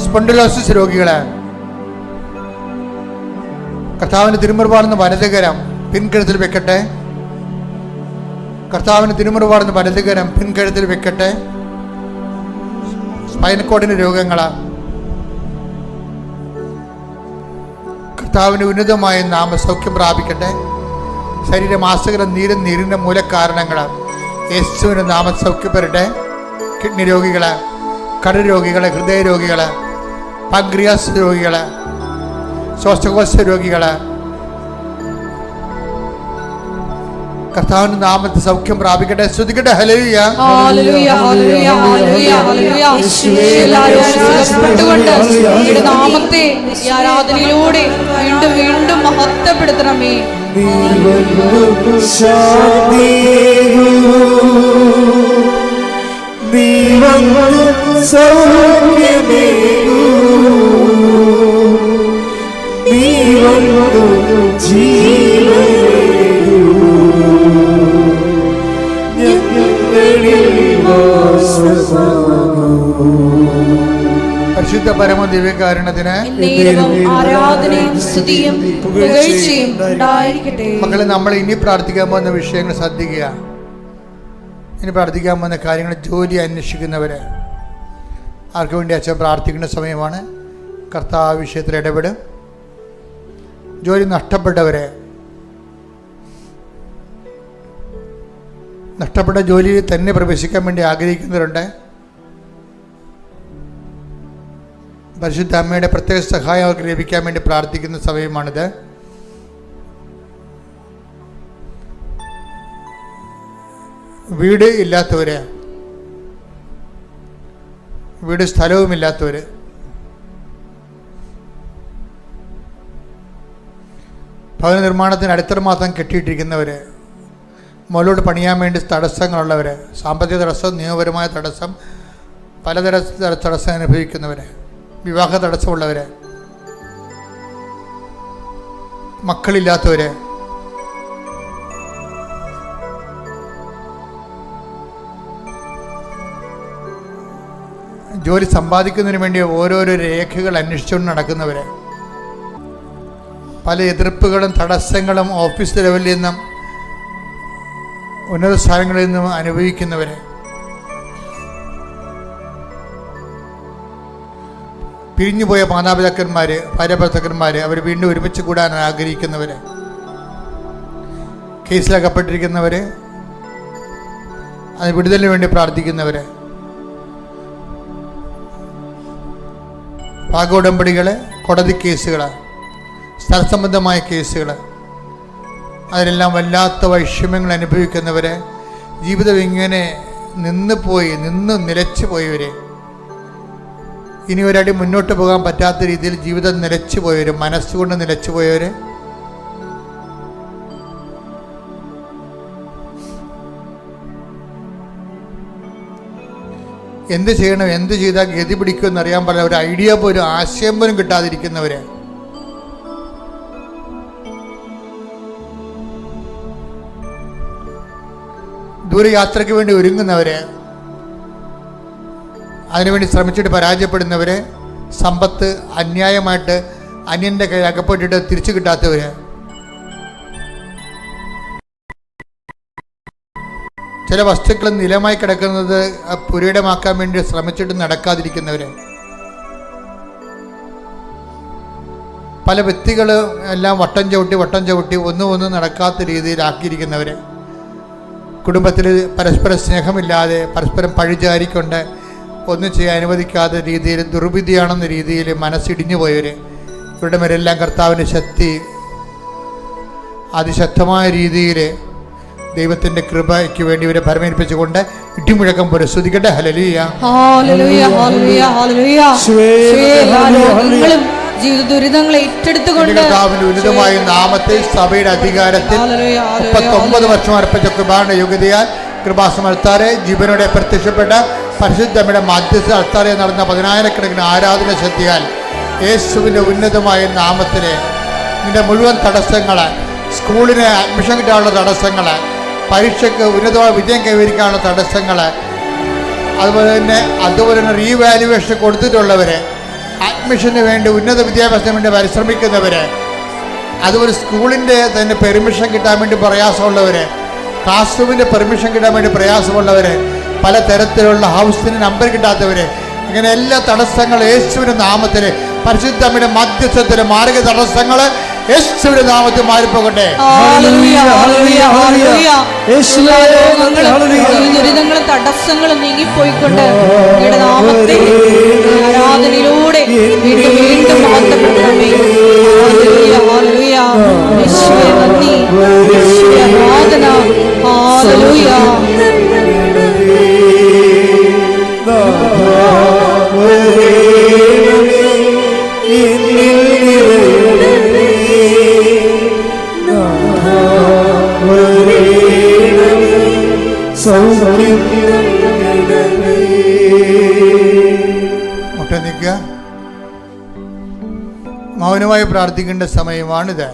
സ്പോണ്ടിലോസിസ് രോഗികൾ കർത്താവിൻ്റെ തിരുമുറിവാടുന്ന വലതുകരം പിൻകഴുത്തിൽ വെക്കട്ടെ. കർത്താവിന് തിരുമുറിവാടുന്ന വലതുകരം പിൻകഴുത്തിൽ വെക്കട്ടെ. സ്പൈനൽ രോഗങ്ങൾ കർത്താവിന് ഉന്നതമായ നാമസൗഖ്യം പ്രാപിക്കട്ടെ. ശരീരമാസകര നീരിൻ്റെ മൂലകാരണങ്ങൾ യേശുവിൻ്റെ നാമസൗഖ്യപ്പെടട്ടെ. കിഡ്നി രോഗികൾ, കരരോഗികൾ, ഹൃദയരോഗികൾ, പാൻക്രിയാസ് രോഗികൾ, ശ്വാസകോശ രോഗികൾ കർത്താവിന്റെ നാമത്തിൽ സൗഖ്യം പ്രാപിക്കട്ടെ. സ്തുതിക്കട്ടെ. ഹല്ലേലൂയ, ഹല്ലേലൂയ, ഹല്ലേലൂയ, ഹല്ലേലൂയ, ഹല്ലേലൂയ. എല്ലാവരും അനുസരിച്ചുകൊണ്ട് അങ്ങയുടെ നാമത്തെ ഈ ആരാധനയിലൂടെ വീണ്ടും വീണ്ടും മഹത്വപ്പെടുത്തണമേ. പരിശുദ്ധ പരമ ദിവ്യകാരുണ്യത്തിന് ആരാധനയും സ്തുതിയും പുകഴ്ചയും ഉണ്ടായിരിക്കട്ടെ. മക്കളെ, നമ്മൾ ഇനി പ്രാർത്ഥിക്കാൻ പോകുന്ന വിഷയങ്ങൾ ശ്രദ്ധിക്കുക. ഇനി പ്രാർത്ഥിക്കാൻ പോകുന്ന കാര്യങ്ങൾ ജോലി അന്വേഷിക്കുന്നവര്, ആർക്ക് വേണ്ടി അച്ഛൻ പ്രാർത്ഥിക്കേണ്ട സമയമാണ്. കർത്താവ് വിഷയത്തിൽ ഇടപെടും. ജോലി നഷ്ടപ്പെട്ടവരെ, നഷ്ടപ്പെട്ട ജോലിയിൽ തന്നെ പ്രവേശിക്കാൻ വേണ്ടി ആഗ്രഹിക്കുന്നവരുണ്ട്. പരിശുദ്ധ അമ്മയുടെ പ്രത്യേക സഹായം അവർക്ക് ലഭിക്കാൻ വേണ്ടി പ്രാർത്ഥിക്കുന്ന സമയമാണിത്. വീട് ഇല്ലാത്തവർ, വീട് സ്ഥലവുമില്ലാത്തവർ, ഭവന നിർമ്മാണത്തിന് അടുത്ത മാസം കെട്ടിയിട്ടിരിക്കുന്നവർ, മുകളിലോട്ട് പണിയാൻ വേണ്ടി തടസ്സങ്ങളുള്ളവർ, സാമ്പത്തിക തടസ്സം, നിയമപരമായ തടസ്സം, പലതര തടസ്സം അനുഭവിക്കുന്നവർ, വിവാഹ തടസ്സമുള്ളവർ, മക്കളില്ലാത്തവർ, ജോലി സമ്പാദിക്കുന്നതിന് വേണ്ടി ഓരോരോ രേഖകൾ അന്വേഷിച്ചുകൊണ്ട് നടക്കുന്നവർ, പല എതിർപ്പുകളും തടസ്സങ്ങളും ഓഫീസ് ലെവലിൽ നിന്നും ഉന്നത സ്ഥാനങ്ങളിൽ നിന്നും അനുഭവിക്കുന്നവർ, പിരിഞ്ഞുപോയ മാതാപിതാക്കന്മാർ, ഭാര്യാഭർത്താക്കന്മാർ, അവർ വീണ്ടും ഒരുമിച്ച് കൂടാൻ ആഗ്രഹിക്കുന്നവർ, കേസിലകപ്പെട്ടിരിക്കുന്നവർ, അത് വിടുതലിന് വേണ്ടി പ്രാർത്ഥിക്കുന്നവർ, ഭാഗോടമ്പടികൾ, കോടതി കേസുകൾ, സ്ഥലസംബന്ധമായ കേസുകൾ, അതിലെല്ലാം വല്ലാത്ത വൈഷമ്യങ്ങൾ അനുഭവിക്കുന്നവർ, ജീവിതം ഇങ്ങനെ നിന്ന് നിലച്ചു പോയവർ, ഇനി ഒരടി മുന്നോട്ട് പോകാൻ പറ്റാത്ത രീതിയിൽ ജീവിതം നിലച്ചു പോയവർ, മനസ്സുകൊണ്ട് നിലച്ചു പോയവർ, എന്ത് ചെയ്യണം, എന്ത് ചെയ്താൽ ഗതി പിടിക്കുമെന്ന് അറിയാൻ പാടില്ല, ഒരു ഐഡിയ പോലും, ആശയം പോലും കിട്ടാതിരിക്കുന്നവർ, ദൂരയാത്രയ്ക്ക് വേണ്ടി ഒരുങ്ങുന്നവർ, അതിനുവേണ്ടി ശ്രമിച്ചിട്ട് പരാജയപ്പെടുന്നവർ, സമ്പത്ത് അന്യായമായിട്ട് അന്യൻ്റെ കയ്യിൽ അകപ്പെട്ടിട്ട് തിരിച്ചു കിട്ടാത്തവർ, ചില വസ്തുക്കൾ നിലമായി കിടക്കുന്നത് പുരയിടമാക്കാൻ വേണ്ടി ശ്രമിച്ചിട്ട് നടക്കാതിരിക്കുന്നവർ, പല വ്യക്തികൾ എല്ലാം വട്ടം ചവിട്ടി ഒന്നും നടക്കാത്ത രീതിയിലാക്കിയിരിക്കുന്നവർ, കുടുംബത്തിൽ പരസ്പര സ്നേഹമില്ലാതെ പരസ്പരം പഴിചാരിക്കൊണ്ട് ഒന്നും ചെയ്യാൻ അനുവദിക്കാത്ത രീതിയിൽ ദുർവിധിയാണെന്ന രീതിയിൽ മനസ്സിടിഞ്ഞു പോയവർ, ഇവരുടെ മേലെല്ലാം കർത്താവിൻ്റെ ശക്തി അതിശക്തമായ രീതിയിൽ ദൈവത്തിൻ്റെ കൃപയ്ക്ക് വേണ്ടി ഇവരെ ഭരമേൽപ്പിച്ചുകൊണ്ട് ഇടിമുഴക്കം പോലെ സ്തുതിക്കട്ടെ. ഹല്ലേലൂയ, ഹല്ലേലൂയ, ഹല്ലേലൂയ, ഹല്ലേലൂയ. ജീവിത ദുരിതങ്ങളെ ഏറ്റെടുത്തുകൊണ്ട് കർത്താവിന്റെ ഉന്നതമായ നാമത്തെ സഭയുടെ അധികാരത്തിൽ 39 വർഷം അർപ്പിച്ച കൃപാന്റെ യോഗ്യതയാൽ കൃപാസമർത്താറെ ജീവനോടെ പ്രത്യക്ഷപ്പെട്ട പരിശുദ്ധമ്മയുടെ മധ്യസ്ഥ അൾത്താരെ നടന്ന 10,000കണക്കിന് ആരാധന ശക്തിയാൽ യേശുവിൻ്റെ ഉന്നതമായ നാമത്തിലെ നിന്റെ മുഴുവൻ തടസ്സങ്ങൾ, സ്കൂളിന് അഡ്മിഷൻ കിട്ടാനുള്ള തടസ്സങ്ങൾ, പരീക്ഷയ്ക്ക് ഉന്നതമായ വിജയം കൈവരിക്കാനുള്ള തടസ്സങ്ങൾ, അതുപോലെ തന്നെ റീവാലുവേഷൻ കൊടുത്തിട്ടുള്ളവർ, അഡ്മിഷന് വേണ്ടി ഉന്നത വിദ്യാഭ്യാസത്തിന് വേണ്ടി പരിശ്രമിക്കുന്നവർ, അതുപോലെ സ്കൂളിൻ്റെ തന്നെ പെർമിഷൻ കിട്ടാൻ വേണ്ടി പ്രയാസമുള്ളവർ, ക്ലാസ് റൂമിൻ്റെ പെർമിഷൻ കിട്ടാൻ വേണ്ടി പ്രയാസമുള്ളവർ, പല തരത്തിലുള്ള ഹൗസിന് നമ്പർ കിട്ടാത്തവർ, ഇങ്ങനെ എല്ലാ തടസ്സങ്ങളും യേശുവിൻ്റെ നാമത്തിൽ പരിശുദ്ധമ്മയുടെ മധ്യസ്ഥത്തിലെ മാർഗ തടസ്സങ്ങൾ യേശുവിന്റെ നാമത്തിൽ മാറിപ്പോകട്ടെ. ദുരിതങ്ങളും തടസ്സങ്ങളും നീങ്ങിപ്പോയിക്കൊണ്ട് നാമത്തെ ആരാധനയിലൂടെ വീണ്ടും വീണ്ടും മഹത്വപ്പെടുത്തണമേ. യേശുവേ നന്ദി, യേശുവേ ആരാധന. ഹല്ലേലൂയ. മുട്ട നിൽക്കുക. മൗനമായി പ്രാർത്ഥിക്കേണ്ട സമയമാണിത്.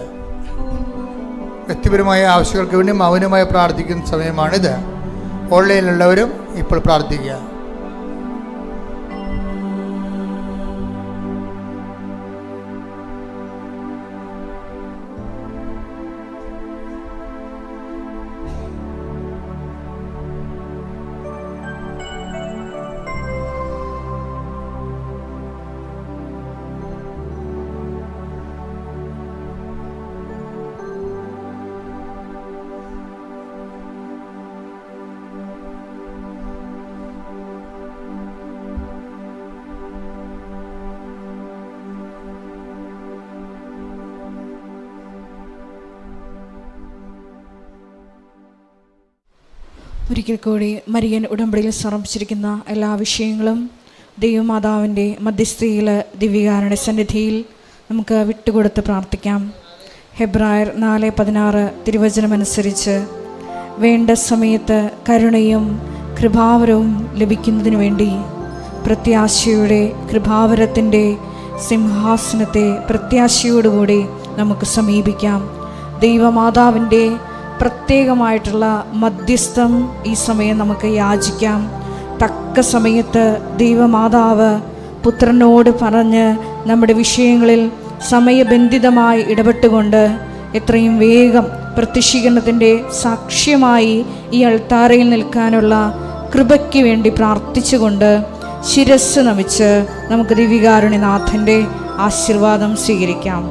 വ്യക്തിപരമായ ആവശ്യങ്ങൾക്ക് വേണ്ടി മൗനമായി പ്രാർത്ഥിക്കുന്ന സമയമാണിത്. ഓൺലൈനിലുള്ളവരും ഇപ്പോൾ പ്രാർത്ഥിക്കുക. ഒരിക്കൽ കൂടി മരിയൻ ഉടമ്പടിയിൽ സമർപ്പിച്ചിരിക്കുന്ന എല്ലാ വിഷയങ്ങളും ദൈവമാതാവിൻ്റെ മധ്യസ്ഥയിൽ ദിവ്യകാരുണ്യ സന്നിധിയിൽ നമുക്ക് വിട്ടുകൊടുത്ത് പ്രാർത്ഥിക്കാം. ഹെബ്രായർ 4:16 തിരുവചനമനുസരിച്ച് വേണ്ട സമയത്ത് കരുണയും കൃപാവരവും ലഭിക്കുന്നതിനു വേണ്ടി പ്രത്യാശയുടെ കൃപാവരത്തിൻ്റെ സിംഹാസനത്തെ പ്രത്യാശയോടുകൂടി നമുക്ക് സമീപിക്കാം. ദൈവമാതാവിൻ്റെ പ്രത്യേകമായിട്ടുള്ള മധ്യസ്ഥം ഈ സമയം നമുക്ക് യാചിക്കാം. തക്ക സമയത്ത് ദൈവമാതാവ് പുത്രനോട് പറഞ്ഞ് നമ്മുടെ വിഷയങ്ങളിൽ സമയബന്ധിതമായി ഇടപെട്ടുകൊണ്ട് എത്രയും വേഗം പ്രത്യക്ഷീകരണത്തിൻ്റെ സാക്ഷ്യമായി ഈ അൾത്താരയിൽ നിൽക്കാനുള്ള കൃപയ്ക്ക് വേണ്ടി പ്രാർത്ഥിച്ചുകൊണ്ട് ശിരസ്സ് നമിച്ച് നമുക്ക് ദിവ്യകാരുണ്യനാഥൻ്റെ ആശീർവാദം സ്വീകരിക്കാം.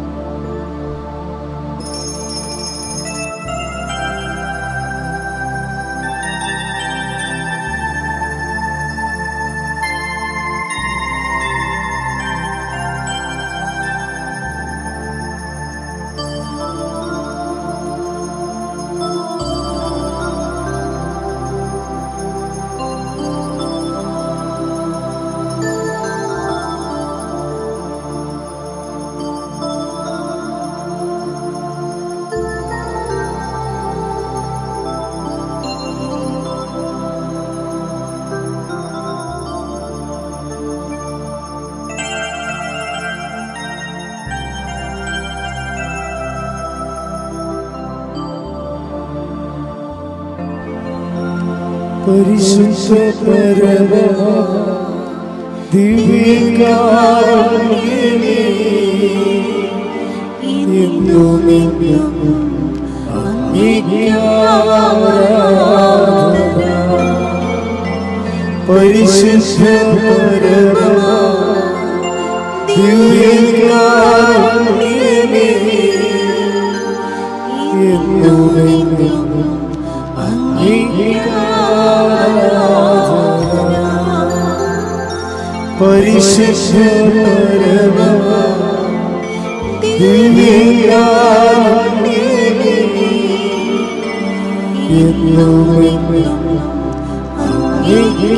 പരിശുദ്ധ പരമ ദിവ്യകാരുണ്യമേ, എന്നുമെന്നും അങ്ങേക്ക് ആരാധന. പരിശുദ്ധ പരമ ദിവ്യകാരുണ്യമേ, എന്നുമെന്നും അങ്ങേക്ക് പരിശുദ്ധ പരമ ദിവ്യകാരുണ്യമേ, എന്നുമെന്നും അങ്ങേക്ക്